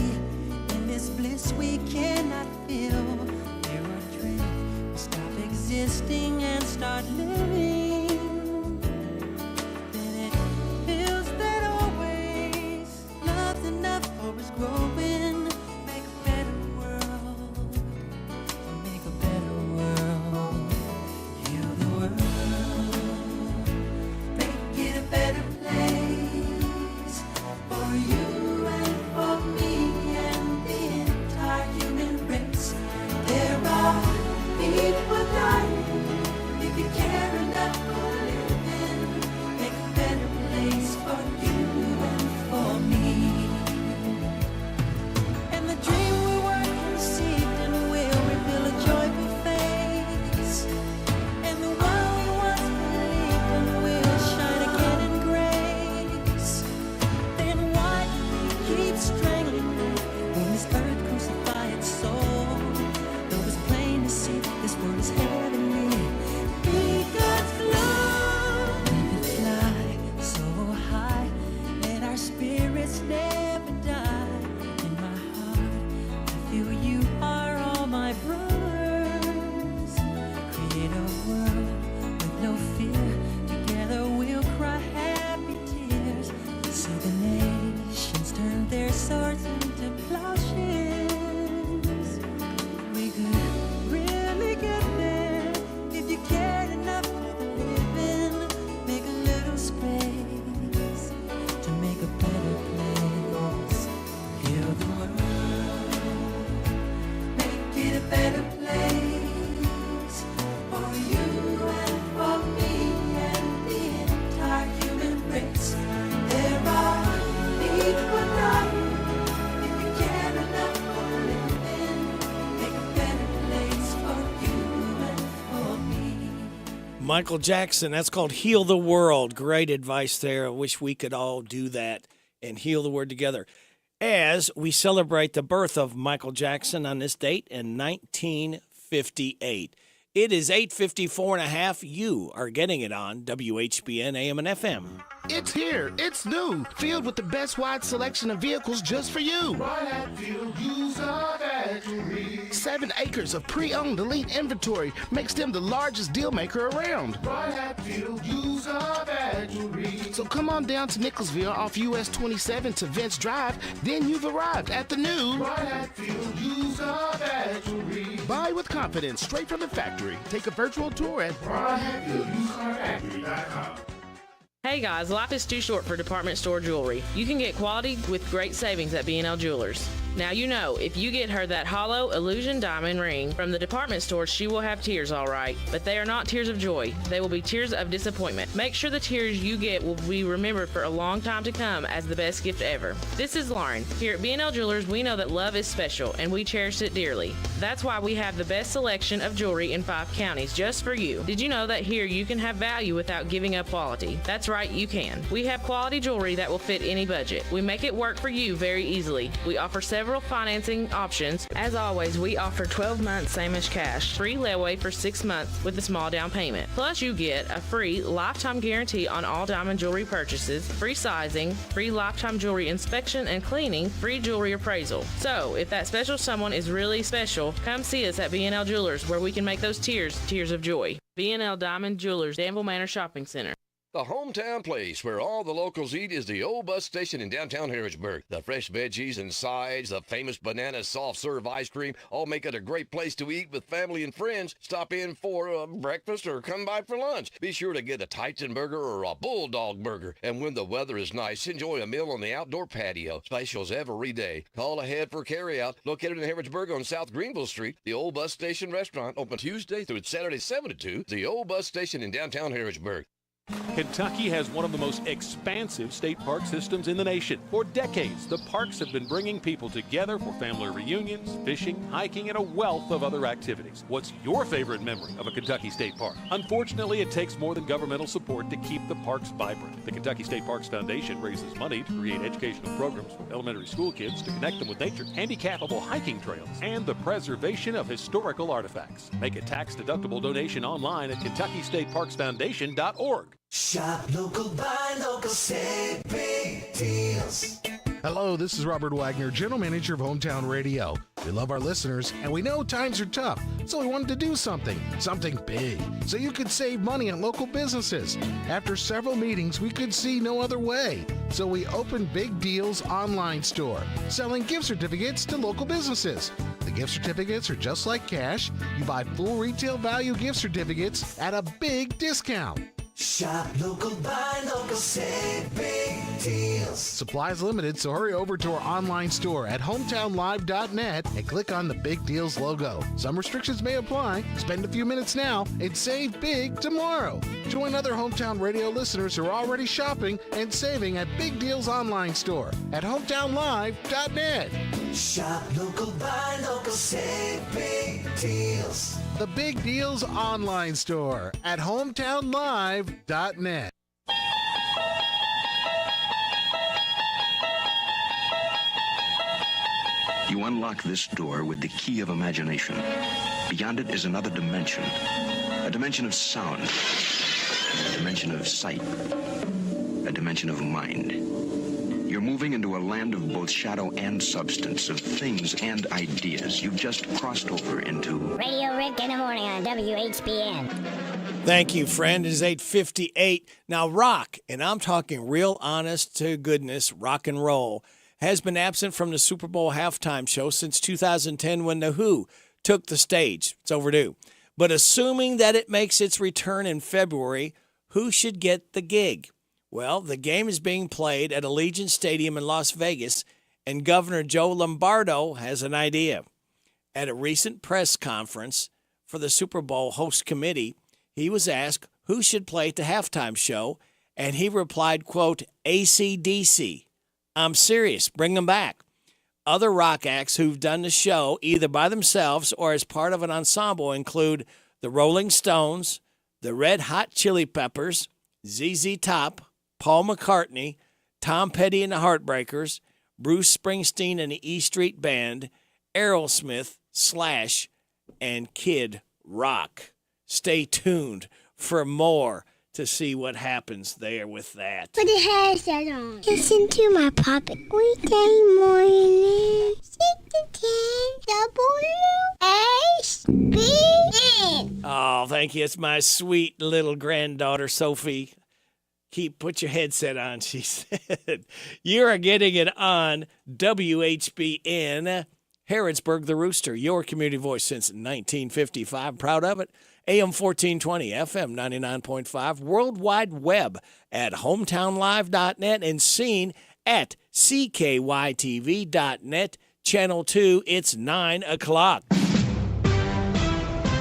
In this bliss we cannot feel. Fear or dread, we stop existing and start living. Then it feels that always love's enough for us growing. Make a better
Michael Jackson, that's called Heal the World. Great advice there. I wish we could all do that and heal the world together. As we celebrate the birth of Michael Jackson on this date in 1958. It is 8:54.5. You are getting it on WHBN AM and FM.
It's here. It's new. Filled with the best wide selection of vehicles just for you.
Right at Field User Factory.
7 acres of pre-owned elite inventory makes them the largest deal maker around.
Right at Field User Factory.
So come on down to Nicholsville off US 27 to Vince Drive. Then you've arrived at the new
Right at Field User Factory.
Buy with confidence straight from the factory. Take a virtual tour at
RightAtFieldUserFactory.com.
Hey guys, life is too short for department store jewelry. You can get quality with great savings at B&L Jewelers.
Now you know, if you get her that hollow illusion diamond ring from the department store, she will have tears, all right. But they are not tears of joy. They will be tears of disappointment. Make sure the tears you get will be remembered for a long time to come as the best gift ever. This is Lauren. Here at B&L Jewelers, we know that love is special, and we cherish it dearly. That's why we have the best selection of jewelry in 5 counties just for you. Did you know that here you can have value without giving up quality? That's right, you can. We have quality jewelry that will fit any budget. We make it work for you very easily. We offer several financing options. As always, we offer 12 months same as cash, free layaway for 6 months with a small down payment. Plus, you get a free lifetime guarantee on all diamond jewelry purchases, free sizing, free lifetime jewelry inspection and cleaning, free jewelry appraisal. So, if that special someone is really special, come see us at B&L Jewelers, where we can make those tears of joy. B&L Diamond Jewelers, Danville Manor Shopping Center.
The hometown place where all the locals eat is the old bus station in downtown Harrodsburg. The fresh veggies and sides, the famous banana soft serve ice cream, all make it a great place to eat with family and friends. Stop in for breakfast or come by for lunch. Be sure to get a Titan burger or a Bulldog burger. And when the weather is nice, enjoy a meal on the outdoor patio. Specials every day. Call ahead for carryout. Located in Harrodsburg on South Greenville Street, the old bus station restaurant, open Tuesday through Saturday 7 to 2. The old bus station in downtown Harrodsburg.
Kentucky has one of the most expansive state park systems in the nation. For decades, the parks have been bringing people together for family reunions, fishing, hiking, and a wealth of other activities. What's your favorite memory of a Kentucky state park? Unfortunately, it takes more than governmental support to keep the parks vibrant. The Kentucky State Parks Foundation raises money to create educational programs for elementary school kids to connect them with nature, handicapable hiking trails, and the preservation of historical artifacts. Make a tax-deductible donation online at KentuckyStateParksFoundation.org.
Shop local, buy local, save big deals.
Hello, this is Robert Wagner, General Manager of Hometown Radio. We love our listeners, and we know times are tough, so we wanted to do something big, so you could save money on local businesses. After several meetings, we could see no other way, so we opened Big Deals online store, selling gift certificates to local businesses. The gift certificates are just like cash. You buy full retail value gift certificates at a big discount.
Shop local, buy local, save big deals.
Supplies limited, so hurry over to our online store at hometownlive.net and click on the Big Deals logo. Some restrictions may apply. Spend a few minutes now and save big tomorrow. Join other Hometown Radio listeners who are already shopping and saving at Big Deals online store at hometownlive.net.
Shop local, buy local, save big deals.
The Big Deals online store at hometownlive.net.
You unlock this door with the key of imagination. Beyond it is another dimension. A dimension of sound. A dimension of sight. A dimension of mind. You're moving into a land of both shadow and substance, of things and ideas. You've just crossed over into
Radio Rick in the morning on WHBN.
Thank you, friend. It is 8:58. Now, rock, and I'm talking real honest to goodness rock and roll, has been absent from the Super Bowl halftime show since 2010 when The Who took the stage. It's overdue. But assuming that it makes its return in February, who should get the gig? Well, the game is being played at Allegiant Stadium in Las Vegas, and Governor Joe Lombardo has an idea. At a recent press conference for the Super Bowl host committee, he was asked who should play at the halftime show, and he replied, quote, AC/DC. I'm serious. Bring them back. Other rock acts who've done the show either by themselves or as part of an ensemble include the Rolling Stones, the Red Hot Chili Peppers, ZZ Top, Paul McCartney, Tom Petty and the Heartbreakers, Bruce Springsteen and the E Street Band, Aerosmith, Slash, and Kid Rock. Stay tuned for more to see what happens there with that.
Put the headset on. Listen to my puppet weekday morning. 6 to 10 WHBN.
Oh, thank you. It's my sweet little granddaughter, Sophie. Put your headset on, she said. You are getting it on WHBN, Harrodsburg the Rooster, your community voice since 1955. Proud of it. AM 1420, FM 99.5, World Wide Web at hometownlive.net and seen at ckytv.net Channel 2, it's 9 o'clock.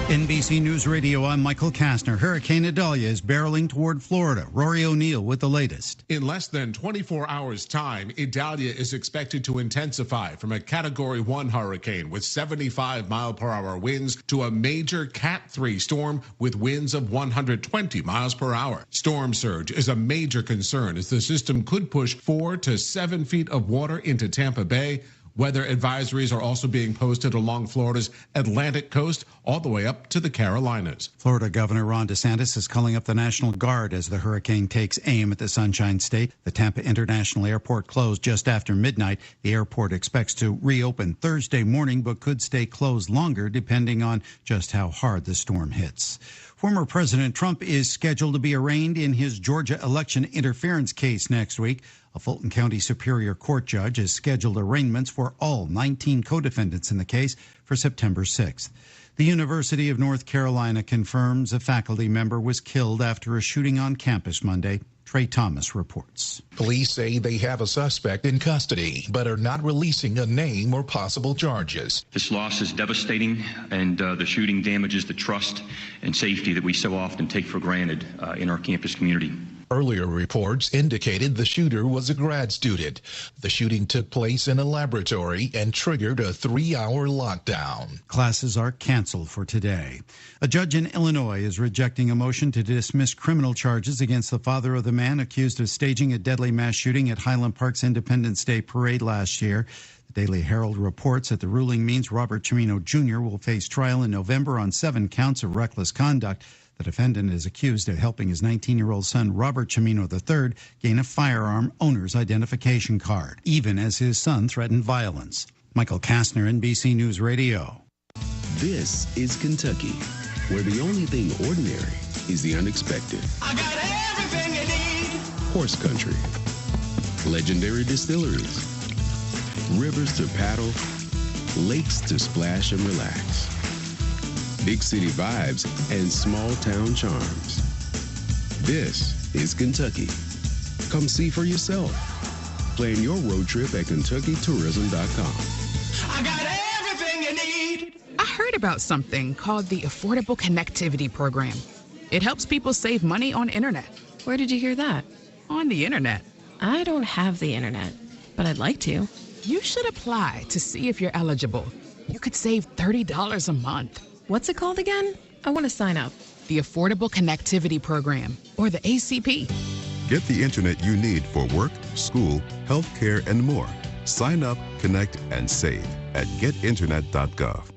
NBC News Radio, I'm Michael Kastner. Hurricane Idalia is barreling toward Florida. Rory O'Neill with the latest.
In less than 24 hours' time, Idalia is expected to intensify from a Category 1 hurricane with 75-mile-per-hour winds to a major Cat 3 storm with winds of 120 miles per hour. Storm surge is a major concern as the system could push 4 to 7 feet of water into Tampa Bay. Weather advisories are also being posted along Florida's Atlantic coast all the way up to the Carolinas.
Florida Governor Ron DeSantis is calling up the National Guard as the hurricane takes aim at the Sunshine State. The Tampa International Airport closed just after midnight. The airport expects to reopen Thursday morning, but could stay closed longer depending on just how hard the storm hits. Former President Trump is scheduled to be arraigned in his Georgia election interference case next week. A Fulton County Superior Court judge has scheduled arraignments for all 19 co-defendants in the case for September 6th. The University of North Carolina confirms a faculty member was killed after a shooting on campus Monday. Trey Thomas reports.
Police say they have a suspect in custody, but are not releasing a name or possible charges.
This loss is devastating, and the shooting damages the trust and safety that we so often take for granted in our campus community.
Earlier reports indicated the shooter was a grad student. The shooting took place in a laboratory and triggered a 3-hour lockdown.
Classes are canceled for today. A judge in Illinois is rejecting a motion to dismiss criminal charges against the father of the man accused of staging a deadly mass shooting at Highland Park's Independence Day parade last year. The Daily Herald reports that the ruling means Robert Cimino Jr. will face trial in November on 7 counts of reckless conduct. The defendant is accused of helping his 19-year-old son, Robert Cimino III, gain a firearm owner's identification card, even as his son threatened violence. Michael Kastner, NBC News Radio.
This is Kentucky, where the only thing ordinary is the unexpected.
I got everything you need.
Horse country, legendary distilleries, rivers to paddle, lakes to splash and relax. Big city vibes and small town charms. This is Kentucky. Come see for yourself. Plan your road trip at KentuckyTourism.com.
I got everything you need.
I heard about something called the Affordable Connectivity Program. It helps people save money on internet.
Where did you hear that?
On the internet.
I don't have the internet, but I'd like to.
You should apply to see if you're eligible. You could save $30 a month.
What's it called again? I want to sign up.
The Affordable Connectivity Program, or the ACP.
Get the internet you need for work, school, healthcare, and more. Sign up, connect, and save at getinternet.gov.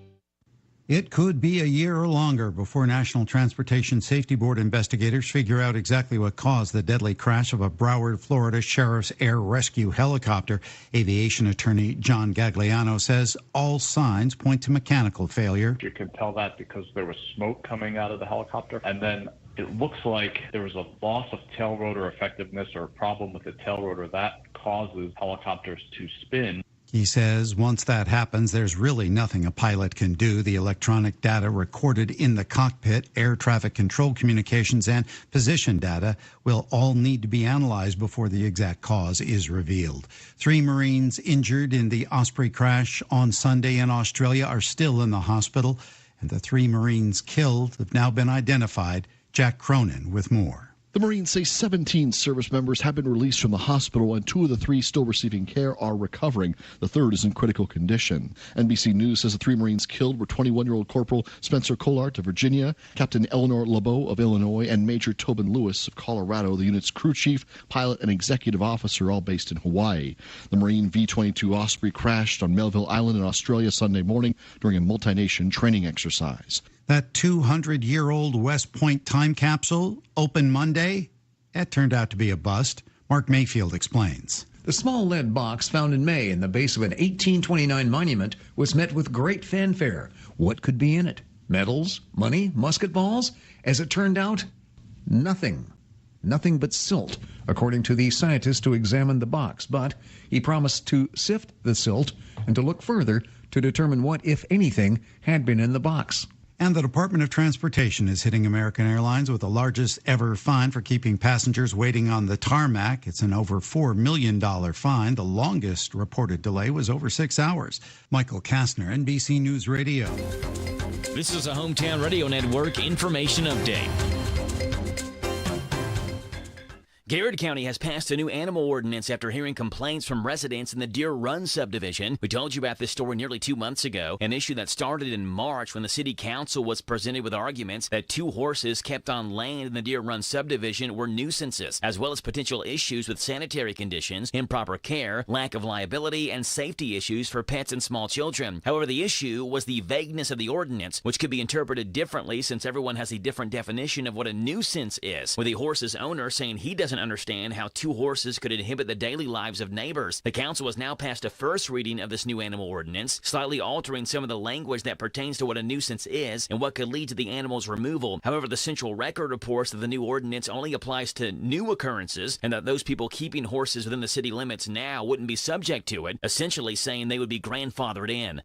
It could be a year or longer before National Transportation Safety Board investigators figure out exactly what caused the deadly crash of a Broward, Florida Sheriff's Air Rescue helicopter. Aviation attorney John Gagliano says all signs point to mechanical failure.
You can tell that because there was smoke coming out of the helicopter, and then it looks like there was a loss of tail rotor effectiveness or a problem with the tail rotor that causes helicopters to spin.
He says once that happens, there's really nothing a pilot can do. The electronic data recorded in the cockpit, air traffic control communications, and position data will all need to be analyzed before the exact cause is revealed. 3 Marines injured in the Osprey crash on Sunday in Australia are still in the hospital, and the 3 Marines killed have now been identified. Jack Cronin with more.
The Marines say 17 service members have been released from the hospital, and 2 of the 3 still receiving care are recovering. The third is in critical condition. NBC News says the 3 Marines killed were 21-year-old Corporal Spencer Collart of Virginia, Captain Eleanor LeBeau of Illinois, and Major Tobin Lewis of Colorado, the unit's crew chief, pilot, and executive officer, all based in Hawaii. The Marine V-22 Osprey crashed on Melville Island in Australia Sunday morning during a multi-nation training exercise.
That 200-year-old West Point time capsule, open Monday, that turned out to be a bust. Mark Mayfield explains.
The small lead box found in May in the base of an 1829 monument was met with great fanfare. What could be in it? Medals? Money? Musket balls? As it turned out, nothing. Nothing but silt, according to the scientist who examined the box. But he promised to sift the silt and to look further to determine what, if anything, had been in the box.
And the Department of Transportation is hitting American Airlines with the largest ever fine for keeping passengers waiting on the tarmac. It's an over $4 million fine. The longest reported delay was over 6 hours. Michael Kastner, NBC News Radio.
This is a Hometown Radio Network information update. Garrett County has passed a new animal ordinance after hearing complaints from residents in the Deer Run subdivision. We told you about this story nearly 2 months ago, an issue that started in March when the city council was presented with arguments that 2 horses kept on land in the Deer Run subdivision were nuisances, as well as potential issues with sanitary conditions, improper care, lack of liability, and safety issues for pets and small children. However, the issue was the vagueness of the ordinance, which could be interpreted differently since everyone has a different definition of what a nuisance is, with the horse's owner saying he doesn't understand how 2 horses could inhibit the daily lives of neighbors. The council has now passed a first reading of this new animal ordinance, slightly altering some of the language that pertains to what a nuisance is and what could lead to the animal's removal. However, the Central Record reports that the new ordinance only applies to new occurrences and that those people keeping horses within the city limits now wouldn't be subject to it, essentially saying they would be grandfathered in.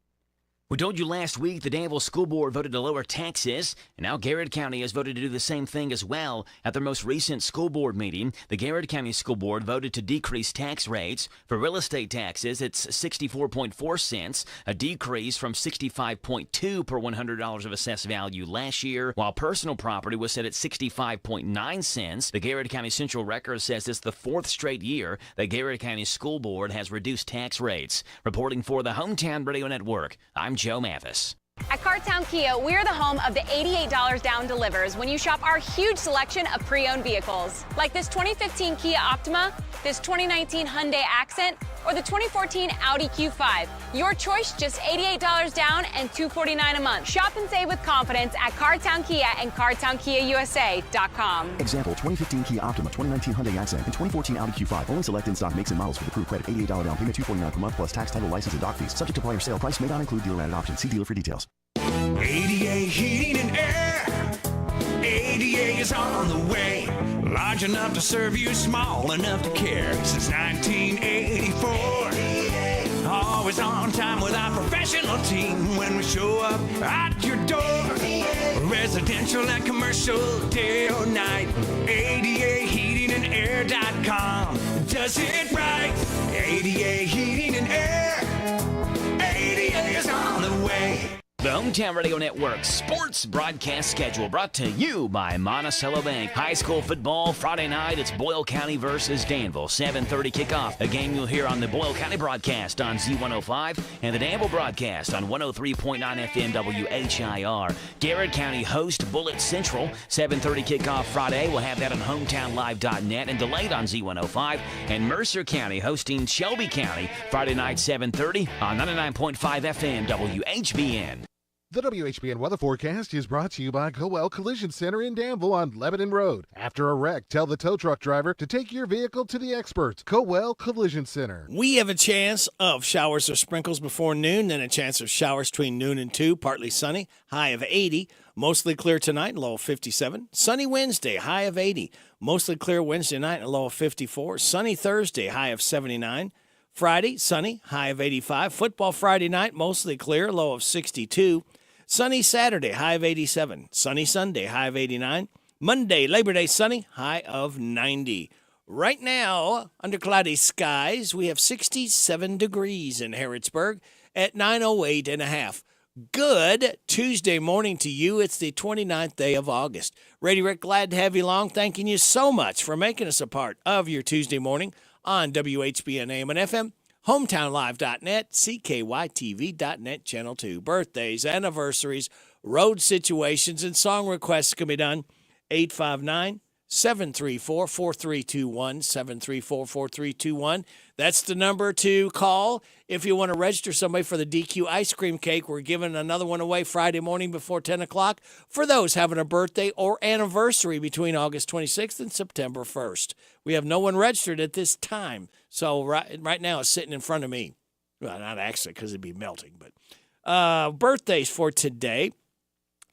We told you last week the Danville School Board voted to lower taxes, and now Garrett County has voted to do the same thing as well. At their most recent school board meeting, the Garrett County School Board voted to decrease tax rates. For real estate taxes, it's 64.4 cents, a decrease from 65.2 per $100 of assessed value last year, while personal property was set at 65.9 cents. The Garrett County Central Record says it's the 4th straight year that Garrett County School Board has reduced tax rates. Reporting for the Hometown Radio Network, I'm Joe Mathis.
At Cartown Kia, we're the home of the $88 down delivers when you shop our huge selection of pre-owned vehicles. Like this 2015 Kia Optima, this 2019 Hyundai Accent, or the 2014 Audi Q5. Your choice, just $88 down and $249 a month. Shop and save with confidence at Cartown Kia and CartownKiaUSA.com.
Example, 2015 Kia Optima, 2019 Hyundai Accent, and 2014 Audi Q5. Only select in-stock makes and models for the approved credit. $88 down payment, $249 per month, plus tax, title, license, and dock fees. Subject to prior sale. Price may not include dealer-added options. See dealer for details.
ADA Heating and Air. ADA is on the way. Large enough to serve you, small enough to care. Since 1984. Always on time with our professional team when we show up at your door. Residential and commercial, day or night. ADAHeatingandAir.com does it right. ADA Heating and Air. ADA is on the way.
The Hometown Radio Network sports broadcast schedule brought to you by Monticello Bank. High school football Friday night. It's Boyle County versus Danville. 7:30 kickoff. A game you'll hear on the Boyle County broadcast on Z105 and the Danville broadcast on 103.9 FM WHIR. Garrett County host Bullitt Central. 7:30 kickoff Friday. We'll have that on hometownlive.net and delayed on Z105. And Mercer County hosting Shelby County Friday night 7:30 on 99.5 FM WHBN.
The WHBN weather forecast is brought to you by Coel Collision Center in Danville on Lebanon Road. After a wreck, tell the tow truck driver to take your vehicle to the experts. Coel Collision Center.
We have a chance of showers or sprinkles before noon, then a chance of showers between noon and 2, partly sunny, high of 80. Mostly clear tonight, low of 57. Sunny Wednesday, high of 80. Mostly clear Wednesday night, a low of 54. Sunny Thursday, high of 79. Friday, sunny, high of 85. Football Friday night, mostly clear, low of 62. Sunny Saturday, high of 87. Sunny Sunday, high of 89. Monday, Labor Day, sunny, high of 90. Right now, under cloudy skies, we have 67 degrees in Harrodsburg at 9:08 and a half. Good Tuesday morning to you. It's the 29th day of August. Ray Rick, glad to have you along. Thanking you so much for making us a part of your Tuesday morning on WHBN AM and FM. HometownLive.net, CKYTV.net, Channel 2. Birthdays, anniversaries, road situations, and song requests can be done. 859-734-4321, 734-4321. That's the number to call if you want to register somebody for the DQ ice cream cake. We're giving another one away Friday morning before 10 o'clock for those having a birthday or anniversary between August 26th and September 1st. We have no one registered at this time, so right now it's sitting in front of me. Well, not actually because it'd be melting, but birthdays for today.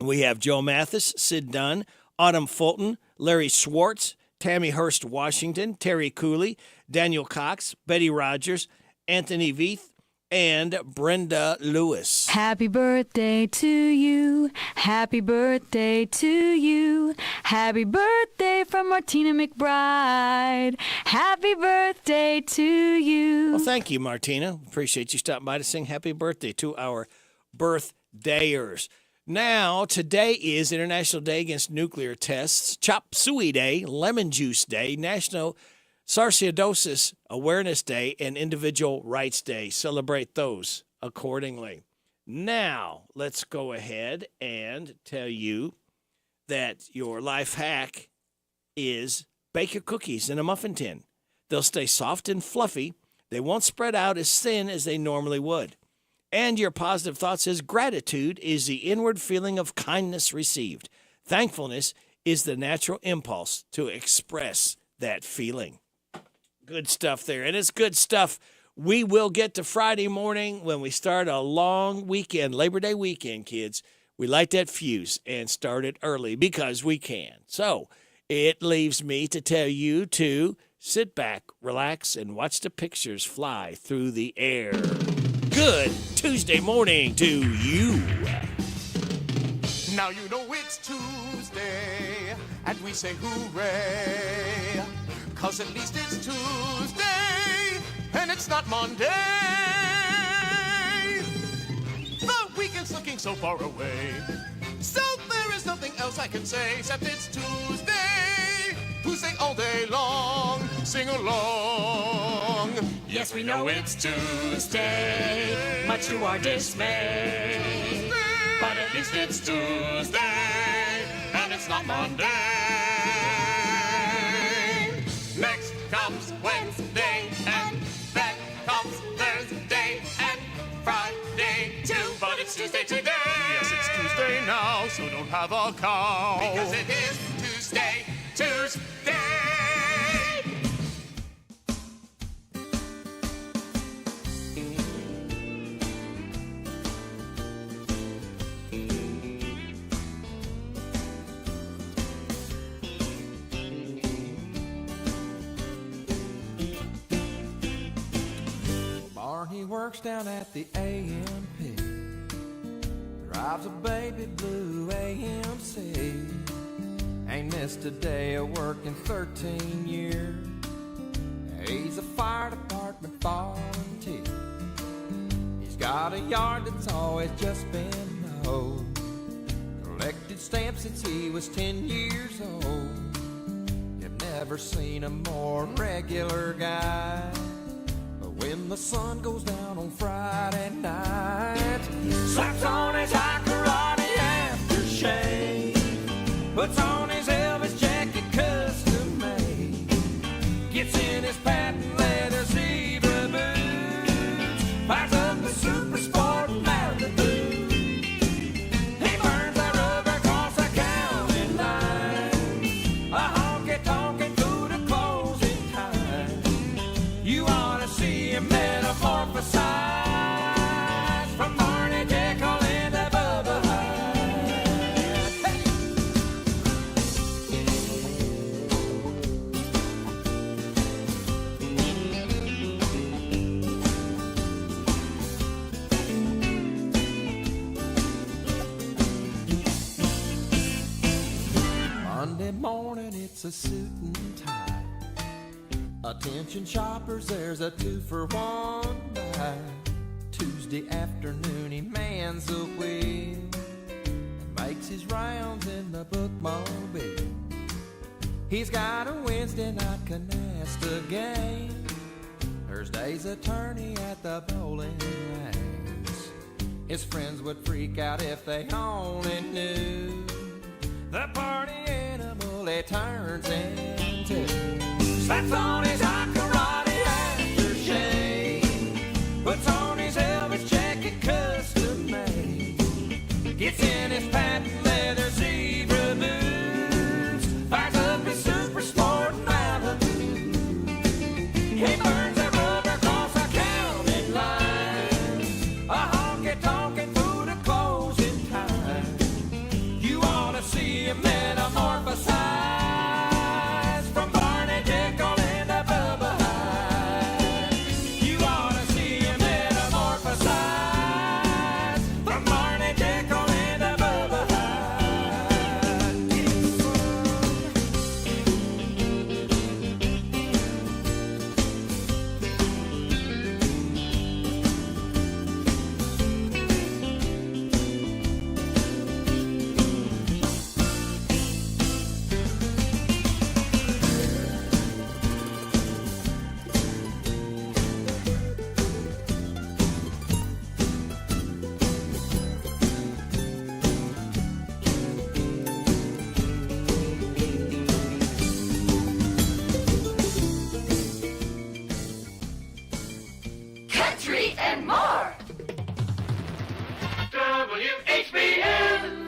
We have Joe Mathis, Sid Dunn, Autumn Fulton, Larry Schwartz, Tammy Hurst Washington, Terry Cooley, Daniel Cox, Betty Rogers, Anthony Veith, and Brenda Lewis.
Happy birthday to you. Happy birthday to you. Happy birthday from Martina McBride. Happy birthday to you.
Well, thank you, Martina. Appreciate you stopping by to sing happy birthday to our birthdayers. Now, today is International Day Against Nuclear Tests, Chop Suey Day, Lemon Juice Day, National Sarcoidosis Awareness Day, and Individual Rights Day. Celebrate those accordingly. Now, let's go ahead and tell you that your life hack is bake your cookies in a muffin tin. They'll stay soft and fluffy. They won't spread out as thin as they normally would. And your positive thought says gratitude is the inward feeling of kindness received. Thankfulness is the natural impulse to express that feeling. Good stuff there. And it's good stuff. We will get to Friday morning when we start a long weekend, Labor Day weekend, kids. We light that fuse and start it early because we can. So it leaves me to tell you to sit back, relax, and watch the pictures fly through the air. Good Tuesday morning to you.
Now you know it's Tuesday, and we say hooray, 'cause at least it's Tuesday, and it's not Monday. The weekend's looking so far away, so there is nothing else I can say except it's Tuesday. Tuesday all day long, sing along. Yes, we know it's Tuesday, much to our dismay. But at least it's Tuesday, and it's not Monday. Next comes Wednesday, and then comes Thursday, and Friday too. But it's Tuesday today. Yes, it's Tuesday now, so don't have a cow. Because it is Tuesday, Tuesday.
He works down at the AMP, drives a baby blue AMC, ain't missed a day of work in 13 years. He's a fire department volunteer. He's got a yard that's always just been mowed, collected stamps since he was 10 years old. You've never seen a more regular guy. When the sun goes down on Friday night, slaps on his high karate aftershave, puts on his Elvis jacket custom made, gets in his patent leather zebra boots, fires up the super sport Malibu. He burns that rubber across the county line, a honky-tonkin' through the closing time. You ought to see him metamorphosize from Barney Jekyll into Bubba Hyde. Hey! Monday morning, it's a suit and tie. Attention shoppers, there's a 2-for-1 buy. Tuesday afternoon, he mans the wheel and makes his rounds in the bookmobile. He's got a Wednesday night canasta game, Thursday's attorney at the bowling lanes. His friends would freak out if they only knew the party animal he turns into. Slaps on his high karate aftershave, puts on his Elvis jacket custom made, gets in his patent leather zebra boots, fires up his super sport Malibu. He burns that rubber across the county line, a honky-tonkin' through the closing time. You ought to see him metamorphosize from Barney Jekyll into
and more. WHBN.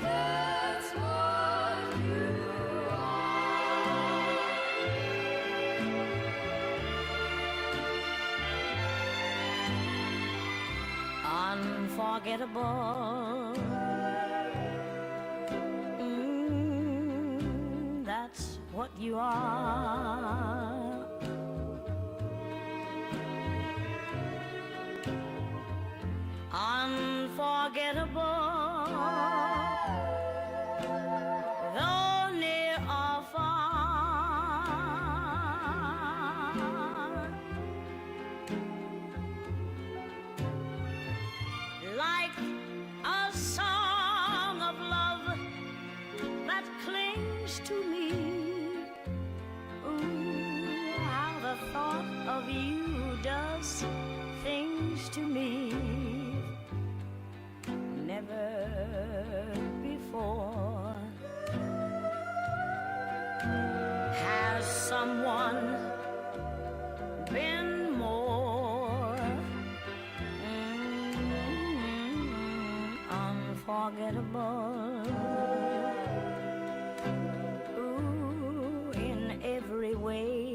That's what you are.
Unforgettable. That's what you are. Unforgettable, though near or far, like a song of love that clings to me. Ooh, how the thought of you does things to me. Never before has someone been more unforgettable. Ooh, in every way.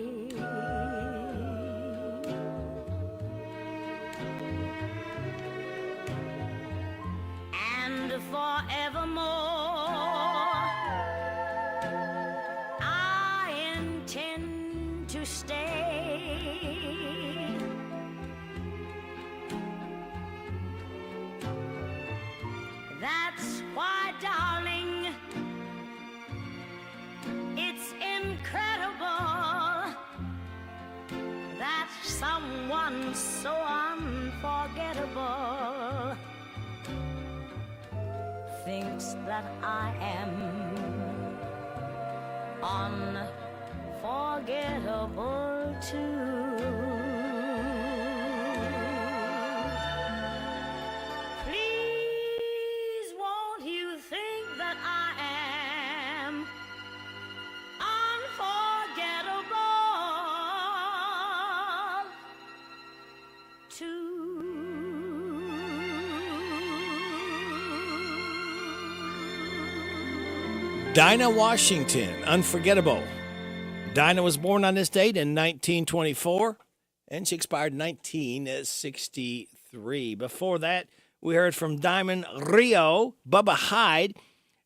Forevermore, I intend to stay. That's why, darling, it's incredible that someone so unforgettable thinks that I am unforgettable too. Please, won't you think that I am unforgettable too?
Dinah Washington, Unforgettable. Dinah was born on this date in 1924, and she expired in 1963. Before that, we heard from Diamond Rio, Bubba Hyde.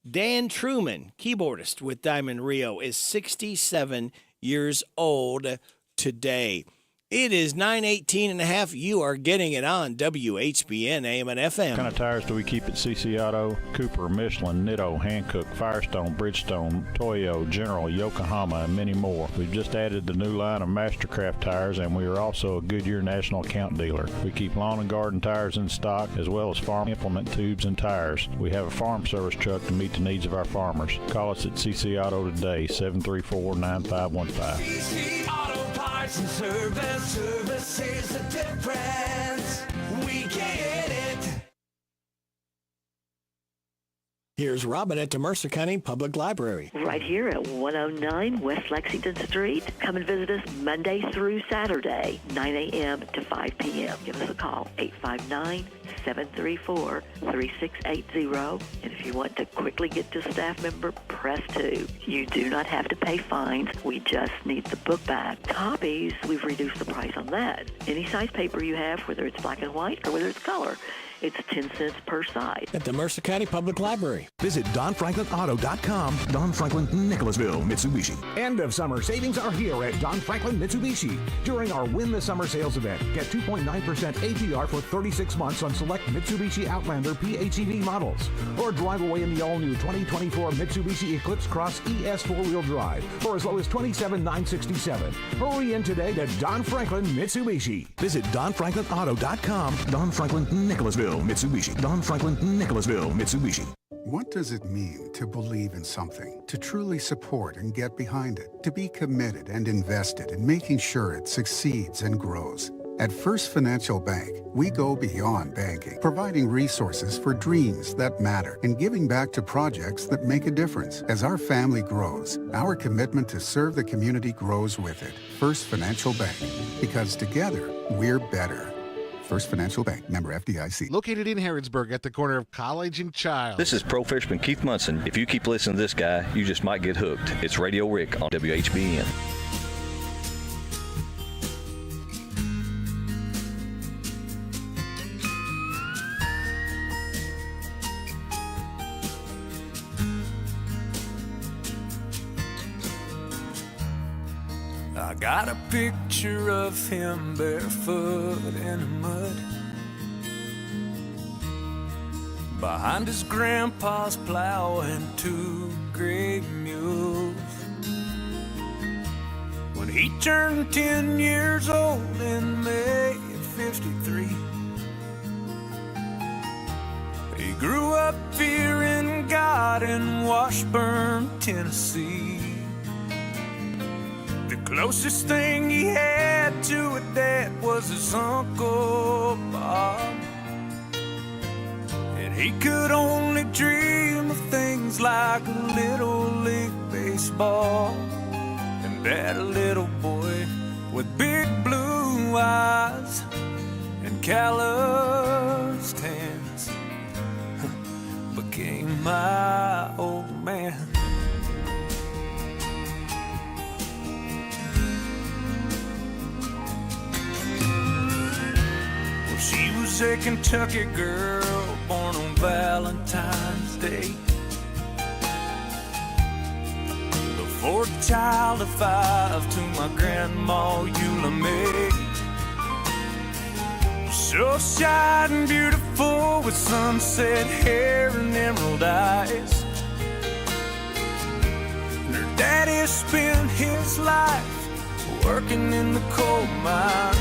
Dan Truman, keyboardist with Diamond Rio, is 67 years old today. It is 9:18 and a half. You are getting it on WHBN AM and FM.
What kind of tires do we keep at CC Auto? Cooper, Michelin, Nitto, Hankook, Firestone, Bridgestone, Toyo, General, Yokohama, and many more. We've just added the new line of Mastercraft tires, and we are also a Goodyear National Account dealer. We keep lawn and garden tires in stock, as well as farm implement tubes and tires. We have a farm service truck to meet the needs of our farmers. Call us at CC Auto today, 734-9515.
CC Auto Parts and Service. Service is the difference. We get it.
Here's Robin at the Mercer County Public Library.
Right here at 109 West Lexington Street. Come and visit us Monday through Saturday, 9 a.m. to 5 p.m. Give us a call, 859-734-3680. And if you want to quickly get to a staff member, press 2. You do not have to pay fines. We just need the book back. Copies, we've reduced the price on that. Any size paper you have, whether it's black and white or whether it's color, it's 10 cents per side.
At the Mercer County Public Library.
Visit DonFranklinAuto.com. Don Franklin, Nicholasville, Mitsubishi. End of summer savings are here at Don Franklin Mitsubishi. During our Win the Summer sales event, get 2.9% APR for 36 months on select Mitsubishi Outlander PHEV models. Or drive away in the all-new 2024 Mitsubishi Eclipse Cross ES 4-wheel drive for as low as $27,967. Hurry in today to Don Franklin Mitsubishi. Visit DonFranklinAuto.com. Don Franklin, Nicholasville, Mitsubishi. Don Franklin, Nicholasville, Mitsubishi.
What does it mean to believe in something, to truly support and get behind it, to be committed and invested in making sure it succeeds and grows? At First Financial Bank, we go beyond banking, providing resources for dreams that matter and giving back to projects that make a difference. As our family grows, our commitment to serve the community grows with it. First Financial Bank, because together, we're better. First Financial Bank, member FDIC.
Located in Harrodsburg at the corner of College and Child.
This is pro fisherman Keith Munson. If you keep listening to this guy, you just might get hooked. It's Radio Rick on WHBN.
I got a picture of him barefoot in the mud behind his grandpa's plow and 2 gray mules. When he turned 10 years old in May of '53, he grew up fearing God in Washburn, Tennessee. The closest thing he had to a dad was his Uncle Bob, and he could only dream of things like Little League Baseball. And that little boy with big blue eyes and calloused hands became my old man. She was a Kentucky girl born on Valentine's Day, the 4th child of 5 to my grandma Eula May. So shy and beautiful with sunset hair and emerald eyes. And her daddy spent his life working in the coal mines.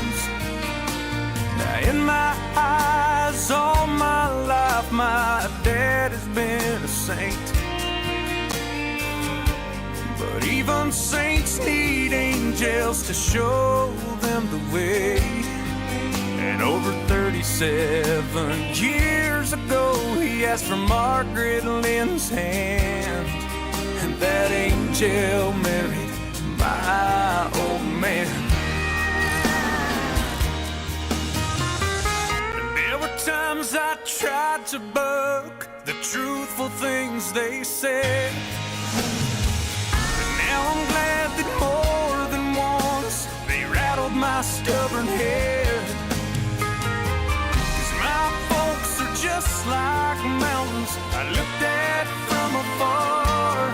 Now in my eyes, all my life, my dad has been a saint. But even saints need angels to show them the way. And over 37 years ago, he asked for Margaret Lynn's hand. And that angel married my old man. Times I tried to buck the truthful things they said, but now I'm glad that more than once they rattled my stubborn head. 'Cause my folks are just like mountains I looked at from afar,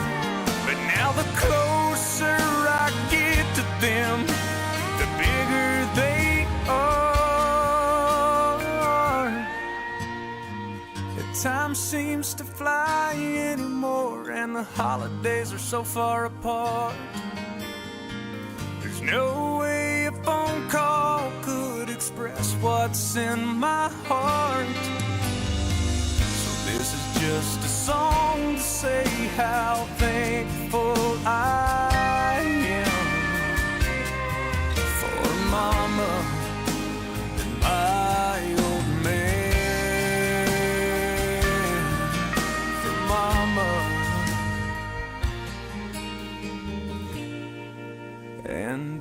but now the closer I get to them, the bigger they are. Time seems to fly anymore, and the holidays are so far apart. There's no way a phone call could express what's in my heart. So this is just a song to say how thankful I am for Mama and my old man. And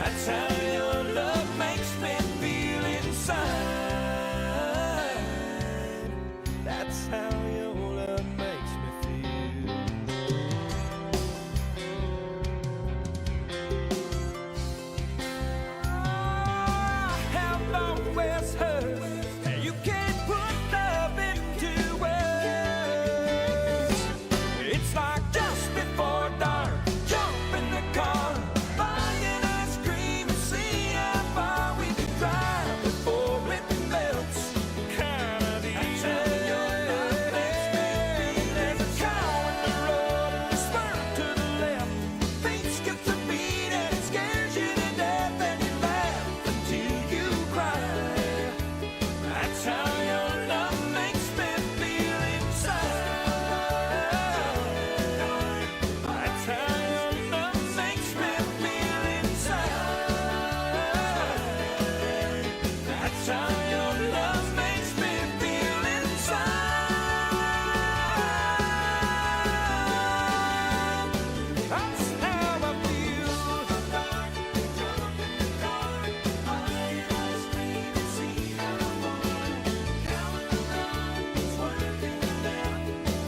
That's how your love makes me feel inside. That's how your love makes me feel. I have always heard that you can't put love into words. It's like just before dark, jump in the car, buying ice cream and see how far we can drive before it melts. Kinda deep. That's how your love makes me feel. There's a cow in the road and a spur to the left. Feet skips a beat and it scares you to death, and you laugh until you cry. That's how your love makes me feel inside. That's how your love makes me feel inside. That's how your love makes me feel inside. That's how I feel.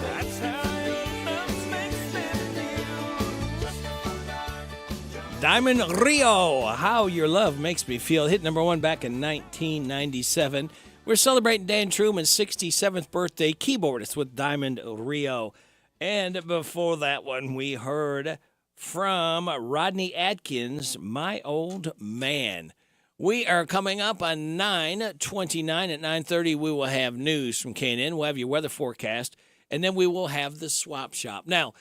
That's how your love makes me feel.
Diamond Rio, How Your Love Makes Me Feel, hit number one back in 1997. We're celebrating Dan Truman's 67th birthday, keyboardist with Diamond Rio. And before that one, we heard from Rodney Atkins, My Old Man. We are coming up on 9:29. At 9:30, we will have news from K&N. We'll have your weather forecast, and then we will have the swap shop. Now,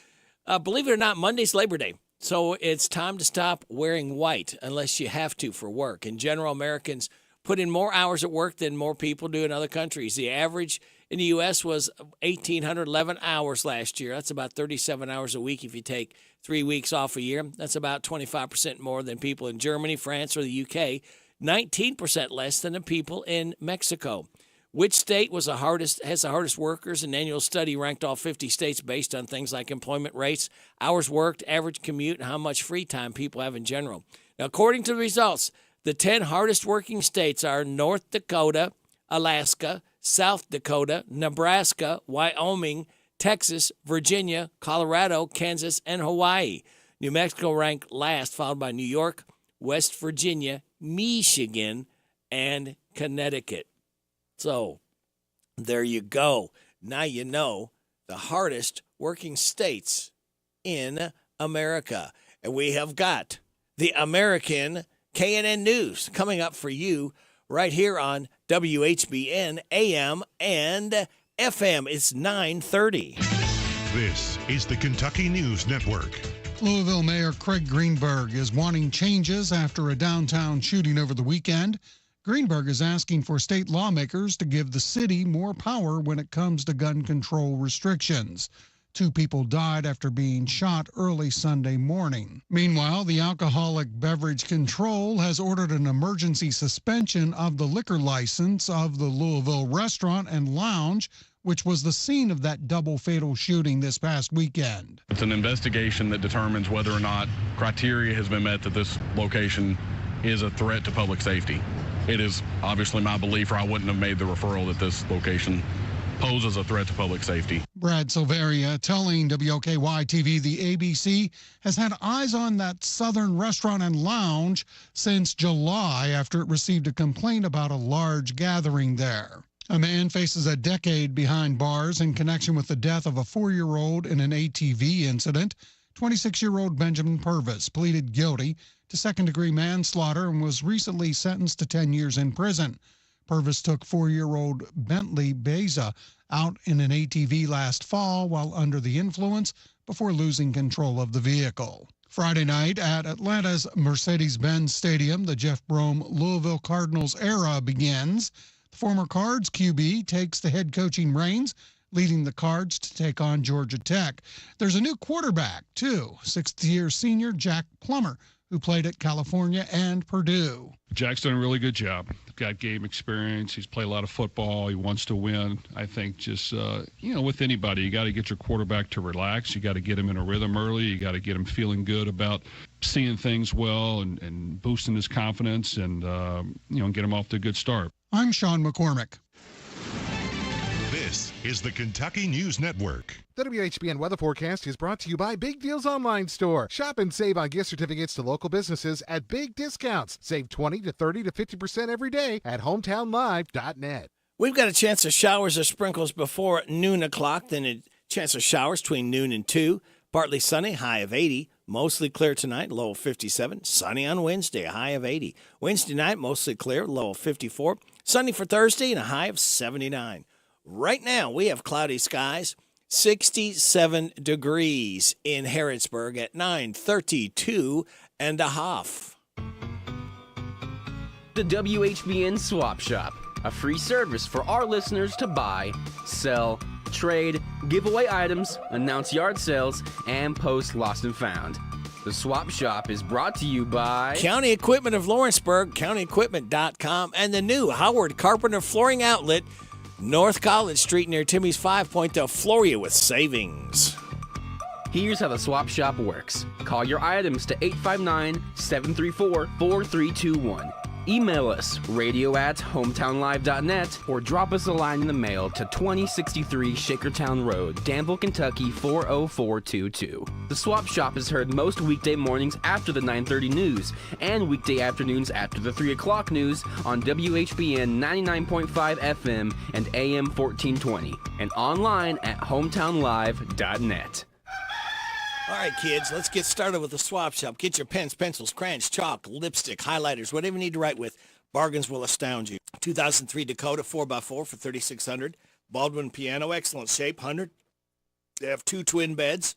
believe it or not, Monday's Labor Day. So it's time to stop wearing white unless you have to for work. In general, Americans put in more hours at work than more people do in other countries. The average in the U.S. was 1,811 hours last year. That's about 37 hours a week if you take 3 weeks off a year. That's about 25% more than people in Germany, France, or the U.K., 19% less than the people in Mexico. Which state has the hardest workers? An annual study ranked all 50 states based on things like employment rates, hours worked, average commute, and how much free time people have in general. Now, according to the results, the 10 hardest working states are North Dakota, Alaska, South Dakota, Nebraska, Wyoming, Texas, Virginia, Colorado, Kansas, and Hawaii. New Mexico ranked last, followed by New York, West Virginia, Michigan, and Connecticut. So there you go. Now you know the hardest working states in America. And we have got the American K&N News coming up for you right here on WHBN AM and FM. It's 9:30.
This is the Kentucky News Network.
Louisville Mayor Craig Greenberg is wanting changes after a downtown shooting over the weekend. Greenberg is asking for state lawmakers to give the city more power when it comes to gun control restrictions. 2 people died after being shot early Sunday morning. Meanwhile, the Alcoholic Beverage Control has ordered an emergency suspension of the liquor license of the Louisville Restaurant and Lounge, which was the scene of that double fatal shooting this past weekend.
It's an investigation that determines whether or not criteria has been met that this location is a threat to public safety. It is obviously my belief, or I wouldn't have made the referral, that this location poses a threat to public safety.
Brad Silveria telling WOKY-TV the ABC has had eyes on that Southern Restaurant and Lounge since July after it received a complaint about a large gathering there. A man faces a decade behind bars in connection with the death of a 4-year-old in an ATV incident. 26-year-old Benjamin Purvis pleaded guilty to second-degree manslaughter and was recently sentenced to 10 years in prison. Purvis took 4-year-old Bentley Beza out in an ATV last fall while under the influence before losing control of the vehicle. Friday night at Atlanta's Mercedes-Benz Stadium, the Jeff Brom Louisville Cardinals era begins. The former Cards QB takes the head coaching reins, leading the Cards to take on Georgia Tech. There's a new quarterback, too, 6th-year senior Jack Plummer,
who played at California and Purdue.
Jack's done a really good job. Got game experience. He's played a lot of football. He wants to win. I think just, with anybody, you got to get your quarterback to relax. You got to get him in a rhythm early. You got to get him feeling good about seeing things well and boosting his confidence and, get him off to a good start.
I'm Sean McCormick.
This is the Kentucky News Network.
The WHBN weather forecast is brought to you by Big Deals Online Store. Shop and save on gift certificates to local businesses at big discounts. Save 20 to 30 to 50% every day at hometownlive.net.
We've got a chance of showers or sprinkles before noon o'clock, then a chance of showers between noon and 2. Partly sunny, high of 80. Mostly clear tonight, low of 57. Sunny on Wednesday, a high of 80. Wednesday night, mostly clear, low of 54. Sunny for Thursday and a high of 79. Right now, we have cloudy skies, 67 degrees in Harrodsburg at 9:32 and a half.
The WHBN Swap Shop, a free service for our listeners to buy, sell, trade, give away items, announce yard sales, and post lost and found. The Swap Shop is brought to you by
County Equipment of Lawrenceburg, CountyEquipment.com, and the new Howard Carpenter Flooring Outlet, North College Street near Timmy's 5 Point. They'll floor you with savings.
Here's how the Swap Shop works. Call your items to 859-734-4321. Email us, radio@hometownlive.net, or drop us a line in the mail to 2063 Shakertown Road, Danville, Kentucky 40422. The Swap Shop is heard most weekday mornings after the 9:30 news and weekday afternoons after the 3 o'clock news on WHBN 99.5 FM and AM 1420, and online at hometownlive.net.
All right, kids, let's get started with the Swap Shop. Get your pens, pencils, crayons, chalk, lipstick, highlighters, whatever you need to write with. Bargains will astound you. 2003 Dakota 4x4 for $3,600. Baldwin piano, excellent shape, 100. They have 2 twin beds.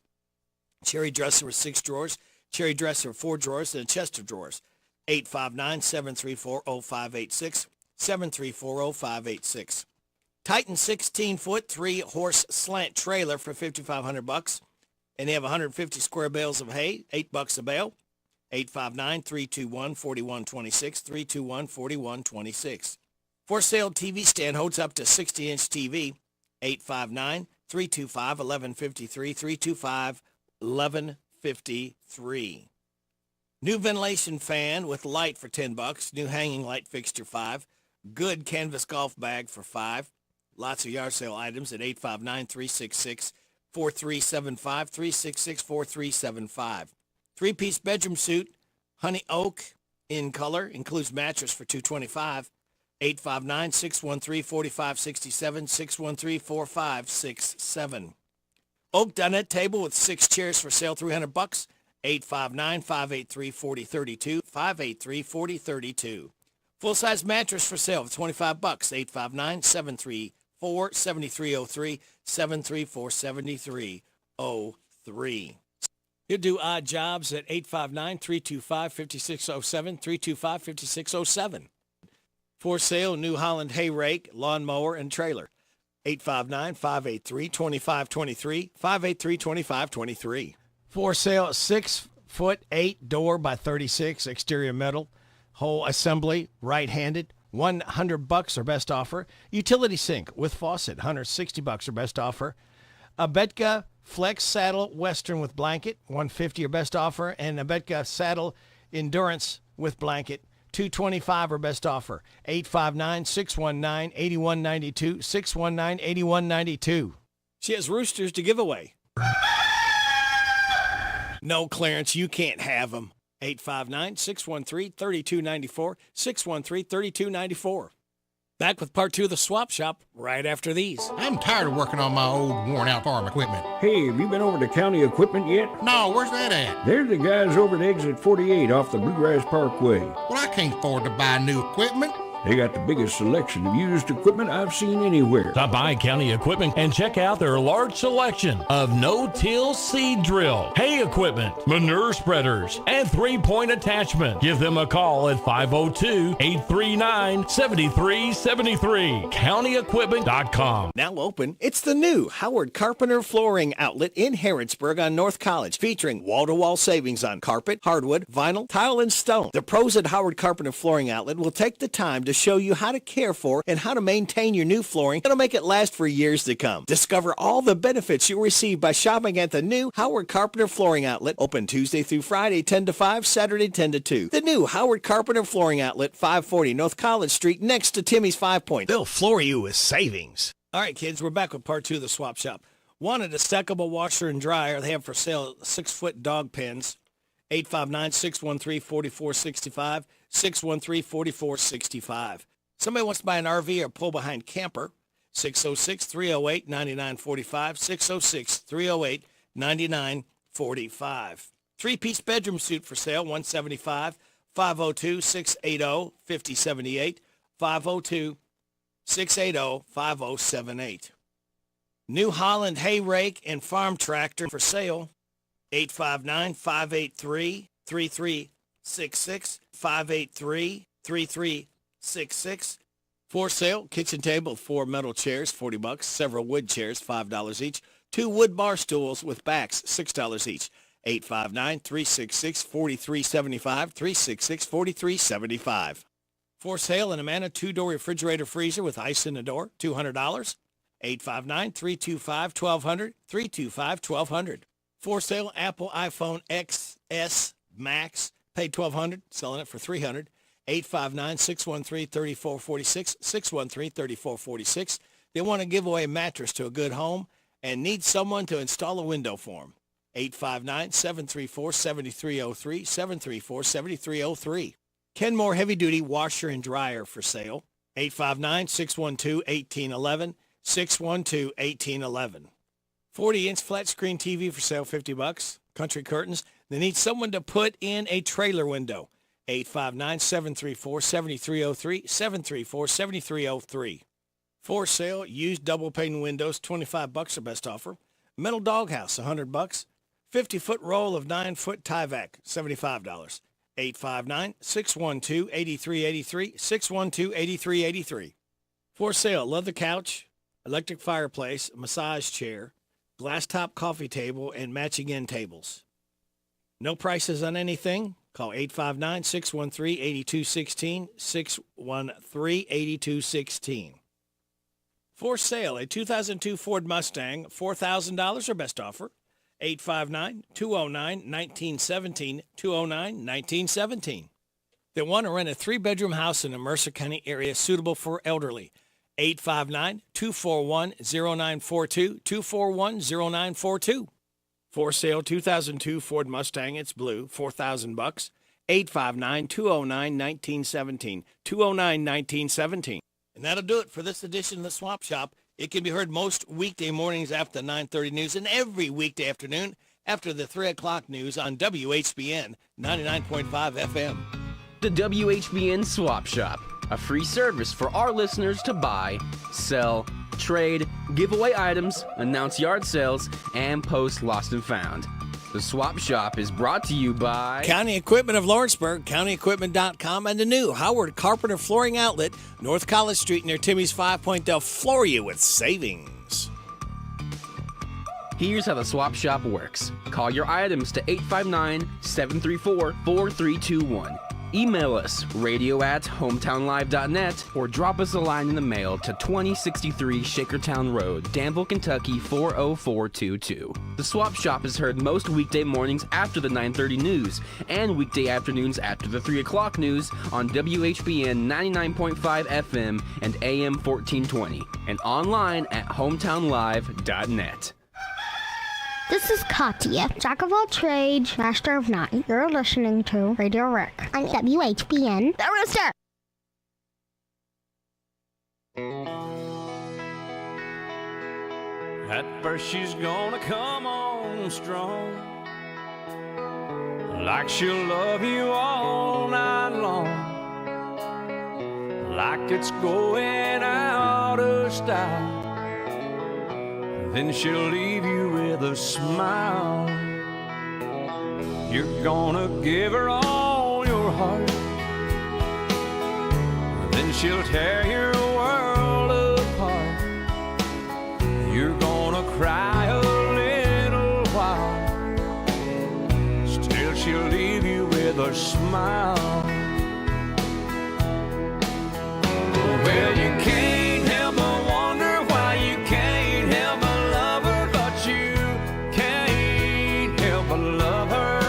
Cherry dresser with 6 drawers. Cherry dresser with 4 drawers and a chest of drawers. 859-734-0586. 734-0586. Titan 16-foot 3-horse slant trailer for $5,500. And they have 150 square bales of hay, $8 a bale. 859-321-4126, 321-4126. For sale TV stand holds up to 60-inch TV, 859-325-1153, 325-1153. New ventilation fan with light for $10. New hanging light fixture, $5. Good canvas golf bag for $5. Lots of yard sale items at 859-366-4375, 366-4375. 3-piece bedroom suit, honey oak in color, includes mattress for $225. 859-613-4567, 613-4567. Oak dinette table with 6 chairs for sale, $300. 859-583-4032, 583-4032. Full-size mattress for sale for $25. 859-734-7303, 734-7303. He'll do odd jobs at 859-325-5607, 325-5607. For sale, New Holland hay rake, lawnmower, and trailer. 859-583-2523, 583-2523. For sale, 6'8" door by 36, exterior metal, whole assembly, right-handed, $100 or best offer. Utility sink with faucet, $160 or best offer. A Betka Flex Saddle Western with blanket, $150 or best offer, and a Betka Saddle Endurance with blanket, $225 or best offer. 859-619-8192, 619-8192. She has roosters to give away. No, Clarence, you can't have them. 859-613-3294, 613-3294. Back with part 2 of the Swap Shop right after these.
I'm tired of working on my old worn-out farm equipment.
Hey, have you been over to County Equipment yet?
No, where's that at?
They're the guys over at Exit 48 off the Bluegrass Parkway.
Well, I can't afford to buy new equipment.
They got the biggest selection of used equipment I've seen anywhere.
Stop by County Equipment and check out their large selection of no-till seed drill, hay equipment, manure spreaders, and 3-point attachment. Give them a call at 502-839-7373. CountyEquipment.com.
Now open, it's the new Howard Carpenter Flooring Outlet in Harrodsburg on North College, featuring wall-to-wall savings on carpet, hardwood, vinyl, tile, and stone. The pros at Howard Carpenter Flooring Outlet will take the time to show you how to care for and how to maintain your new flooring that'll make it last for years to come. Discover all the benefits you'll receive by shopping at the new Howard Carpenter Flooring Outlet, open Tuesday through Friday 10 to 5, Saturday 10 to 2. The new Howard Carpenter Flooring Outlet, 540 North College Street, next to Timmy's 5 Point. They'll floor you with savings. All right, kids, we're back with part 2 of the Swap Shop. Wanted a stackable washer and dryer. They have for sale 6-foot dog pens. 859-613-4465, 613-4465. Somebody wants to buy an RV or pull-behind camper, 606-308-9945, 606-308-9945. 3-piece bedroom suite for sale, $175, 502-680-5078, 502-680-5078. New Holland hay rake and farm tractor for sale, 859-583-3366, 583-3366. For sale, kitchen table, 4 metal chairs, $40, several wood chairs, $5 each, 2 wood bar stools with backs, $6 each. 859-366-4375, 366-4375. For sale, an Amana 2-door refrigerator freezer with ice in the door, $200. 859-325-1200, 325-1200. For sale, Apple iPhone XS Max, paid $1,200, selling it for $300. 859-613-3446, 613-3446. They want to give away a mattress to a good home and need someone to install a window for them. 859-734-7303, 734-7303. Kenmore Heavy Duty Washer and Dryer for sale. 859-612-1811, 612-1811. 40-inch flat screen TV for sale, $50. Country curtains. They need someone to put in a trailer window. 859-734-7303, 734-7303. For sale, used double pane windows, $25 the best offer. Metal doghouse, $100. 50-foot roll of 9-foot Tyvek, $75. 859-612-8383, 612-8383. For sale, leather couch, electric fireplace, massage chair, glass top coffee table, and matching end tables. No prices on anything. Call 859-613-8216, 613-8216. For sale, a 2002 Ford Mustang, $4,000 or best offer. 859-209-1917, 209-1917. They want to rent a 3-bedroom house in the Mercer County area suitable for elderly. 859-241-0942, 241-0942. For sale, 2002 Ford Mustang, it's blue, $4,000. 859-209-1917, 209-1917. And that'll do it for this edition of the Swap Shop. It can be heard most weekday mornings after the 9:30 news and every weekday afternoon after the 3 o'clock news on WHBN 99.5 FM.
The WHBN Swap Shop, a free service for our listeners to buy, sell, trade, give away items, announce yard sales, and post lost and found. The Swap Shop is brought to you by
County Equipment of Lawrenceburg, CountyEquipment.com, and the new Howard Carpenter Flooring Outlet, North College Street near Timmy's 5 Point. They'll floor you with savings.
Here's how the Swap Shop works. Call your items to 859-734-4321. Email us, radio@hometownlive.net, or drop us a line in the mail to 2063 Shakertown Road, Danville, Kentucky, 40422. The Swap Shop is heard most weekday mornings after the 9:30 news, and weekday afternoons after the 3 o'clock news on WHBN 99.5 FM and AM 1420, and online at hometownlive.net.
This is Katya, Jack of all trades, master of none. You're listening to Radio Rick on WHBN, The Rooster.
At first she's gonna come on strong, like she'll love you all night long, like it's going out of style. Then she'll leave you with a smile. You're gonna give her all your heart, then she'll tear your world apart. You're gonna cry a little while, still she'll leave you with a smile. Well, you can't help but wonder why you can't help but love her, but you can't help but love her.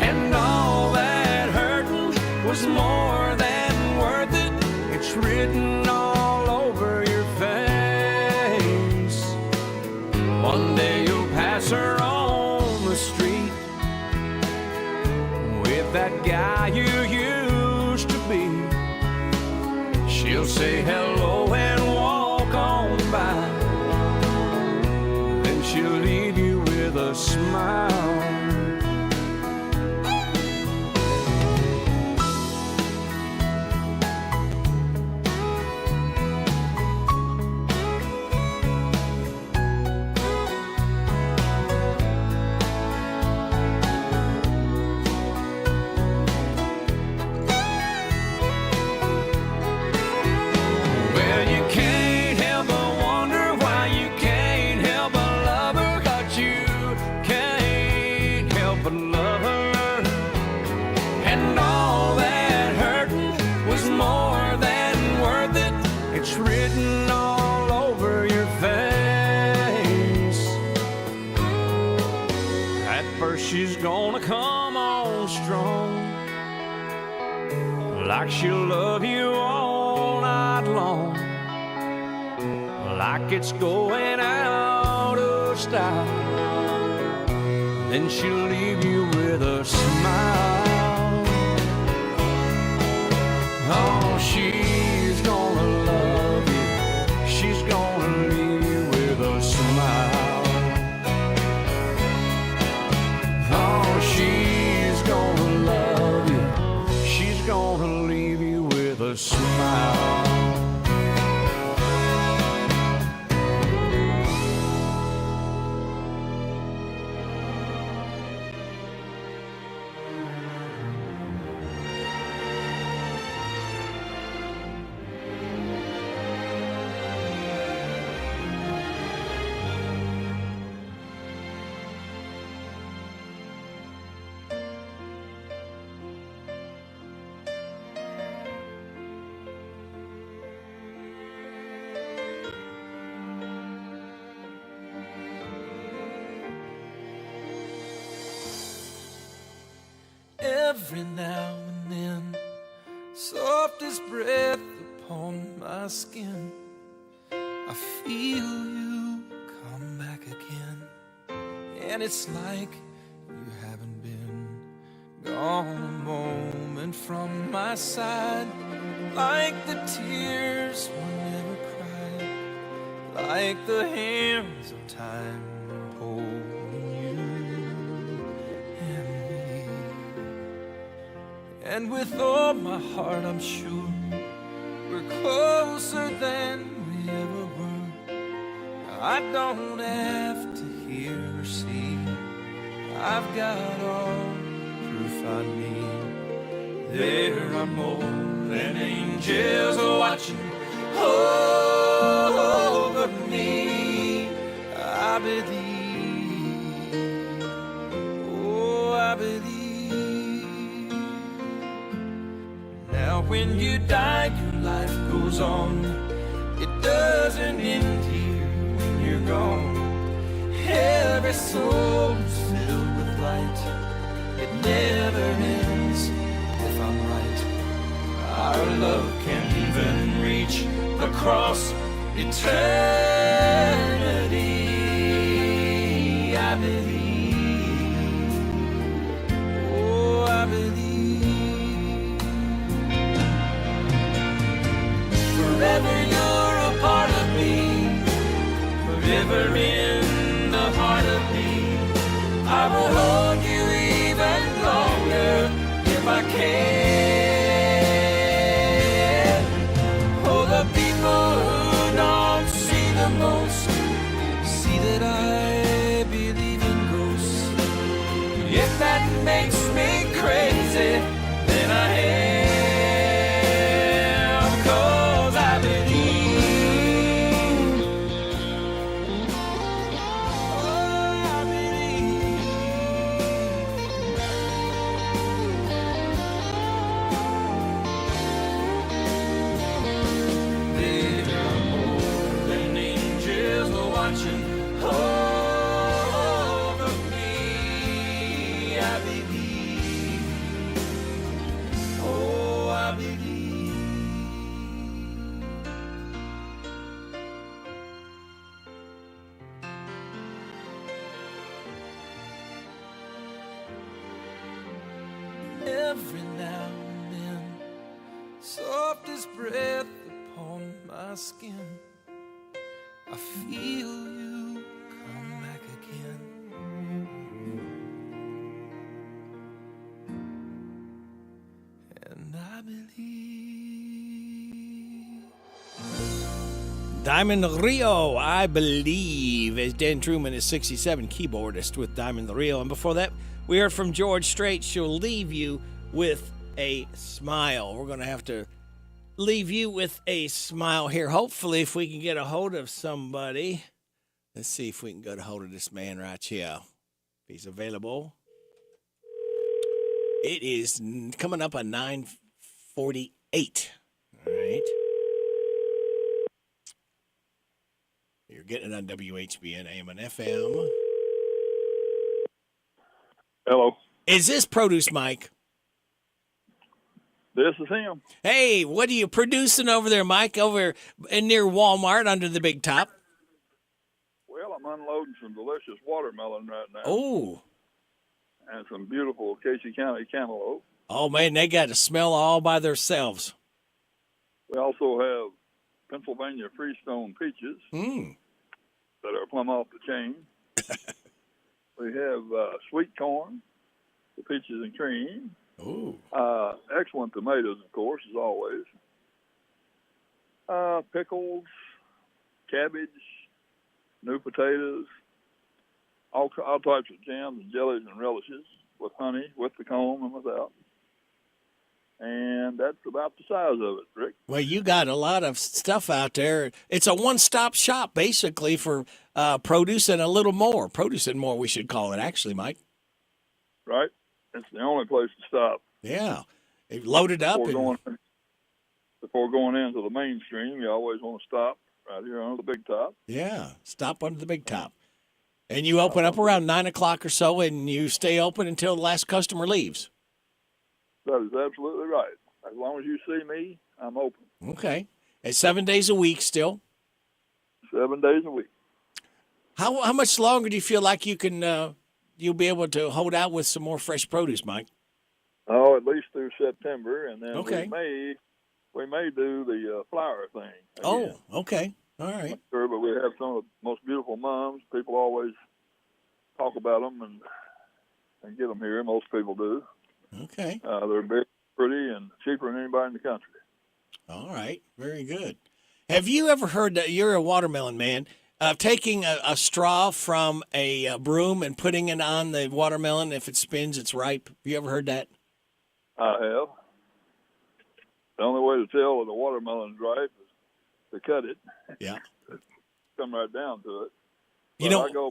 And all that hurting was more than worth it. It's written all over your face. One day you'll pass her on the street with that guy you used to be. She'll say hello and walk on by, then she'll leave you with a smile. She's gonna come on strong, like she'll love you all night long, like it's going out of style. Then she'll leave you with a smile. Oh, she's gonna love you, she's gonna leave you with a smile. She's gonna love you, she's gonna leave you with a smile. Every now and then, softest breath upon my skin, I feel you come back again. And it's like you haven't been gone a moment from my side, like the tears were never cried, like the hands of time holding you and me. And with all my heart I'm sure we're closer than we ever were. I don't have to hear or see, I've got all proof I need. There are more than angels watching over me. I believe, oh I believe. Now when you die, your life goes on. It doesn't end here when you're gone. Every soul is filled with light. It never ends if I'm right. Our love can't even reach across eternity. I believe, oh I believe. Forever you're a part of me, forever in the heart of me. I will hold you even longer if I can.
I believe. Every now and then, softest breath upon my skin, I feel you come back again. And I believe.
Diamond Rio, I believe, as Dan Truman is 67, keyboardist with Diamond Rio. And before that, we heard from George Strait, She'll Leave You with a Smile. We're going to have to leave you with a smile here. Hopefully, if we can get a hold of somebody. Let's see if we can get a hold of this man right here. If he's available. It is coming up on 9:48. All right. You're getting it on WHBN AM and FM.
Hello.
Is this Produce Mike?
This is him.
Hey, what are you producing over there, Mike, over near Walmart under the big top?
Well, I'm unloading some delicious watermelon right now.
Oh.
And some beautiful Casey County cantaloupe.
Oh, man, they got to smell all by themselves.
We also have Pennsylvania Freestone peaches that are plumb off the chain. We have sweet corn, the peaches and cream.
Ooh.
Excellent tomatoes, of course, as always. Pickles, cabbage, new potatoes, all types of jams and jellies and relishes with honey, with the comb and without. And that's about the size of it, Rick.
Well, you got a lot of stuff out there. It's a one-stop shop, basically, for produce and a little more. Produce and more, we should call it, actually, Mike.
Right? It's the only place to stop.
Yeah. They've loaded up.
Before going into the mainstream, you always want to stop right here under the big top.
Yeah, stop under the big top. And you open up around 9 o'clock or so, and you stay open until the last customer leaves.
That is absolutely right. As long as you see me, I'm open.
Okay. And 7 days a week still?
7 days a week.
How much longer do you feel like you can you'll be able to hold out with some more fresh produce, Mike?
Oh, at least through September, and then
okay.
we may do the flower thing again.
Oh, okay. All right.
Not sure, but we have some of the most beautiful mums. People always talk about them and get them here. Most people do.
Okay.
They're big, pretty, and cheaper than anybody in the country.
All right. Very good. Have you ever heard that you're a watermelon man? Taking a straw from a broom and putting it on the watermelon. If it spins, it's ripe. Have you ever heard that?
I have. The only way to tell that the watermelon's ripe is to cut it.
Yeah.
Come right down to it. But
You know,
I go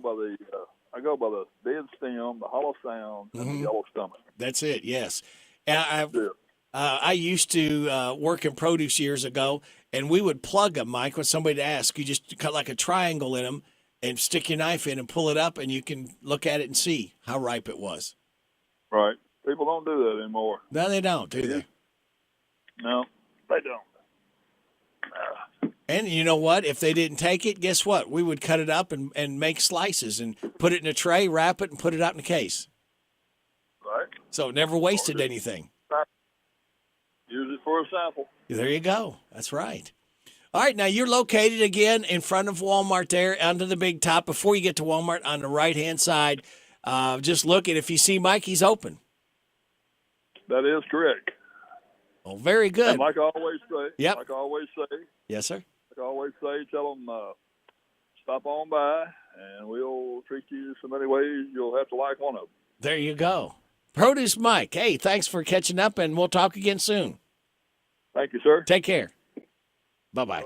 by the dead stem, the hollow sound, and the yellow stomach.
That's it. Yes. I used to work in produce years ago, and we would plug them, Mike, when somebody asked. You just cut like a triangle in them and stick your knife in and pull it up, and you can look at it and see how ripe it was.
Right. People don't do that anymore.
No, they don't, do they?
No, they don't.
And you know what? If they didn't take it, guess what? We would cut it up and make slices and put it in a tray, wrap it, and put it out in a case.
Right.
So it never wasted anything.
Use it for a sample.
There you go. That's right. All right, now you're located again in front of Walmart there under the big top. Before you get to Walmart on the right-hand side, just look at if you see Mike, he's open.
That is correct.
Oh, very good.
And like I always say,
Yes, sir.
Like I always say, tell them stop on by, and we'll treat you so many ways you'll have to like one of them.
There you go. Produce Mike. Hey, thanks for catching up, and we'll talk again soon.
Thank you, sir.
Take care. Bye-bye.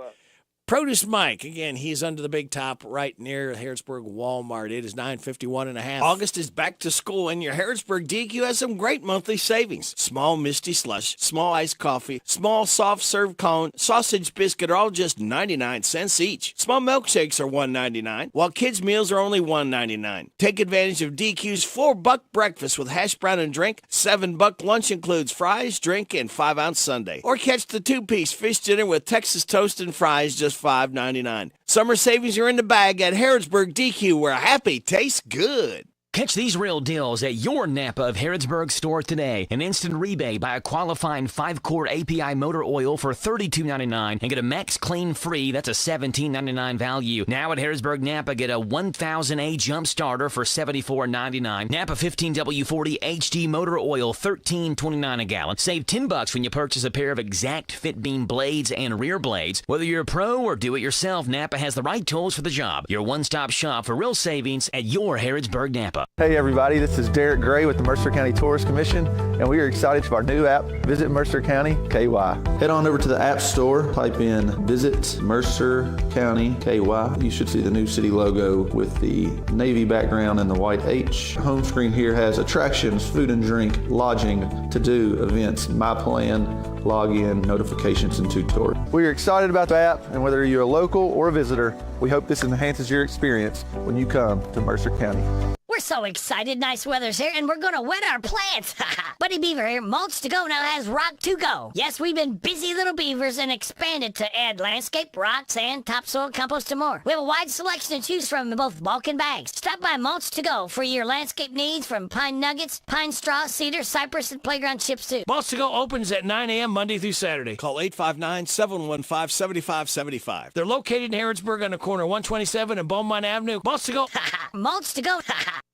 Produce Mike, again, he's under the big top right near Harrodsburg Walmart. It is $9.51.5. August is back to school, and your Harrodsburg DQ has some great monthly savings. Small Misty Slush, small iced coffee, small soft serve cone, sausage biscuit are all just 99 cents each. Small milkshakes are $1.99, while kids' meals are only $1.99. Take advantage of DQ's $4 breakfast with hash brown and drink. $7 lunch includes fries, drink, and 5-ounce sundae. Or catch the 2-piece fish dinner with Texas toast and fries, just $5.99. Summer savings are in the bag at Harrodsburg DQ, where happy tastes good.
Catch these real deals at your Napa of Harrodsburg store today. An instant rebate by a qualifying 5-quart API motor oil for $32.99 and get a Max Clean free. That's a $17.99 value. Now at Harrodsburg Napa, get a 1000A jump starter for $74.99. Napa 15W40 HD motor oil, $13.29 a gallon. Save $10 when you purchase a pair of exact fit beam blades and rear blades. Whether you're a pro or do it yourself, Napa has the right tools for the job. Your one-stop shop for real savings at your Harrodsburg Napa.
Hey everybody, this is Derek Gray with the Mercer County Tourist Commission, and we are excited for our new app, Visit Mercer County KY. Head on over to the App Store, type in Visit Mercer County KY. You should see the new city logo with the navy background and the white H. Home screen here has attractions, food and drink, lodging, to-do, events, my plan, login, notifications, and tutorials. We are excited about the app, and whether you're a local or a visitor, we hope this enhances your experience when you come to Mercer County.
We're so excited. Nice weather's here, and we're going to wet our plants. Buddy Beaver here, Mulch to Go now has Rock to Go. Yes, we've been busy little beavers and expanded to add landscape, rock, sand, topsoil, compost, and more. We have a wide selection to choose from in both bulk and bags. Stop by Mulch to Go for your landscape needs, from pine nuggets, pine straw, cedar, cypress, and playground chips too.
Mulch to Go opens at 9 a.m. Monday through Saturday. Call 859-715-7575. They're located in Harrodsburg on the corner of 127 and Beaumont Avenue. Mulch to Go.
Mulch to Go.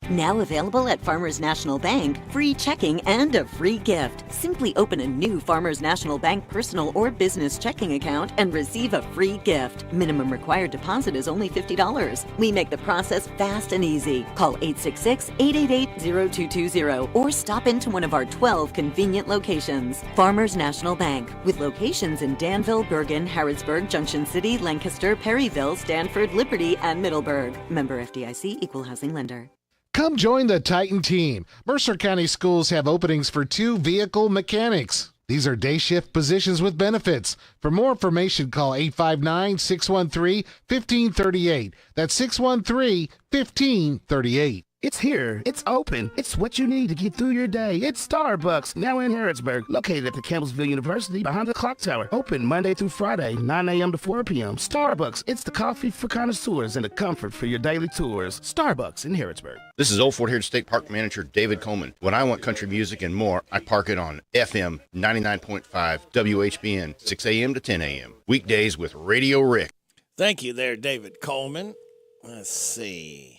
Now available at Farmers National Bank, free checking and a free gift. Simply open a new Farmers National Bank personal or business checking account and receive a free gift. Minimum required deposit is only $50. We make the process fast and easy. Call 866-888-0220 or stop into one of our 12 convenient locations. Farmers National Bank, with locations in Danville, Bergen, Harrodsburg, Junction City, Lancaster, Perryville, Stanford, Liberty, and Middleburg. Member FDIC, Equal Housing Lender.
Come join the Titan team. Mercer County Schools have openings for 2 vehicle mechanics. These are day shift positions with benefits. For more information, call 859-613-1538. That's 613-1538.
It's here. It's open. It's what you need to get through your day. It's Starbucks, now in Harrodsburg, located at the Campbellsville University behind the clock tower. Open Monday through Friday, 9 a.m. to 4 p.m. Starbucks, it's the coffee for connoisseurs and the comfort for your daily tours. Starbucks in Harrodsburg.
This is Old Fort Hayward State Park Manager David Coleman. When I want country music and more, I park it on FM 99.5 WHBN, 6 a.m. to 10 a.m. Weekdays with Radio Rick.
Thank you there, David Coleman. Let's see.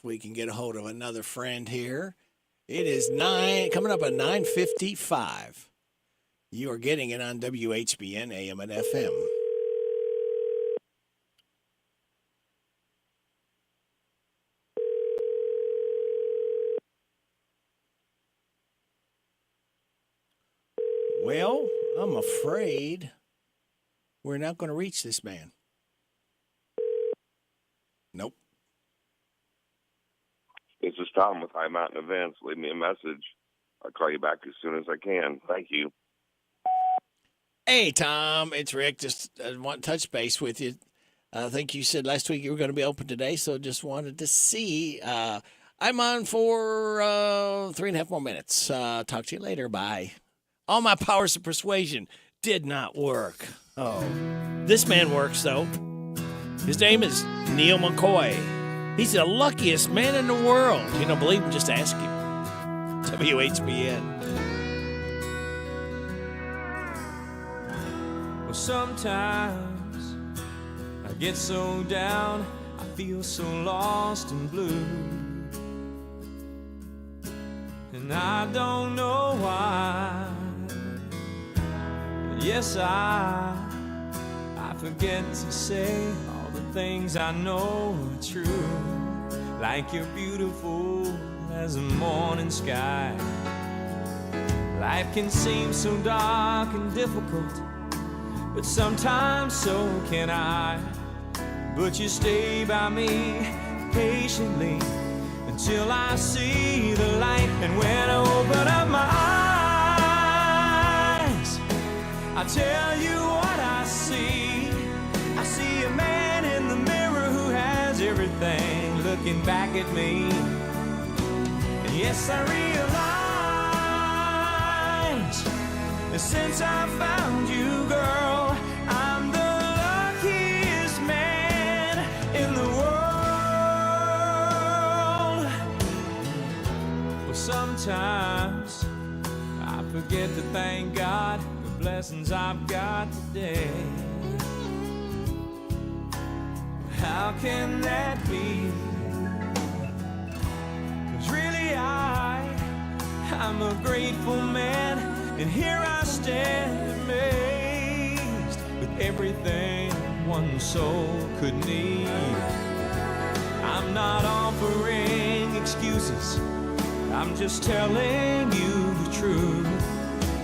We can get a hold of another friend here. It is coming up at 9:55. You are getting it on WHBN AM and FM. Well, I'm afraid we're not going to reach this man. Nope.
This is Tom with High Mountain Events. Leave me a message. I'll call you back as soon as I can. Thank you.
Hey, Tom. It's Rick. Just want to touch base with you. I think you said last week you were going to be open today, so just wanted to see. I'm on for 3.5 more minutes. Talk to you later. Bye. All my powers of persuasion did not work. Oh. This man works, though. His name is Neil McCoy. He's the luckiest man in the world. You don't believe him? Just ask him. WHBN.
Well, sometimes I get so down, I feel so lost and blue, and I don't know why. Yes, I forget to say all the things I know are true, like you're beautiful as a morning sky. Life can seem so dark and difficult, but sometimes so can I. But you stay by me patiently until I see the light. And when I open up my eyes, I tell you what I see. I see a man in the mirror who has everything looking back at me. And yes, I realize that since I found you, girl, I'm the luckiest man in the world. Well, sometimes I forget to thank God for the blessings I've got today. How can that be? 'Cause really I'm a grateful man, and here I stand amazed with everything one soul could need. I'm not offering excuses, I'm just telling you the truth.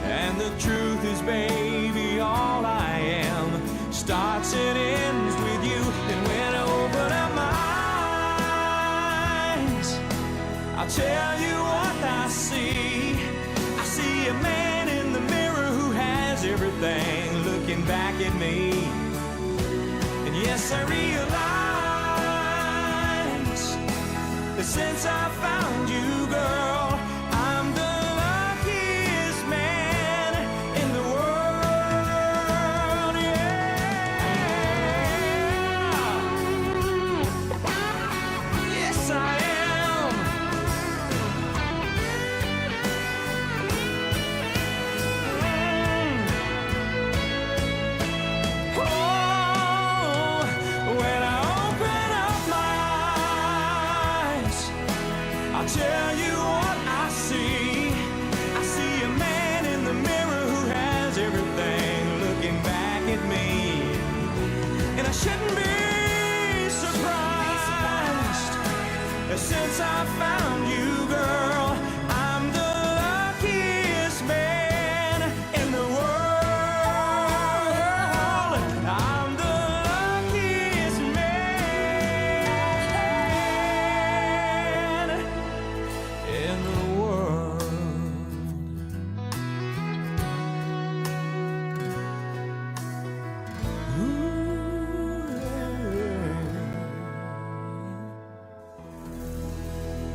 And the truth is, baby, all I am starts and ends with you. And when I open up my eyes, I'll tell you what I see. I see a man in the mirror who has everything looking back at me. And yes, I realize that since I found you, girl, I'm the luckiest man in the world, yeah. Yes, I am. I'll tell you what I see. I see a man in the mirror who has everything looking back at me. And I shouldn't be surprised that since I found you, girl, I'm the luckiest man in the world. I'm the luckiest man in the world.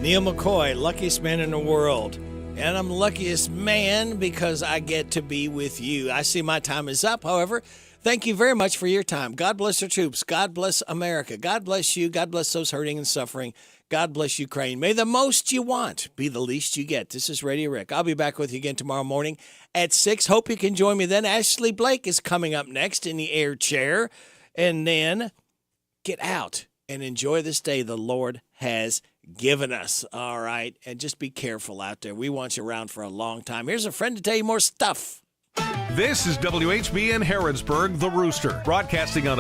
Neil McCoy, luckiest man in the world. And I'm the luckiest man because I get to be with you. I see my time is up. However, thank you very much for your time. God bless our troops. God bless America. God bless you. God bless those hurting and suffering. God bless Ukraine. May the most you want be the least you get. This is Radio Rick. I'll be back with you again tomorrow morning at 6. Hope you can join me then. Ashley Blake is coming up next in the air chair. And then get out and enjoy this day the Lord has given us. All right. And just be careful out there. We want you around for a long time. Here's a friend to tell you more stuff.
This is WHBN Harrodsburg, The Rooster, broadcasting on